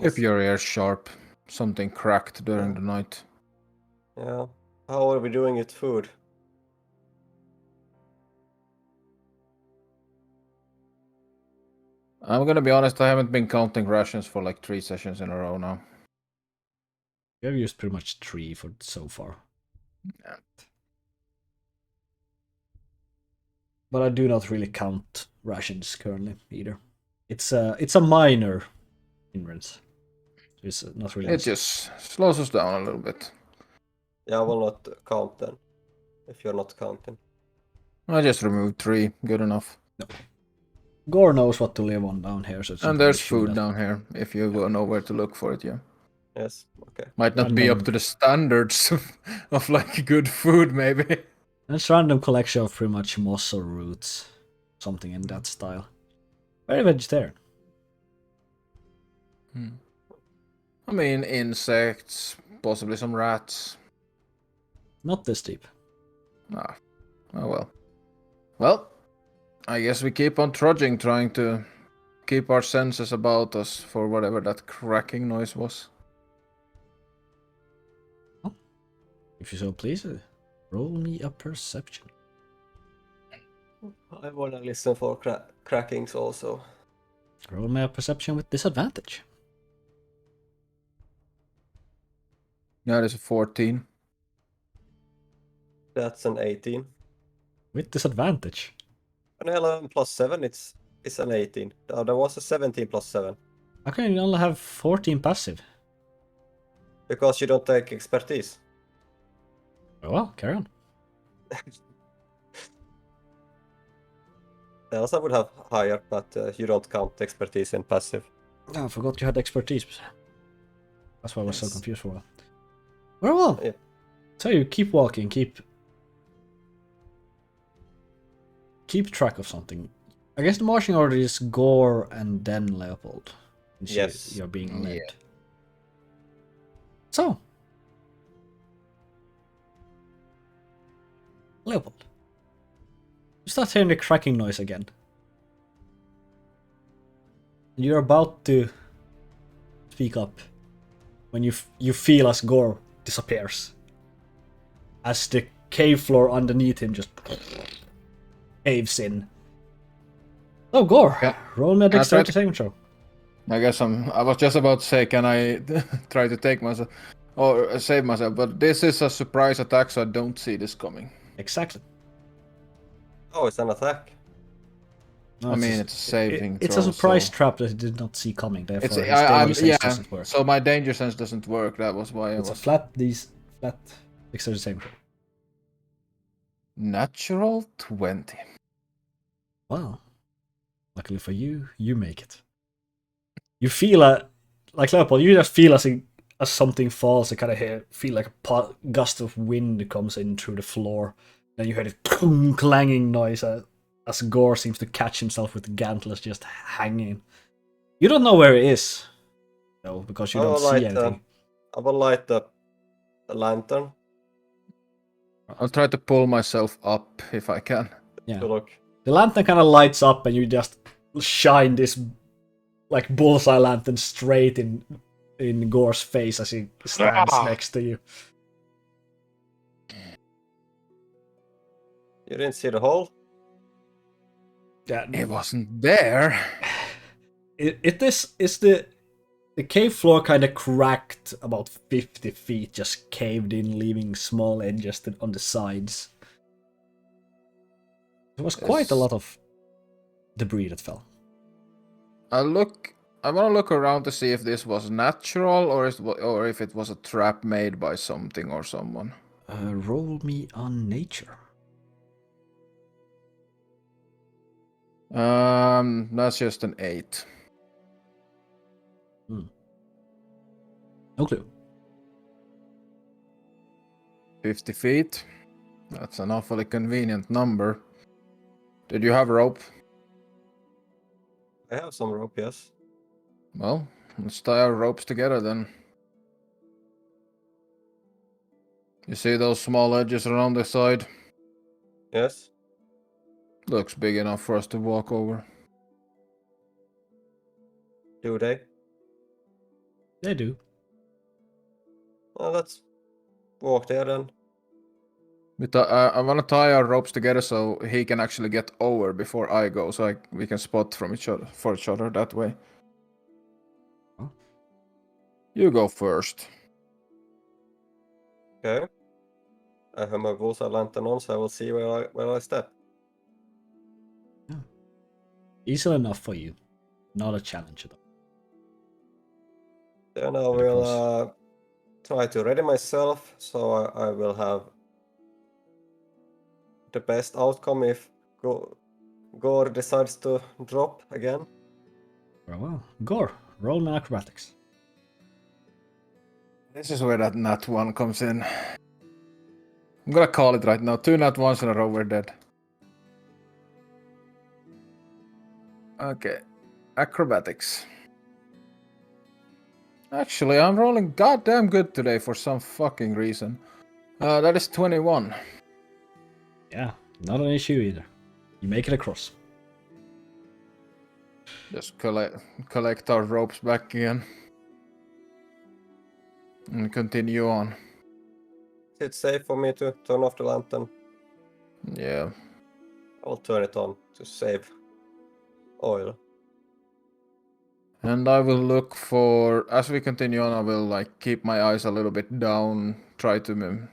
Keep your ears sharp. Something cracked during the night. Yeah. How are we doing with food? I'm gonna be honest, I haven't been counting rations for like 3 sessions in a row now. You have used pretty much 3 for so far. Yeah. But I do not really count rations currently either. It's a minor hindrance. It's not really. It just slows us down a little bit. Yeah, I will not count then, if you're not counting. I just removed 3, good enough. No. Gore knows what to live on down here, so it's And there's food down here, if you know where to look for it, yeah. Yes, okay. Might not be up to the standards of like good food, maybe. It's random collection of pretty much moss or roots. Something in that style. Very vegetarian. I mean, insects, possibly some rats. Not this deep. Ah, oh well. Well, I guess we keep on trudging, trying to keep our senses about us for whatever that cracking noise was. If you're so pleased, roll me a perception. I wanna listen for crackings also. Roll me a perception with disadvantage. Yeah, there's a 14. That's an 18. With disadvantage. An 11 plus 7, it's an 18. There was a 17 plus 7. How can you only have 14 passive? Because you don't take expertise. Oh well, carry on. Else I would have higher, but you don't count expertise in passive. Oh, I forgot you had expertise. That's why I was so Yes. confused for a while. Very well. Yeah. So you keep walking, keep track of something. I guess the marching order is Gore and then Leopold. Since Yes. You're being led. Yeah. So. Leopold. You start hearing the cracking noise again. And you're about to speak up when you feel as Gore disappears. As the cave floor underneath him just caves in. So Gore, Yeah. roll me a Can I try dexterity saving throw. I guess I was just about to say, can I try to take myself or save myself? But this is a surprise attack, so I don't see this coming. Exactly. Oh, it's an attack. No, I mean, it's a saving It's throw. a surprise so trap that he did not see coming. Therefore, it's his I'm- daily sense yeah. doesn't work. So my danger sense doesn't work. That was why I It's a was flat dexterity saving throw. natural 20. Wow. Luckily for you, you make it. You feel like Leopold, you just feel as something falls, you kind of feel like a gust of wind comes in through the floor. Then you hear this clanging noise as Gore seems to catch himself with gauntlets just hanging. You don't know where he is, though, because you don't see anything. I will light the lantern I'll try to pull myself up if I can. Yeah. to look. The lantern kind of lights up, and you just shine this like bullseye lantern straight in Gore's face as he stands next to you. You didn't see the hole? Yeah, It wasn't there. It's the cave floor kind of cracked about 50 feet, just caved in, leaving small edges on the sides. There was quite a lot of debris that fell. I want to look around to see if this was natural or if it was a trap made by something or someone. Roll me on nature. That's just an 8. No clue. 50 feet. That's an awfully convenient number. Did you have rope? I have some rope, yes. Well, let's tie our ropes together then. You see those small edges around the side? Yes. Looks big enough for us to walk over. Do they? They do. Well, let's walk there then. I want to tie our ropes together so he can actually get over before I go, so we can spot from each other that way. Huh? You go first. Okay. I have my bullseye lantern on, so I will see where I step. Easy enough for you. Not a challenge at all. Then I Very will try to ready myself, so I will have the best outcome if Gore decides to drop again. Very well. Gore, roll me acrobatics. This is where that nat 1 comes in. I'm gonna call it right now. 2 nat 1s in a row, we're dead. Okay. Acrobatics. Actually, I'm rolling goddamn good today for some fucking reason. That is 21. Yeah, not an issue either. You make it across. Just collect our ropes back again. And continue on. Is it safe for me to turn off the lantern? Yeah. I'll turn it on to save oil. And I will look for, as we continue on, I will like keep my eyes a little bit down, try to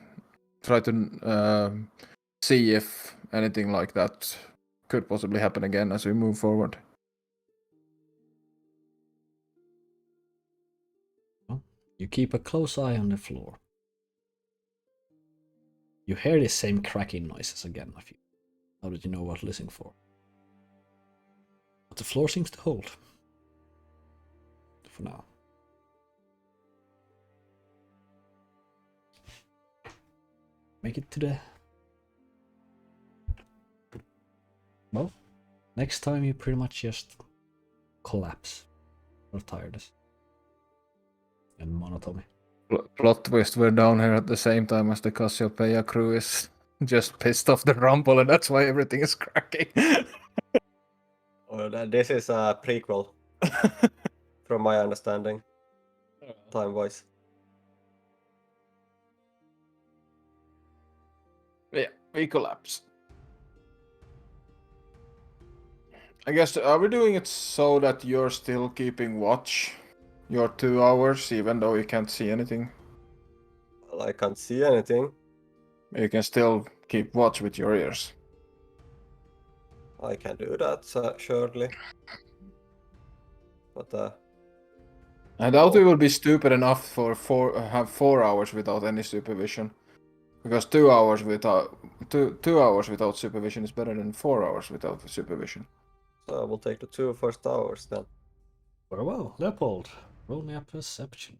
see if anything like that could possibly happen again as we move forward. Well, you keep a close eye on the floor. You hear the same cracking noises again. How did you know what to listen for? But the floor seems to hold. For now. Make it to the... Well, next time you pretty much just collapse of tiredness and monotony. Plot twist, we're down here at the same time as the Cassiopeia crew is just pissed off the rumble, and that's why everything is cracking. Well, this is a prequel, from my understanding, time-wise. Yeah, we collapse. I guess, are we doing it so that you're still keeping watch? Your 2 hours, even though you can't see anything? Well, I can't see anything. You can still keep watch with your ears. I can do that, surely. But I doubt we will be stupid enough for have 4 hours without any supervision. Because 2 hours without 2 hours without supervision is better than 4 hours without supervision. so I will take the 2 first hours then. Very well, Leopold. Roll me a perception.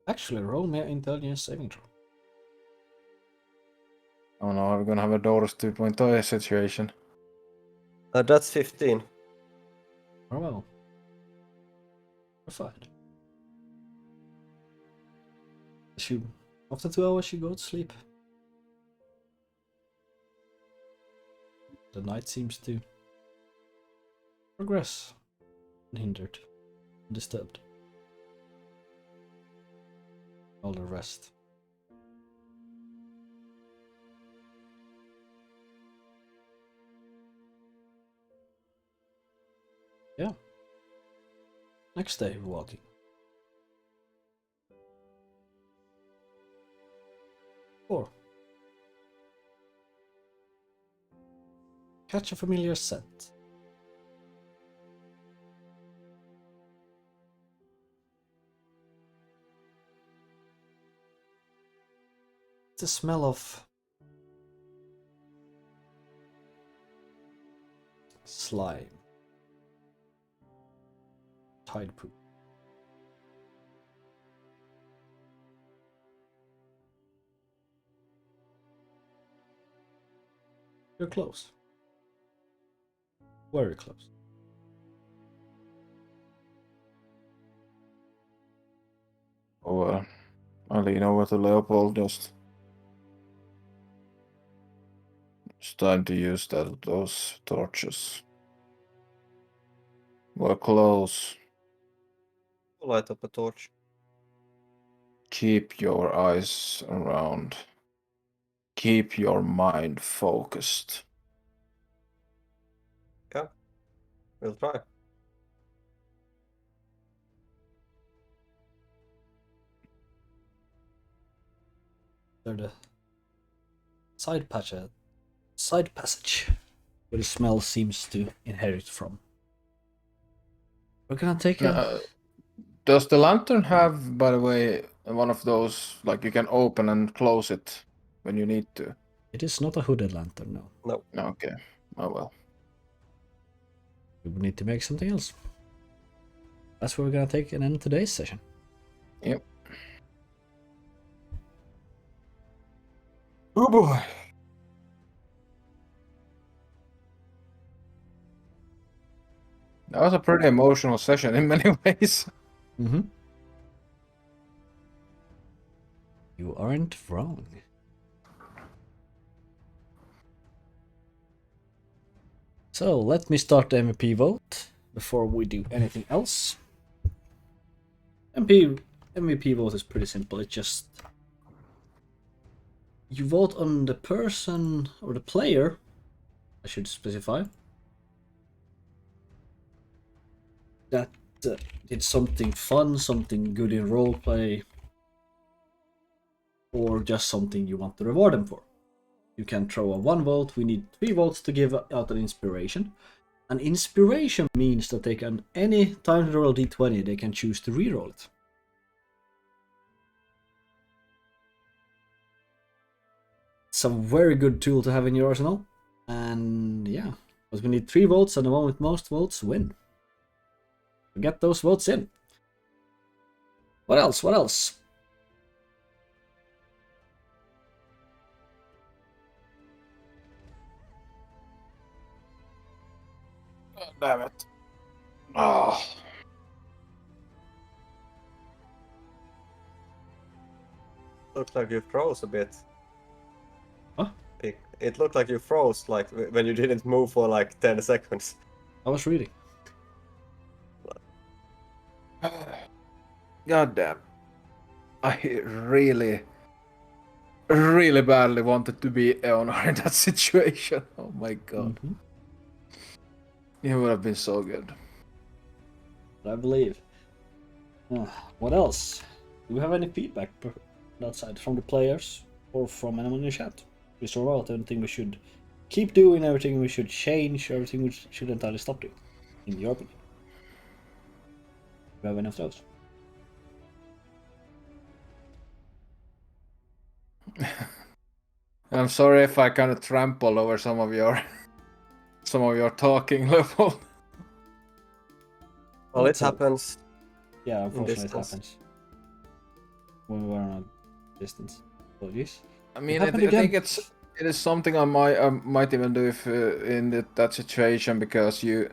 Actually, roll me an intelligence saving throw. Oh no, we're gonna have a Doris 2.0 situation. That's 15. Very well. You're fine. After 2 hours, you go to sleep. The night seems to progress unhindered, undisturbed. All the rest. Yeah. Next day, walking. Four. Catch a familiar scent. It's the smell of slime. Tide poop. You're close. Very close. Oh, I lean over to Leopold just. It's time to use those torches. We're close. Light up a torch. Keep your eyes around. Keep your mind focused. Yeah, we'll try. There's the side passage where the smell seems to inherit from. We're gonna take a... Does the lantern have, by the way, one of those, like you can open and close it when you need to? It is not a hooded lantern, no. No. Okay. Oh well. We would need to make something else. That's where we're gonna take an end today's session. Yep. Oh boy. That was a pretty emotional session in many ways. Mm-hmm. You aren't wrong. So let me start the MVP vote before we do anything else. MVP vote is pretty simple. It's just you vote on the person or the player, I should specify, that did something fun, something good in roleplay, or just something you want to reward them for. You can throw a 1 vote. We need 3 votes to give out an inspiration. An inspiration means that they can, any time they roll a d20, they can choose to reroll it. It's a very good tool to have in your arsenal. And yeah, because we need 3 votes, and the one with most votes win. Get those votes in. What else? What else? Damn it. Oh. Looks like you froze a bit. Huh? It looked like you froze, like when you didn't move for like 10 seconds. I was reading. God damn. I really badly wanted to be Eonar in that situation. Oh my god. Mm-hmm. It would have been so good. I believe. What else? Do we have any feedback outside from the players or from anyone in the chat? We saw out everything we should keep doing, everything we should change, everything we should entirely stop doing, in your opinion. Do you have any of those? I'm sorry if I kind of trample over some of your talking level. Well, it happens. Yeah, unfortunately it distance. happens. When we were on a distance. Apologies. I mean, It I happened think again. it is something I might even do if in that situation, because you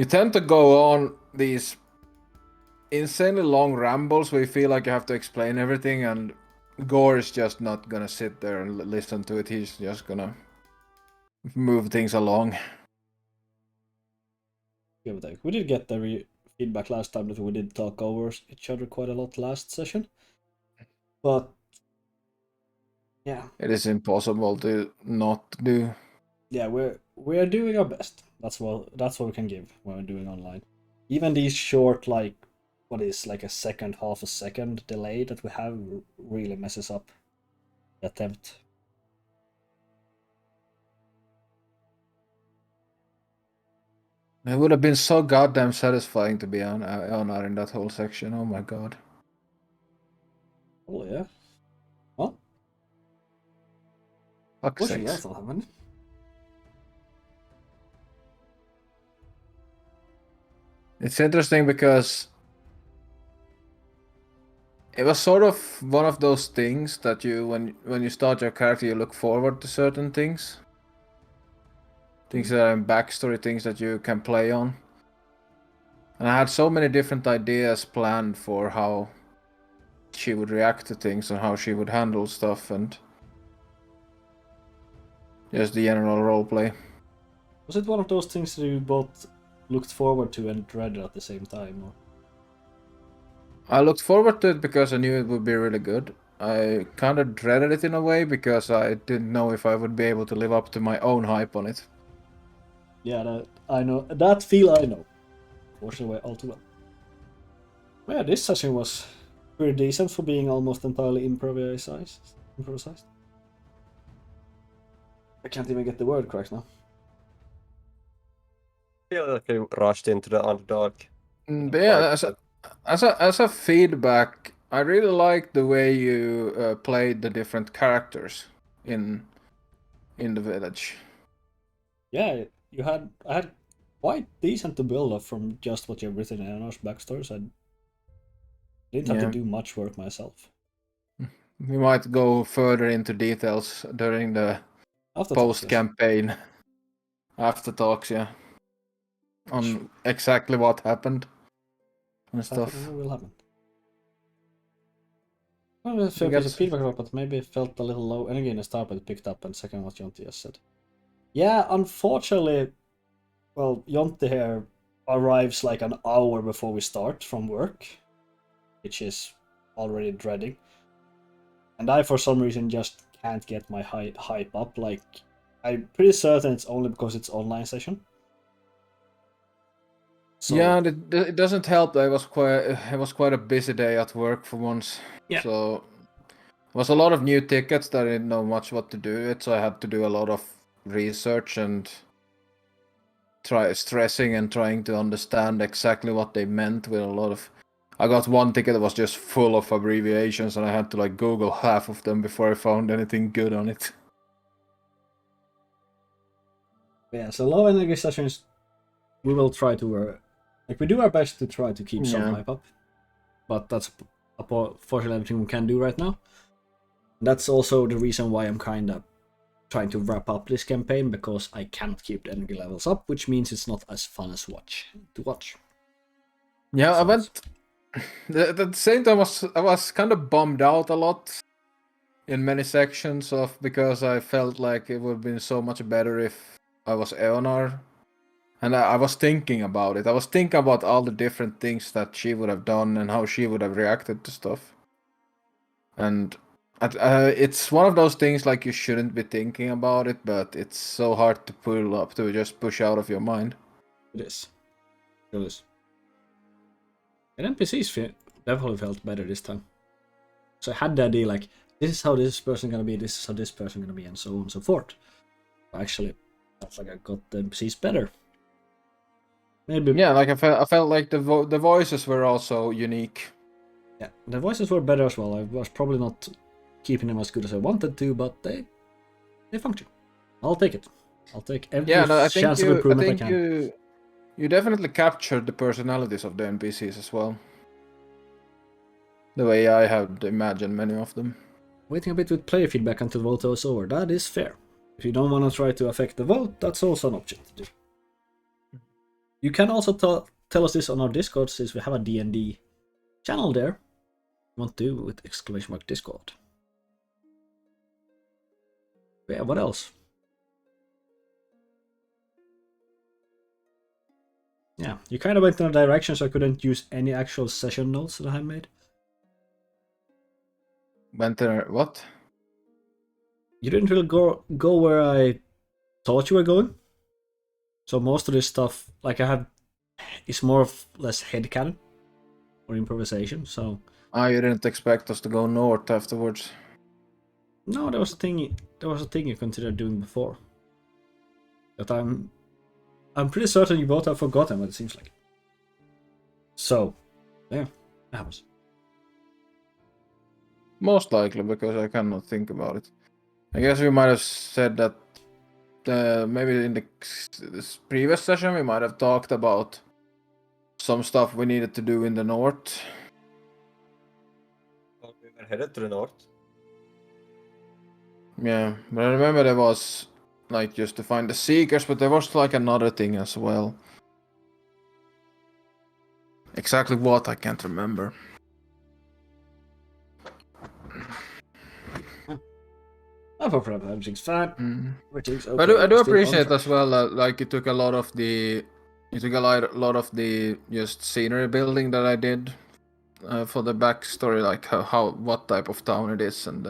tend to go on these insanely long rambles where you feel like you have to explain everything, and Gore is just not gonna sit there and listen to it. He's just gonna move things along. Give it a take. We did get the feedback last time that we did talk over each other quite a lot last session. But yeah. It is impossible to not do. Yeah, we're doing our best. That's what we can give when we're doing online. Even these short, like what is like a second, half a second delay that we have really messes up the attempt. It would have been so goddamn satisfying to be on Eonar in that whole section. Oh my god. Oh yeah. Well, Fuck's fortunately sakes. that's not happening. It's interesting because it was sort of one of those things that you, when you start your character, you look forward to certain things. Things that are in backstory, things that you can play on. And I had so many different ideas planned for how she would react to things and how she would handle stuff, and just the general roleplay. Was it one of those things that you both looked forward to and dreaded at the same time? Or? I looked forward to it because I knew it would be really good. I kind of dreaded it in a way because I didn't know if I would be able to live up to my own hype on it. Yeah, that I know. That feel I know. Fortunately, all too well. Well, yeah, this session was pretty decent for being almost entirely improvised. I can't even get the word correct now. I feel like you rushed into the Underdark. But yeah, as a feedback, I really like the way you played the different characters in the village. Yeah, I had quite decent to build up from just what you've written in Eonar's backstory, so I didn't have to do much work myself. We might go further into details during the post-campaign after talks, yeah. On exactly what happened and stuff. Will happen. Well, the Because- feedback drop, but maybe it felt a little low energy in the start, but it picked up, and second what Jonty just said. Yeah, unfortunately, well, Jonty here arrives like an hour before we start from work, which is already dreading. And I, for some reason, just can't get my hype up. Like, I'm pretty certain it's only because it's online session. So, yeah, it doesn't help that it was quite a busy day at work for once. Yeah. So it was a lot of new tickets that I didn't know much what to do with, so I had to do a lot of research and stressing and trying to understand exactly what they meant with a lot of. I got one ticket that was just full of abbreviations, and I had to like Google half of them before I found anything good on it. yeah, so low energy sessions, we will try to we do our best to try to keep some Yeah. hype up, but that's unfortunately everything we can do right now. That's also the reason why I'm kind of trying to wrap up this campaign, because I cannot keep the energy levels up, which means it's not as fun as to watch. Yeah, I So went. At the same time, I was kind of bummed out a lot in many sections because I felt like it would have been so much better if I was Eonar. And I was thinking about it. I was thinking about all the different things that she would have done and how she would have reacted to stuff. And it's one of those things like you shouldn't be thinking about it, but it's so hard to pull up to just push out of your mind. it is. It is. And NPCs definitely felt better this time. So I had the idea like, this is how this person gonna be, this is how this person gonna be, and so on and so forth. But actually, that's like I got the NPCs better. Maybe. Yeah, like I felt like the voices were also unique. Yeah, the voices were better as well. I was probably not keeping them as good as I wanted to, but they function. I'll take it. I'll take every I think chance of improvement I can. You definitely captured the personalities of the NPCs as well. The way I had imagined many of them. Waiting a bit with player feedback until the vote is over. That is fair. If you don't want to try to affect the vote, that's also an option to do. You can also tell us this on our Discord, since we have a D&D channel there. Want to with ! Discord. But yeah, what else? Yeah, you kind of went in a direction, so I couldn't use any actual session notes that I made. Went there, what? You didn't really go where I thought you were going. So most of this stuff, like I have, is more or less headcanon or improvisation. So You didn't expect us to go north afterwards. no, there was a thing. There was a thing you considered doing before. That I'm pretty certain you both have forgotten what it seems like. So, yeah, that happens. Most likely, because I cannot think about it. I guess we might have said that maybe in this previous session we might have talked about some stuff we needed to do in the north. Well, we were headed to the north. Yeah, but I remember there was like just to find the seekers, but there was like another thing as well. Exactly what I can't remember. Everything's fine. Everything's okay. But I do Still appreciate on track. as well that like you took a lot of the just scenery building that I did for the backstory, like what type of town it is and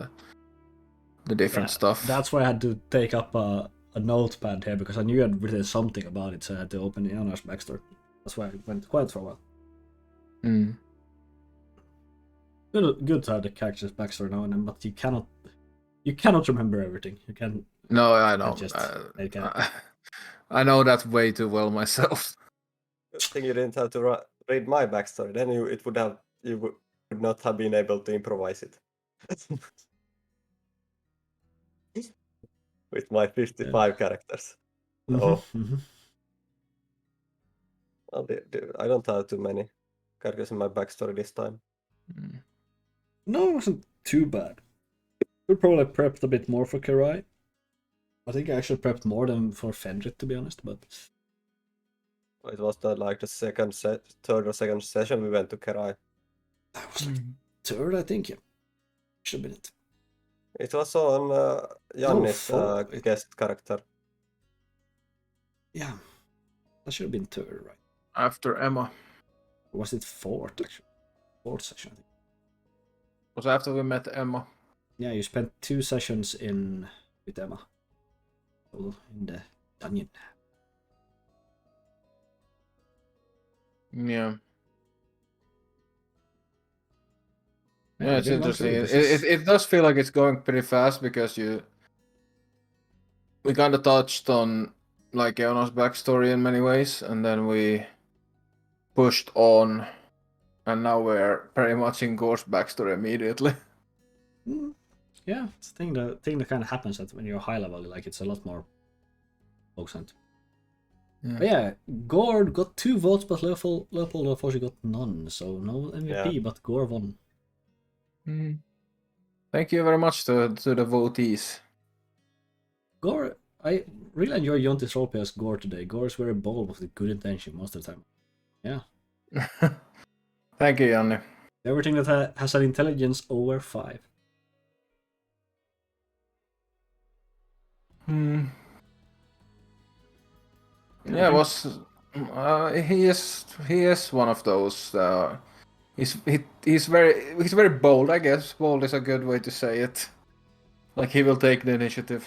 the different stuff. That's why I had to take up a notepad here, because I knew I'd written something about it, so I had to open Eonar's backstory. That's why I went quiet for a while. Good to have the character's backstory now and then, but you cannot remember everything. You can. No, I know. I know that way too well myself. Good thing you didn't have to read my backstory. Then you would not have been able to improvise it. With my 55 characters. Oh. Well, I don't have too many characters in my backstory this time. No, it wasn't too bad. We probably prepped a bit more for Karai. I think I actually prepped more than for Fenrith, to be honest, but It was the third or second session we went to Karai. that was like third, I think. Yeah. should have been it. It was on Janni's four. guest character. Yeah, that should have been third, right? After Emma. Or was it fourth, actually? Fourth session, I think. Was after we met Emma. Yeah, you spent 2 sessions with Emma. In the dungeon. Yeah. Yeah, Yeah, it's we've been going interesting. through this. It does feel like it's going pretty fast because we kind of touched on like Eonar's backstory in many ways, and then we pushed on, and now we're pretty much in Gore's backstory immediately. Yeah, it's a thing that kind of happens that when you're high level, like it's a lot more focused. Yeah. But yeah, Gore got 2 votes, but Leopold unfortunately got none. So no MVP, but Gore won. Thank you very much to the votees. Gore, I really enjoy Yonti's roleplay as Gore today. Gore is very bold with good intention most of the time. Yeah. Thank you, Janni. Everything that has an intelligence over 5. Yeah, he is one of those. He's very bold, I guess. Bold is a good way to say it. Like he will take the initiative.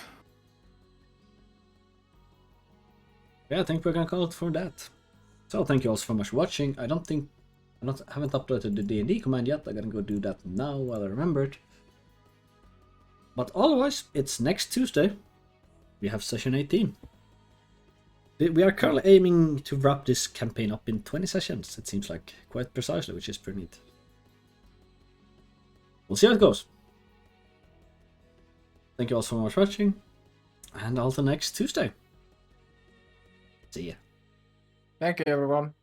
Yeah, I think we're gonna call it for that. So thank you all so much for watching. I haven't uploaded the D&D command yet. I'm gonna go do that now while I remember it. But otherwise, it's next Tuesday. We have session 18. We are currently aiming to wrap this campaign up in 20 sessions. It seems like quite precisely, which is pretty neat. We'll see how it goes. Thank you all so much for watching, and until next Tuesday. See ya. Thank you, everyone.